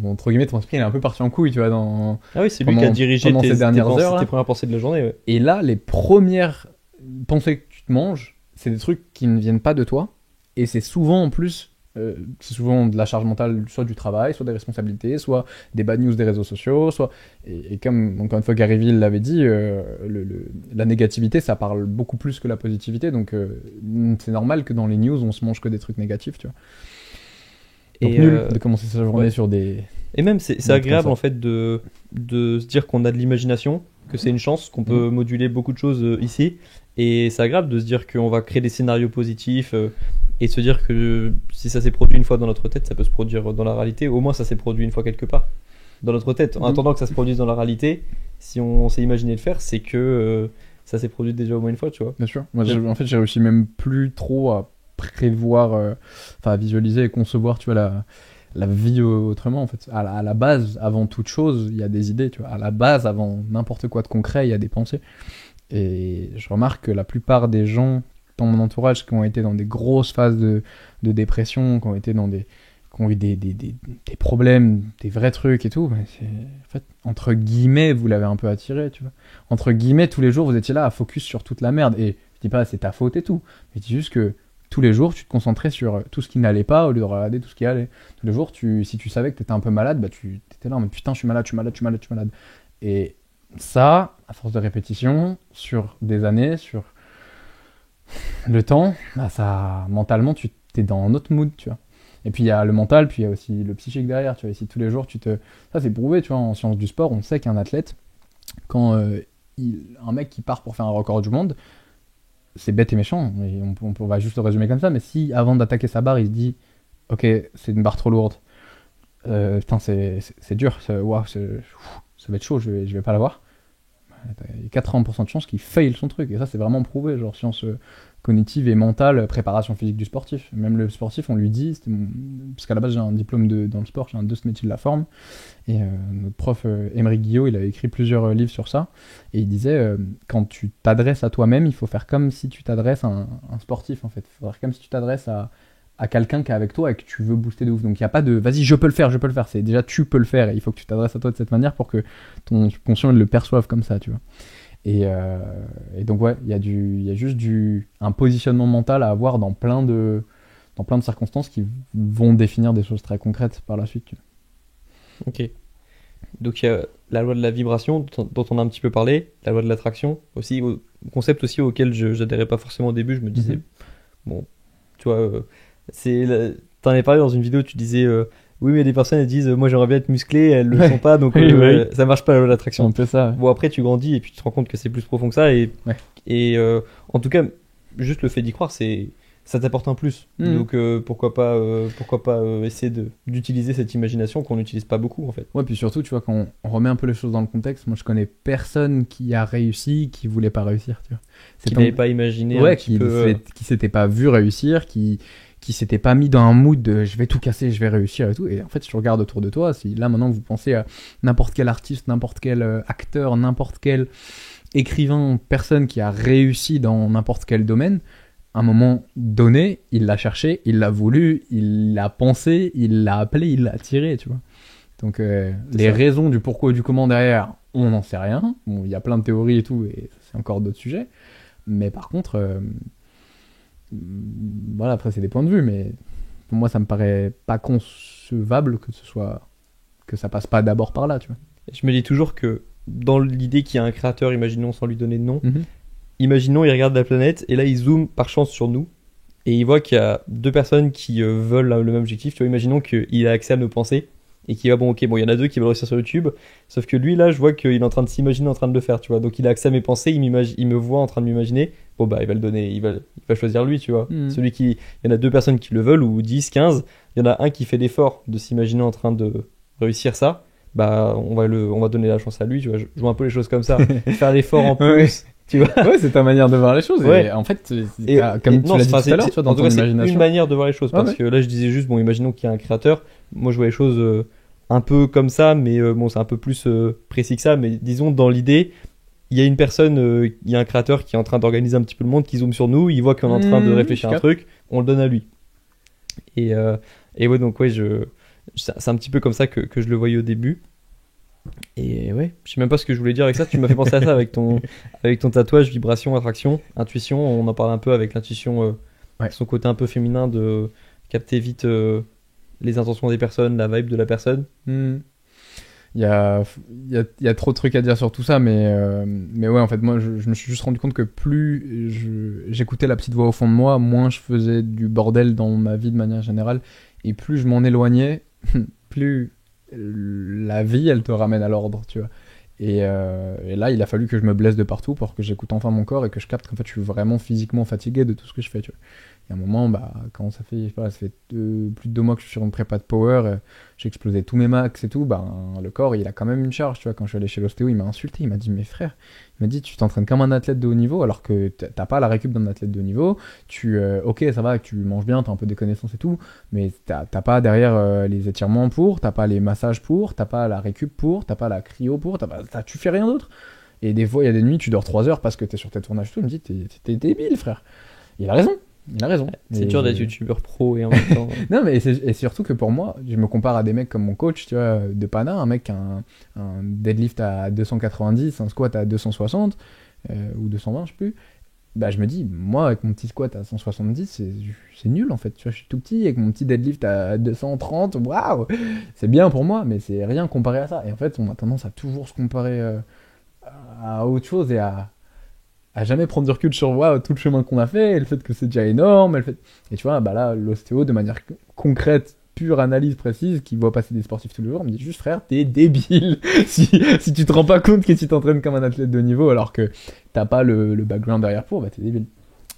Entre guillemets, ton esprit il est un peu parti en couille, tu vois, Ah oui, c'est lui qui a dirigé ces dernières heures. Tes premières pensées de la journée. Ouais. Et là, les premières pensées que tu te manges, c'est des trucs qui ne viennent pas de toi. Et c'est souvent en plus, c'est souvent de la charge mentale, soit du travail, soit des responsabilités, soit des bad news des réseaux sociaux, soit. Et comme, encore une fois, Gary Vee l'avait dit, la négativité, ça parle beaucoup plus que la positivité. Donc, c'est normal que dans les news, on se mange que des trucs négatifs, tu vois. Donc, nul de commencer sa journée sur des. Et même, c'est agréable en fait de se dire qu'on a de l'imagination, que c'est une chance, qu'on peut moduler beaucoup de choses ici. Et c'est agréable de se dire qu'on va créer des scénarios positifs et se dire que si ça s'est produit une fois dans notre tête, ça peut se produire dans la réalité. Au moins, ça s'est produit une fois quelque part dans notre tête. En attendant que ça se produise dans la réalité, si on s'est imaginé le faire, c'est que ça s'est produit déjà au moins une fois, tu vois. Bien sûr. Moi, en fait, j'ai réussi même plus trop à prévoir, enfin à visualiser et concevoir, tu vois, la vie autrement, en fait. À la base, avant toute chose, il y a des idées, tu vois. À la base, avant n'importe quoi de concret, il y a des pensées. Et je remarque que la plupart des gens dans mon entourage qui ont été dans des grosses phases de dépression, qui ont été dans qui ont eu des problèmes, des vrais trucs et tout, en fait, entre guillemets, vous l'avez un peu attiré, tu vois. Entre guillemets, tous les jours, vous étiez là à focus sur toute la merde. Et je dis pas c'est ta faute et tout, mais je dis juste que tous les jours, tu te concentrais sur tout ce qui n'allait pas au lieu de regarder tout ce qui allait. Tous les jours, si tu savais que tu étais un peu malade, bah tu étais là en mode putain, je suis malade. Et ça, à force de répétition, sur des années, sur le temps, bah ça, mentalement, tu t'es dans un autre mood, tu vois. Et puis il y a le mental, puis il y a aussi le psychique derrière, tu vois. Et si tous les jours, ça c'est prouvé, tu vois, en sciences du sport, on sait qu'un athlète, quand un mec qui part pour faire un record du monde, c'est bête et méchant, et on va juste le résumer comme ça, mais si avant d'attaquer sa barre, il se dit ok, c'est une barre trop lourde, putain, c'est dur, wow, ça va être chaud, je vais pas l'avoir. Il y a 80% de chances qu'il faille son truc, et ça c'est vraiment prouvé, genre sciences cognitive et mentale, préparation physique du sportif. Même le sportif, on lui dit, parce qu'à la base j'ai un diplôme dans le sport, j'ai un 2 métier de la forme, et notre prof Émeric Guillot, il avait écrit plusieurs livres sur ça, et il disait quand tu t'adresses à toi-même, il faut faire comme si tu t'adresses à un sportif en fait. Il faut faire comme si tu t'adresses à quelqu'un qui est avec toi et que tu veux booster de ouf. Donc il n'y a pas de vas-y, je peux le faire, c'est déjà tu peux le faire, et il faut que tu t'adresses à toi de cette manière pour que ton conscient le perçoive comme ça, tu vois. Et donc ouais, il y a juste un positionnement mental à avoir dans plein de circonstances qui vont définir des choses très concrètes par la suite. Ok. Donc il y a la loi de la vibration dont on a un petit peu parlé, la loi de l'attraction aussi, concept aussi auquel je n'adhérais pas forcément au début. Je me disais bon, tu vois, t'en avais parlé dans une vidéo, tu disais oui, mais des personnes elles disent moi j'aimerais bien être musclé, elles le sont pas, donc ça marche pas la loi de l'attraction. On fait ça. Bon, après tu grandis et puis tu te rends compte que c'est plus profond que ça, et en tout cas juste le fait d'y croire, ça t'apporte un plus. Donc pourquoi pas essayer d'utiliser cette imagination qu'on n'utilise pas beaucoup en fait. Ouais, puis surtout tu vois, quand on remet un peu les choses dans le contexte, moi je connais personne qui a réussi qui voulait pas réussir, tu vois. Qui n'avait pas imaginé qui s'était pas vu réussir, qui s'était pas mis dans un mood de je vais tout casser, je vais réussir et tout. Et en fait, si tu regardes autour de toi, si là maintenant vous pensez à n'importe quel artiste, n'importe quel acteur, n'importe quel écrivain, personne qui a réussi dans n'importe quel domaine, à un moment donné, il l'a cherché, il l'a voulu, il l'a pensé, il l'a appelé, il l'a tiré, tu vois. Donc les raisons du pourquoi et du comment derrière, on n'en sait rien. Bon, il y a plein de théories et tout, et c'est encore d'autres sujets. Mais par contre... voilà, après c'est des points de vue, mais pour moi ça me paraît pas concevable que ça passe pas d'abord par là, tu vois. Je me dis toujours que dans l'idée qu'il y a un créateur, imaginons sans lui donner de nom, Mhm. imaginons il regarde la planète et là il zoome par chance sur nous et il voit qu'il y a deux personnes qui veulent le même objectif. Tu vois, imaginons qu'il a accès à nos pensées et qu'il va bon, ok, bon, il y en a deux qui veulent réussir sur YouTube, sauf que lui là, je vois qu'il est en train de s'imaginer en train de le faire, tu vois. Donc il a accès à mes pensées, il me voit en train de m'imaginer. Bon bah il va le donner, il va choisir lui, tu vois. Mhm. Celui qui, il y en a deux personnes qui le veulent ou 10, 15, il y en a un qui fait l'effort de s'imaginer en train de réussir ça. Bah on va donner la chance à lui, tu vois. Je vois un peu les choses comme ça, faire l'effort en plus. Ouais. Tu vois. Ouais, c'est ta manière de voir les choses. Ouais. Et en fait, non, comme tu l'as dit enfin, tout à l'heure, tu vois, dans en tout ton cas, c'est imagination. une manière de voir les choses. Ouais, Parce ouais. que là, je disais juste, bon, imaginons qu'il y a un créateur. Moi, je vois les choses un peu comme ça, mais bon, c'est un peu plus précis que ça. Mais disons, dans l'idée, il y a une personne, il y a un créateur qui est en train d'organiser un petit peu le monde, qui zoome sur nous, il voit qu'on est en train de réfléchir à un truc, on le donne à lui. Et ouais, donc, ouais, c'est un petit peu comme ça que je le voyais au début. Et ouais, je sais même pas ce que je voulais dire avec ça. Tu m'as fait penser à ça avec ton tatouage, vibration, attraction, intuition. On en parle un peu avec l'intuition, Ouais. son côté un peu féminin de capter vite les intentions des personnes, la vibe de la personne. Hmm. Il y a trop de trucs à dire sur tout ça, mais ouais, en fait, moi, je me suis juste rendu compte que plus j'écoutais la petite voix au fond de moi, moins je faisais du bordel dans ma vie de manière générale, et plus je m'en éloignais, plus la vie, elle te ramène à l'ordre, tu vois. Et là, il a fallu que je me blesse de partout pour que j'écoute enfin mon corps et que je capte qu'en fait, je suis vraiment physiquement fatigué de tout ce que je fais, tu vois. Et à un moment, bah, quand ça fait, je sais pas, ça fait plus de 2 mois que je suis sur une prépa de power, j'ai explosé tous mes max et tout, bah, le corps, il a quand même une charge, tu vois. Quand je suis allé chez l'ostéo, il m'a insulté, il m'a dit, mais frère, il m'a dit, tu t'entraînes comme un athlète de haut niveau, alors que t'as pas la récup d'un athlète de haut niveau, ok, ça va, tu manges bien, t'as un peu des connaissances et tout, mais t'as pas derrière les étirements pour, t'as pas les massages pour, t'as pas la récup pour, t'as pas la cryo pour, tu fais rien d'autre. Et des fois, il y a des nuits, tu dors 3 heures parce que t'es sur tes tournages et tout, il me dit, t'es débile, frère. Il a raison. Il a raison. C'est dur d'être youtubeur pro et en même temps. Non, mais et surtout que pour moi, je me compare à des mecs comme mon coach, tu vois, de Pana, un mec qui a un deadlift à 290, un squat à 260, ou 220, je sais plus. Bah, je me dis, moi, avec mon petit squat à 170, c'est nul en fait. Tu vois, je suis tout petit, avec mon petit deadlift à 230, waouh, c'est bien pour moi, mais c'est rien comparé à ça. Et en fait, on a tendance à toujours se comparer à autre chose et à jamais prendre du recul sur waouh, tout le chemin qu'on a fait, et le fait que c'est déjà énorme, et tu vois, bah là, l'ostéo, de manière concrète, pure analyse précise, qui voit passer des sportifs tous les jours, me dit juste, frère, t'es débile si tu te rends pas compte que tu t'entraînes comme un athlète de haut niveau alors que t'as pas le background derrière pour, bah t'es débile.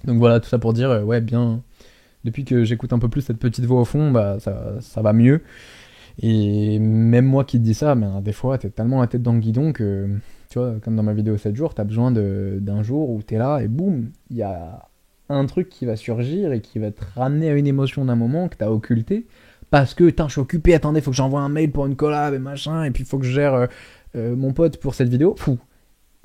Donc voilà, tout ça pour dire, ouais, bien, depuis que j'écoute un peu plus cette petite voix au fond, bah ça va mieux. Et même moi qui te dis ça, mais des fois, t'es tellement la tête dans le guidon que, tu vois, comme dans ma vidéo 7 jours, t'as besoin d'un jour où t'es là et boum, il y a un truc qui va surgir et qui va te ramener à une émotion d'un moment que t'as occulté parce que, je suis occupé, attendez, faut que j'envoie un mail pour une collab et machin, et puis faut que je gère mon pote pour cette vidéo. Fou,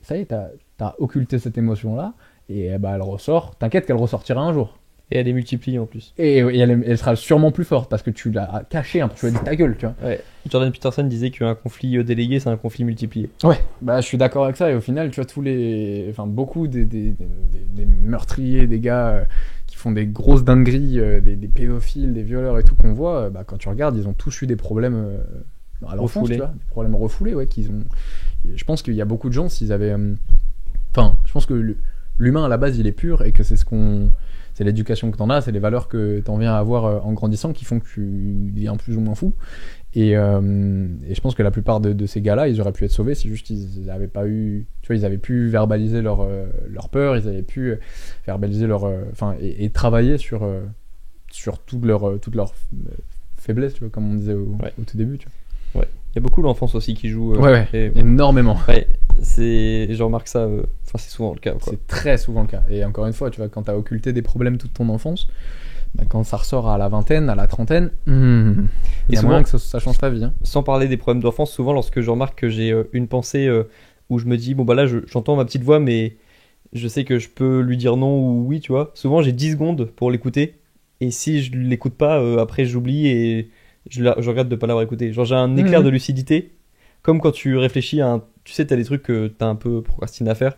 ça y est, t'as occulté cette émotion-là et bah elle ressort, t'inquiète qu'elle ressortira un jour. Et elle est multipliée en plus. Et elle sera sûrement plus forte parce que tu l'as cachée un peu, tu l'as dit ta gueule, tu vois. Ouais. Jordan Peterson disait qu'un conflit délégué, c'est un conflit multiplié. Ouais, bah je suis d'accord avec ça. Et au final, tu vois, beaucoup des meurtriers, des gars qui font des grosses dingueries, des pédophiles, des violeurs et tout qu'on voit, bah quand tu regardes, ils ont tous eu des problèmes à l'enfance, tu vois, des problèmes refoulés, ouais, qu'ils ont. Je pense qu'il y a beaucoup de gens, s'ils avaient. Enfin, je pense que l'humain à la base, il est pur et que c'est l'éducation que t'en as, c'est les valeurs que t'en viens à avoir en grandissant qui font que tu deviens plus ou moins fou. Et je pense que la plupart de ces gars-là, ils auraient pu être sauvés si juste ils n'avaient pas eu, tu vois, ils avaient pu verbaliser leur peur, ils avaient pu verbaliser et travailler sur toute leur faiblesse, tu vois, comme on disait au tout début, tu vois. Ouais. Il y a beaucoup l'enfance aussi qui joue. Énormément. Ouais, je remarque ça. C'est souvent le cas, quoi. C'est très souvent le cas. Et encore une fois, tu vois, quand t'as occulté des problèmes toute ton enfance, bah, quand ça ressort à la vingtaine, à la trentaine, il y a moyen que ça change ta vie. Hein. Sans parler des problèmes d'enfance, souvent lorsque je remarque que j'ai une pensée où je me dis, bon bah là j'entends ma petite voix, mais je sais que je peux lui dire non ou oui, tu vois. Souvent j'ai 10 secondes pour l'écouter. Et si je l'écoute pas, après j'oublie et je regrette de pas l'avoir écouté. Genre j'ai un éclair de lucidité. Comme quand tu réfléchis à tu sais, t'as des trucs que t'as un peu procrastiné à faire.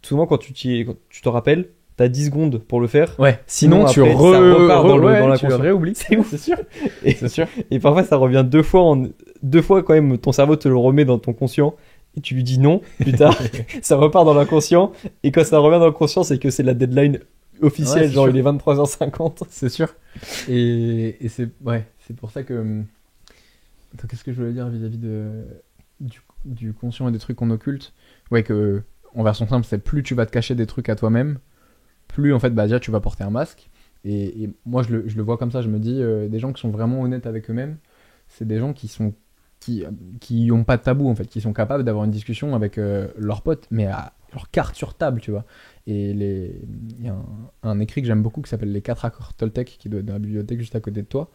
Souvent quand tu te rappelles, t'as 10 secondes pour le faire. Ouais. Sinon tu après, ça repart dans la tu conscience. réoublies. C'est ouf. C'est sûr. Et, C'est sûr. et parfois ça revient deux fois quand même, ton cerveau te le remet dans ton conscient et tu lui dis non plus tard, ça repart dans l'inconscient, et quand ça revient dans le conscient, c'est que c'est la deadline officielle, Ouais, genre sûr. il est 23h50. C'est sûr. Et c'est pour ça que. Attends, qu'est-ce que je voulais dire vis-à-vis du conscient et des trucs qu'on occulte? Ouais, que en version simple, c'est plus tu vas te cacher des trucs à toi-même, plus en fait, bah déjà tu vas porter un masque. Et moi, je le vois comme ça, je me dis, des gens qui sont vraiment honnêtes avec eux-mêmes, c'est des gens qui ont pas de tabou en fait, qui sont capables d'avoir une discussion avec leurs potes, mais à leur carte sur table, tu vois. Il y a un écrit que j'aime beaucoup qui s'appelle Les 4 accords Toltec, qui doit être dans la bibliothèque juste à côté de toi.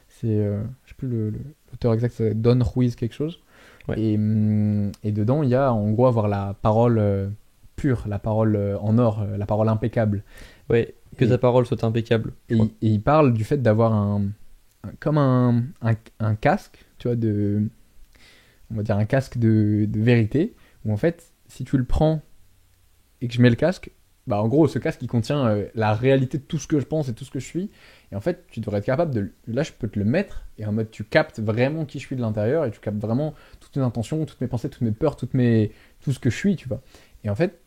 C'est, je sais plus l'auteur exact, c'est Don Ruiz quelque chose. Ouais. Et dedans, il y a en gros avoir la parole pure, la parole en or, la parole impeccable. Ouais, que Et- ta parole soit impeccable. Et il parle du fait d'avoir comme un casque, tu vois, on va dire un casque de vérité, où en fait, si tu le prends et que je mets le casque, bah en gros, ce casque, il contient la réalité de tout ce que je pense et tout ce que je suis. Et en fait, tu devrais être capable de... Là, je peux te le mettre, et en mode, tu captes vraiment qui je suis de l'intérieur, et tu captes vraiment toutes mes intentions, toutes mes pensées, toutes mes peurs, tout ce que je suis, tu vois. Et en fait,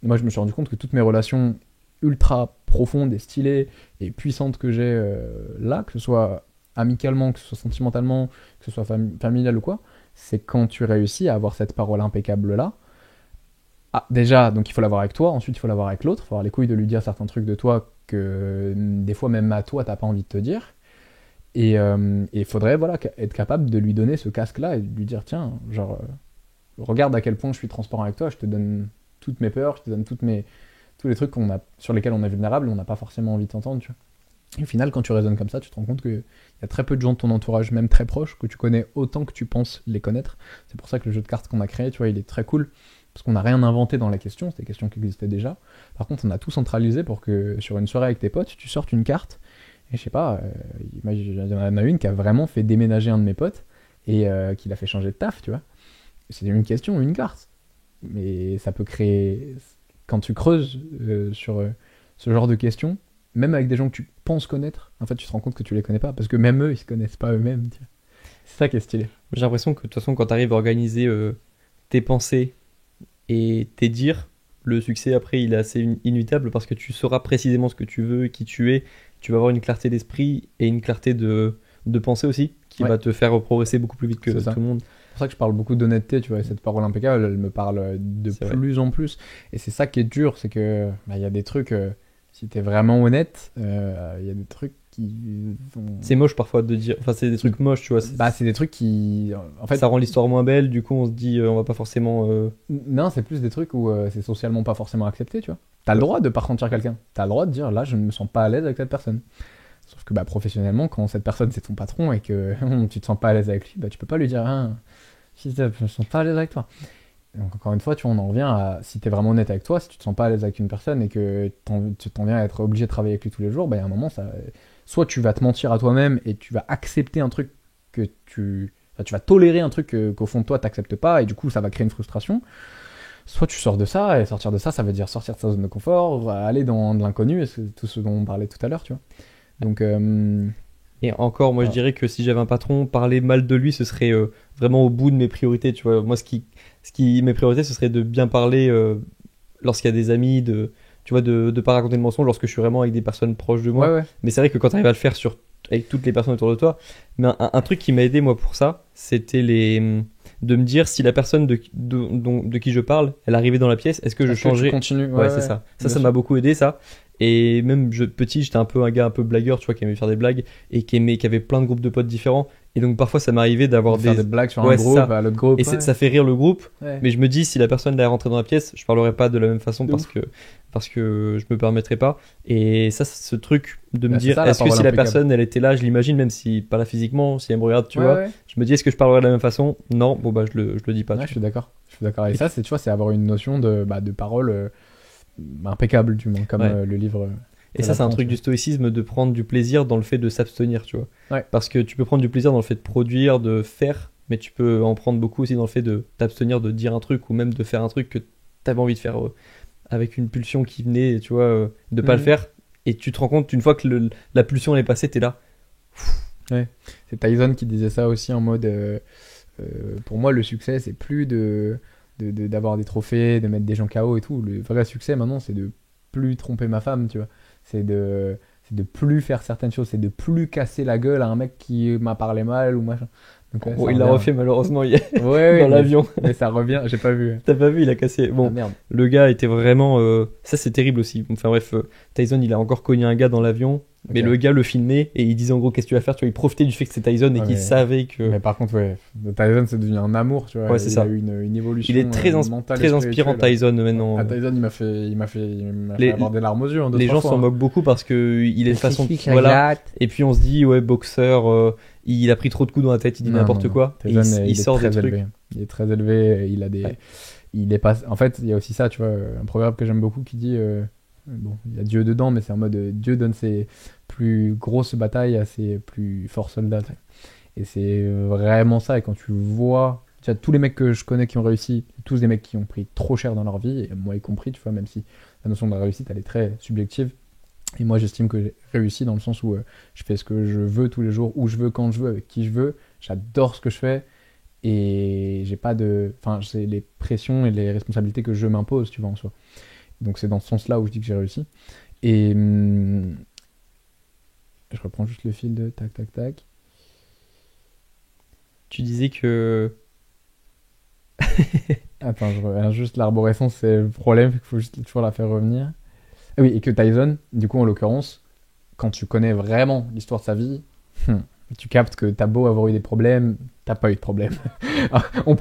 moi, je me suis rendu compte que toutes mes relations ultra profondes et stylées et puissantes que j'ai là, que ce soit amicalement, que ce soit sentimentalement, que ce soit familial ou quoi, c'est quand tu réussis à avoir cette parole impeccable là. Ah, déjà, donc il faut l'avoir avec toi, ensuite il faut l'avoir avec l'autre, il faut avoir les couilles de lui dire certains trucs de toi que des fois même à toi t'as pas envie de te dire. Et il faudrait voilà, être capable de lui donner ce casque là et de lui dire tiens, genre regarde à quel point je suis transparent avec toi, je te donne toutes mes peurs, je te donne tous les trucs sur lesquels on est vulnérable et on n'a pas forcément envie de t'entendre. Tu vois. Et au final, quand tu raisonnes comme ça, tu te rends compte qu'il y a très peu de gens de ton entourage, même très proches, que tu connais autant que tu penses les connaître. C'est pour ça que le jeu de cartes qu'on a créé, tu vois, il est très cool. Parce qu'on n'a rien inventé dans la question, c'est des questions qui existaient déjà. Par contre, on a tout centralisé pour que sur une soirée avec tes potes, tu sortes une carte. Et je sais pas, il y en a une qui a vraiment fait déménager un de mes potes et qui l'a fait changer de taf, tu vois. C'est une question, une carte. Mais ça peut créer. Quand tu creuses sur ce genre de questions, même avec des gens que tu penses connaître, en fait, tu te rends compte que tu les connais pas. Parce que même eux, ils se connaissent pas eux-mêmes. Tu vois. C'est ça qui est stylé. J'ai l'impression que de toute façon, quand tu arrives à organiser tes pensées et tes dires, le succès après il est assez inévitable parce que tu sauras précisément ce que tu veux, qui tu es, tu vas avoir une clarté d'esprit et une clarté de pensée aussi qui Ouais. va te faire progresser beaucoup plus vite que C'est ça. tout le monde. C'est pour ça que je parle beaucoup d'honnêteté, tu vois, et cette parole impeccable, elle me parle de C'est plus en plus. Et c'est ça qui est dur, c'est que bah, y a des trucs, si t'es vraiment honnête, il y a des trucs qui vont... C'est moche parfois de dire, enfin c'est des trucs moches, tu vois. Bah, c'est des trucs qui... En fait, Ça rend l'histoire moins belle, du coup on se dit on va pas forcément. non, c'est plus des trucs où c'est socialement pas forcément accepté, tu vois. T'as le droit de pas ressentir quelqu'un. T'as le droit de dire, là, je ne me sens pas à l'aise avec cette personne. Sauf que bah, professionnellement, quand cette personne c'est ton patron et que tu te sens pas à l'aise avec lui, bah, tu peux pas lui dire, ah, je me sens pas à l'aise avec toi. Donc encore une fois, tu vois, on en revient à si t'es vraiment honnête avec toi, si tu te sens pas à l'aise avec une personne et que tu t'en viens à être obligé de travailler avec lui tous les jours, bah, il y a un moment, soit tu vas te mentir à toi-même et tu vas accepter un truc enfin, tu vas tolérer un truc qu'au fond de toi t'acceptes pas et du coup ça va créer une frustration. Soit tu sors de ça, et sortir de ça, ça veut dire sortir de sa zone de confort, aller dans de l'inconnu, et c'est tout ce dont on parlait tout à l'heure, tu vois. Donc, Et encore, moi je voilà. dirais que si j'avais un patron, parler mal de lui, ce serait vraiment au bout de mes priorités, tu vois. Moi mes priorités, ce serait de bien parler lorsqu'il y a des amis, tu vois, de pas raconter de mensonges lorsque je suis vraiment avec des personnes proches de moi. Ouais, ouais. Mais c'est vrai que quand tu arrives à le faire avec toutes les personnes autour de toi, mais un truc qui m'a aidé moi pour ça, c'était de me dire si la personne de qui je parle, elle arrivait dans la pièce, est-ce que je Est-ce que tu changerais. continues Ouais, c'est ça. Ça m'a beaucoup aidé, ça. Et même petit, j'étais un peu un gars un peu blagueur, tu vois, qui aimait faire des blagues et qui avait plein de groupes de potes différents. Et donc parfois, ça m'arrivait d'avoir faire des blagues sur Ouais, un c'est groupe, ça. à l'autre groupe. Et ouais. ça fait rire le groupe. Ouais. Mais je me dis, si la personne est rentrée dans la pièce, je parlerai pas de la même façon De parce que je me permettrai pas. Et ça, ce truc de me Bah, c'est dire, ça, la est-ce que parole si la impeccable. personne, elle était là, je l'imagine, même si pas là physiquement, si elle me regarde, tu Ouais, vois, ouais. je me dis, est-ce que je parlerai de la même façon? Non, bon bah je le dis pas. Ouais, tu je suis d'accord. Je suis d'accord. Et ça, c'est, tu vois, c'est avoir une notion de parole impeccable, du moins, comme Ouais. le livre. Et ça, c'est un l'apprends, truc tu du stoïcisme de prendre du plaisir dans le fait de s'abstenir, tu vois. Ouais. Parce que tu peux prendre du plaisir dans le fait de produire, de faire, mais tu peux en prendre beaucoup aussi dans le fait de t'abstenir de dire un truc ou même de faire un truc que t'avais envie de faire avec une pulsion qui venait, tu vois, de pas Mhm. le faire. Et tu te rends compte, une fois que la pulsion elle est passée, t'es là. C'est Tyson qui disait ça aussi en mode pour moi le succès c'est plus de d'avoir des trophées, de mettre des gens KO et tout. Le vrai succès maintenant, c'est de plus tromper ma femme, tu vois. C'est de plus faire certaines choses, c'est de plus casser la gueule à un mec qui m'a parlé mal ou machin. Donc, ouais, Bon, ça il l'a revient. refait malheureusement hier Ouais, dans mais, l'avion. mais ça revient, j'ai pas vu. T'as pas vu, il a cassé. Ah, Bon, merde. le gars était vraiment. Ça, c'est terrible aussi. Enfin bref, Tyson, il a encore cogné un gars dans l'avion, mais Ok. le gars le filmait et il disait en gros qu'est-ce que tu vas faire. Tu vois, il profitait du fait que c'était Tyson et Ouais, qu'il mais- savait que. Mais par contre, ouais, Tyson, c'est devenu un amour, tu vois. Ouais, c'est il ça. a eu une évolution Il est très, mentale et très inspirant, spirituelle. Tyson, maintenant. Ah, Tyson, il m'a fait Les- avoir des larmes aux yeux, hein, deux, Les trois gens fois, s'en hein. moquent beaucoup parce que il est de façon. Voilà. Et puis on se dit, ouais, boxeur, il a pris trop de coups dans la tête, il dit Non, n'importe non, quoi. Et Tyson, il est sort des très trucs. élevé. Il est très élevé, il a des... Ouais. Il est pas... En fait, il y a aussi ça, tu vois, un proverbe que j'aime beaucoup qui dit... bon, il y a Dieu dedans, mais c'est en mode Dieu donne ses plus grosses batailles à ses plus forts soldats. Tu sais. Et c'est vraiment ça. Et quand tu vois... Tu vois, tous les mecs que je connais qui ont réussi, tous des mecs qui ont pris trop cher dans leur vie, et moi y compris, tu vois, même si la notion de la réussite, elle est très subjective. Et moi, j'estime que j'ai réussi dans le sens où je fais ce que je veux tous les jours, où je veux, quand je veux, avec qui je veux. J'adore ce que je fais. Et j'ai pas de... Enfin, c'est les pressions et les responsabilités que je m'impose, tu vois, en soi. Donc c'est dans ce sens-là où je dis que j'ai réussi. Et je reprends juste le fil de tac, tac, tac. Tu disais que. Attends, je reviens juste l'arborescence, c'est le problème, il faut juste toujours la faire revenir. Ah oui, et que Tyson, du coup, en l'occurrence, quand tu connais vraiment l'histoire de sa vie, tu captes que t'as beau avoir eu des problèmes, t'as pas eu de problème.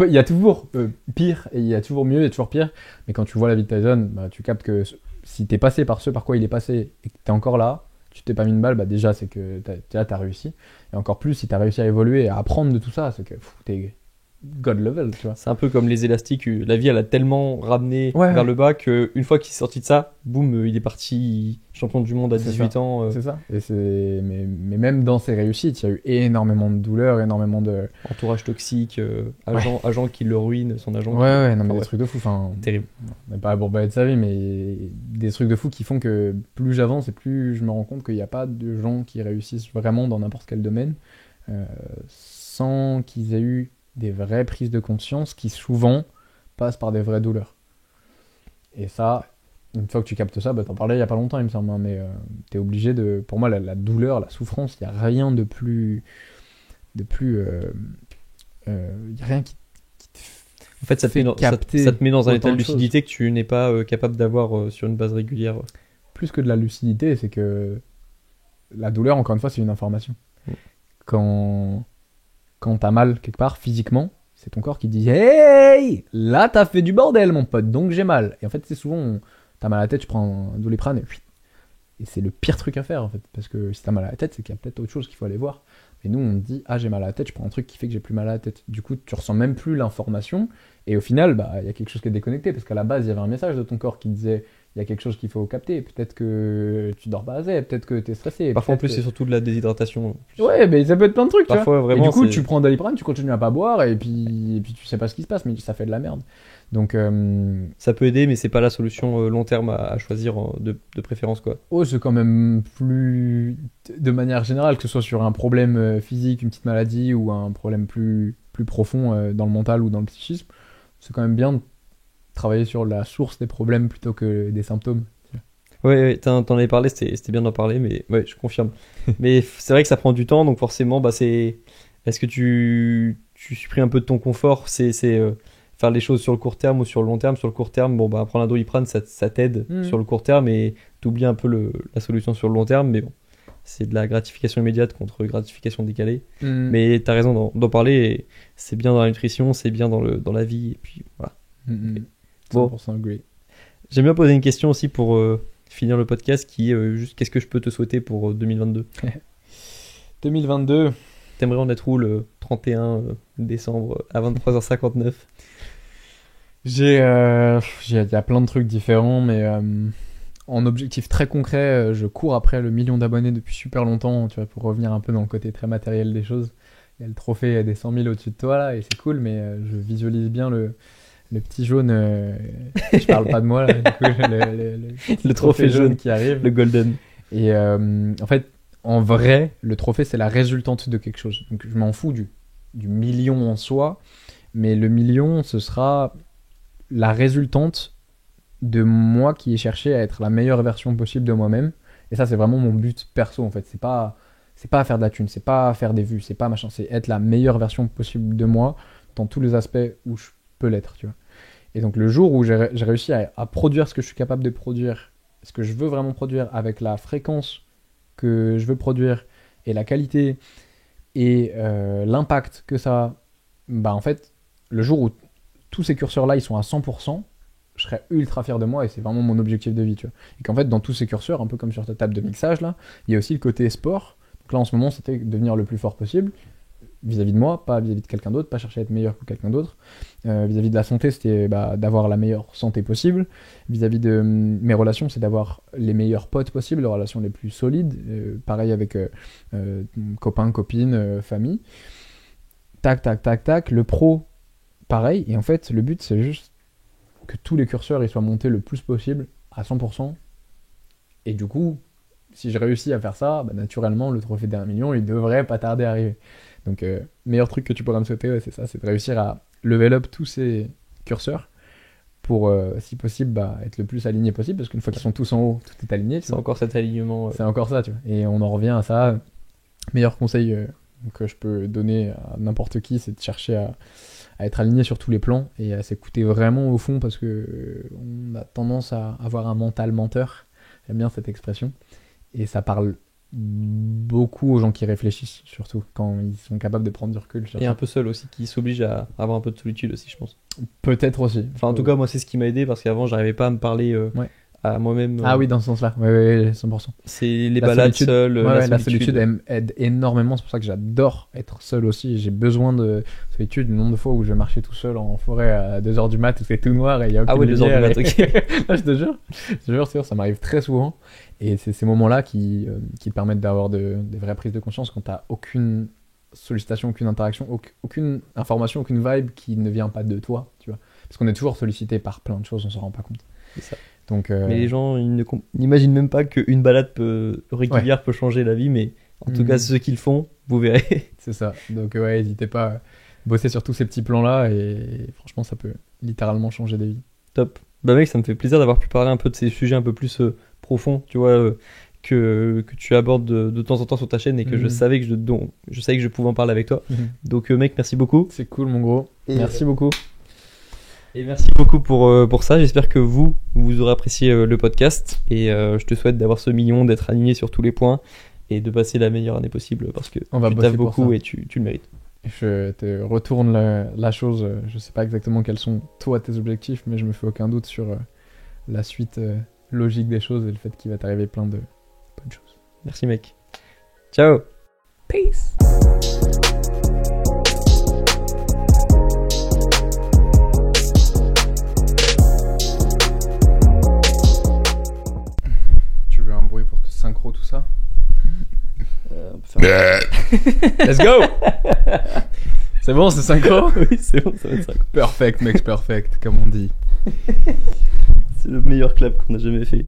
Il y a toujours pire, et il y a toujours mieux, et toujours pire, mais quand tu vois la vie de Tyson, bah, tu captes que si t'es passé par ce par quoi il est passé, et que t'es encore là, tu t'es pas mis une balle, bah déjà, c'est que t'as réussi. Et encore plus, si t'as réussi à évoluer et à apprendre de tout ça, c'est que t'es God level, tu vois. C'est un peu comme les élastiques. La vie, elle a tellement ramené Ouais, vers ouais. le bas qu'une fois qu'il est sorti de ça, boum, il est parti champion du monde à C'est 18 ça. ans. C'est ça. Mais même dans ses réussites, il y a eu énormément de douleurs, énormément de... Entourage toxique, agent qui le ruine, son agent. Ouais, non, mais Ah des ouais. trucs de fou. Enfin, Terrible. on n'est pas à bourbaler de sa vie, mais des trucs de fou qui font que plus j'avance et plus je me rends compte qu'il n'y a pas de gens qui réussissent vraiment dans n'importe quel domaine sans qu'ils aient eu des vraies prises de conscience qui souvent passent par des vraies douleurs. Et ça, une fois que tu captes ça, bah, t'en parlais il y a pas longtemps, il me semble, hein, mais t'es obligé de... Pour moi, la douleur, la souffrance, il n'y a rien de plus... Il y a rien qui te En fait, ça te met dans, capter ça te met dans un autant état de de choses. lucidité que tu n'es pas capable d'avoir sur une base régulière. Plus que de la lucidité, c'est que la douleur, encore une fois, c'est une information. Mm. Quand t'as mal quelque part, physiquement, c'est ton corps qui dit « Hey, là t'as fait du bordel mon pote, donc j'ai mal ». Et en fait, c'est souvent, t'as mal à la tête, tu prends un Doliprane et c'est le pire truc à faire en fait. Parce que si t'as mal à la tête, c'est qu'il y a peut-être autre chose qu'il faut aller voir. Et nous, on te dit « Ah, j'ai mal à la tête, je prends un truc qui fait que j'ai plus mal à la tête ». Du coup, tu ressens même plus l'information. Et au final, bah, y a quelque chose qui est déconnecté. Parce qu'à la base, il y avait un message de ton corps qui disait il y a quelque chose qu'il faut capter. Peut-être que tu dors pas assez, peut-être que t'es stressé. Parfois, en peut-être plus, c'est surtout de la déshydratation. que... Ouais, mais ça peut être plein de trucs, tu vois. Parfois, Et vraiment. du coup, c'est- tu prends Doliprane, tu continues à pas boire, et puis tu sais pas ce qui se passe, mais ça fait de la merde. Donc, Ça peut aider, mais c'est pas la solution long terme à choisir de préférence, quoi. oh, c'est quand même plus, de manière générale, que ce soit sur un problème physique, une petite maladie, ou un problème plus profond dans le mental ou dans le psychisme, c'est quand même bien de travailler sur la source des problèmes plutôt que des symptômes. Ouais, t'en avais parlé, c'était bien d'en parler, mais ouais, je confirme. Mais c'est vrai que ça prend du temps, donc forcément, bah c'est. Est-ce que tu supprimes un peu de ton confort? C'est faire les choses sur le court terme ou sur le long terme? Sur le court terme, bon, bah prendre un Doliprane, ça t'aide Mhm. sur le court terme et t'oublies un peu la solution sur le long terme, mais bon, c'est de la gratification immédiate contre gratification décalée. Mais t'as raison d'en parler, et c'est bien dans la nutrition, c'est bien dans la vie, et puis voilà. Bon. 100% agree. J'aime bien poser une question aussi pour finir le podcast qui est juste qu'est-ce que je peux te souhaiter pour 2022? 2022, T'aimerais en être où le 31 décembre à 23h59? il y a plein de trucs différents, mais en objectif très concret, je cours après le 1 million d'abonnés depuis super longtemps, tu vois, pour revenir un peu dans le côté très matériel des choses. Il y a le trophée des 100 000 au-dessus de toi, là, et c'est cool, mais je visualise bien le petit jaune, je parle pas de moi, là, du coup, le trophée jaune qui arrive. Le Golden. Et en fait, en vrai, le trophée, c'est la résultante de quelque chose. Donc je m'en fous du million en soi, mais le million, ce sera la résultante de moi qui ai cherché à être la meilleure version possible de moi-même. Et ça, c'est vraiment mon but perso, en fait. C'est pas faire de la thune, c'est pas faire des vues, c'est pas machin, c'est être la meilleure version possible de moi dans tous les aspects où je peux l'être, tu vois. Et donc, le jour où j'ai réussi à produire ce que je suis capable de produire, ce que je veux vraiment produire avec la fréquence que je veux produire et la qualité et l'impact que ça a, bah en fait, le jour où tous ces curseurs-là, ils sont à 100%, je serais ultra fier de moi et c'est vraiment mon objectif de vie, tu vois. Et qu'en fait, dans tous ces curseurs, un peu comme sur ta table de mixage, là, il y a aussi le côté sport. Donc là, en ce moment, c'était devenir le plus fort possible vis-à-vis de moi, pas vis-à-vis de quelqu'un d'autre, pas chercher à être meilleur que quelqu'un d'autre. Vis-à-vis de la santé, c'était d'avoir la meilleure santé possible. Vis-à-vis de mes relations, c'est d'avoir les meilleurs potes possibles, les relations les plus solides. Pareil avec copains, copines, famille. Tac, tac, tac, tac. Le pro, pareil. Et en fait, le but, c'est juste que tous les curseurs ils soient montés le plus possible à 100%. Et du coup, si je réussis à faire ça, bah, naturellement, le trophée d'1 million, il devrait pas tarder à arriver. Donc, meilleur truc que tu pourras me souhaiter, ouais, c'est ça, c'est de réussir à level up tous ces curseurs pour, si possible, bah, être le plus aligné possible, parce qu'une fois qu'ils sont tous en haut, tout est aligné. C'est encore cet alignement. C'est encore ça, tu vois. Et on en revient à ça. Meilleur conseil que je peux donner à n'importe qui, c'est de chercher à être aligné sur tous les plans et à s'écouter vraiment au fond, parce que on a tendance à avoir un mental menteur. J'aime bien cette expression. Et ça parle beaucoup aux gens qui réfléchissent, surtout quand ils sont capables de prendre du recul. Et un peu seul aussi, qui s'oblige à avoir un peu de solitude aussi, je pense. Peut-être aussi. Enfin, en tout cas, moi, c'est ce qui m'a aidé, parce qu'avant, j'arrivais pas à me parler à moi-même. Ah oui, dans ce sens-là. Oui, 100%. C'est les balades seules. La solitude aide énormément. C'est pour ça que j'adore être seul aussi. J'ai besoin de solitude. Le nombre de fois où je vais marcher tout seul en forêt à 2h du mat, où c'est tout noir et il y a aucune lumière. Ah ouais, 2h du mat, ok. Là, je te jure, ça m'arrive très souvent. Et c'est ces moments-là qui te permettent d'avoir des vraies prises de conscience quand t'as aucune sollicitation, aucune interaction, aucune information, aucune vibe qui ne vient pas de toi, tu vois. Parce qu'on est toujours sollicité par plein de choses, on s'en rend pas compte. C'est ça. Donc, mais les gens n'imaginent même pas qu'une balade régulière peut changer la vie, mais en tout cas ceux qui le font, vous verrez. C'est ça. Donc ouais, n'hésitez pas à bosser sur tous ces petits plans-là et franchement ça peut littéralement changer des vies. Top. Bah mec, ça me fait plaisir d'avoir pu parler un peu de ces sujets un peu plus profonds, tu vois, que tu abordes de temps en temps sur ta chaîne et que je savais que je pouvais en parler avec toi. Donc mec, merci beaucoup. C'est cool mon gros. Merci beaucoup. Et merci beaucoup pour ça. J'espère que vous aurez apprécié le podcast. Et je te souhaite d'avoir ce million, d'être aligné sur tous les points et de passer la meilleure année possible, parce que tu taffes beaucoup et tu le mérites. Je te retourne la chose. Je sais pas exactement quels sont toi tes objectifs, mais je me fais aucun doute sur la suite logique des choses et le fait qu'il va t'arriver plein de bonnes choses. Merci mec. Ciao. Peace. Pour te synchro tout ça. On peut faire Let's go. C'est bon, c'est synchro. Oui, c'est bon, ça va être synchro. Perfect, mec, perfect, comme on dit. C'est le meilleur clap qu'on a jamais fait.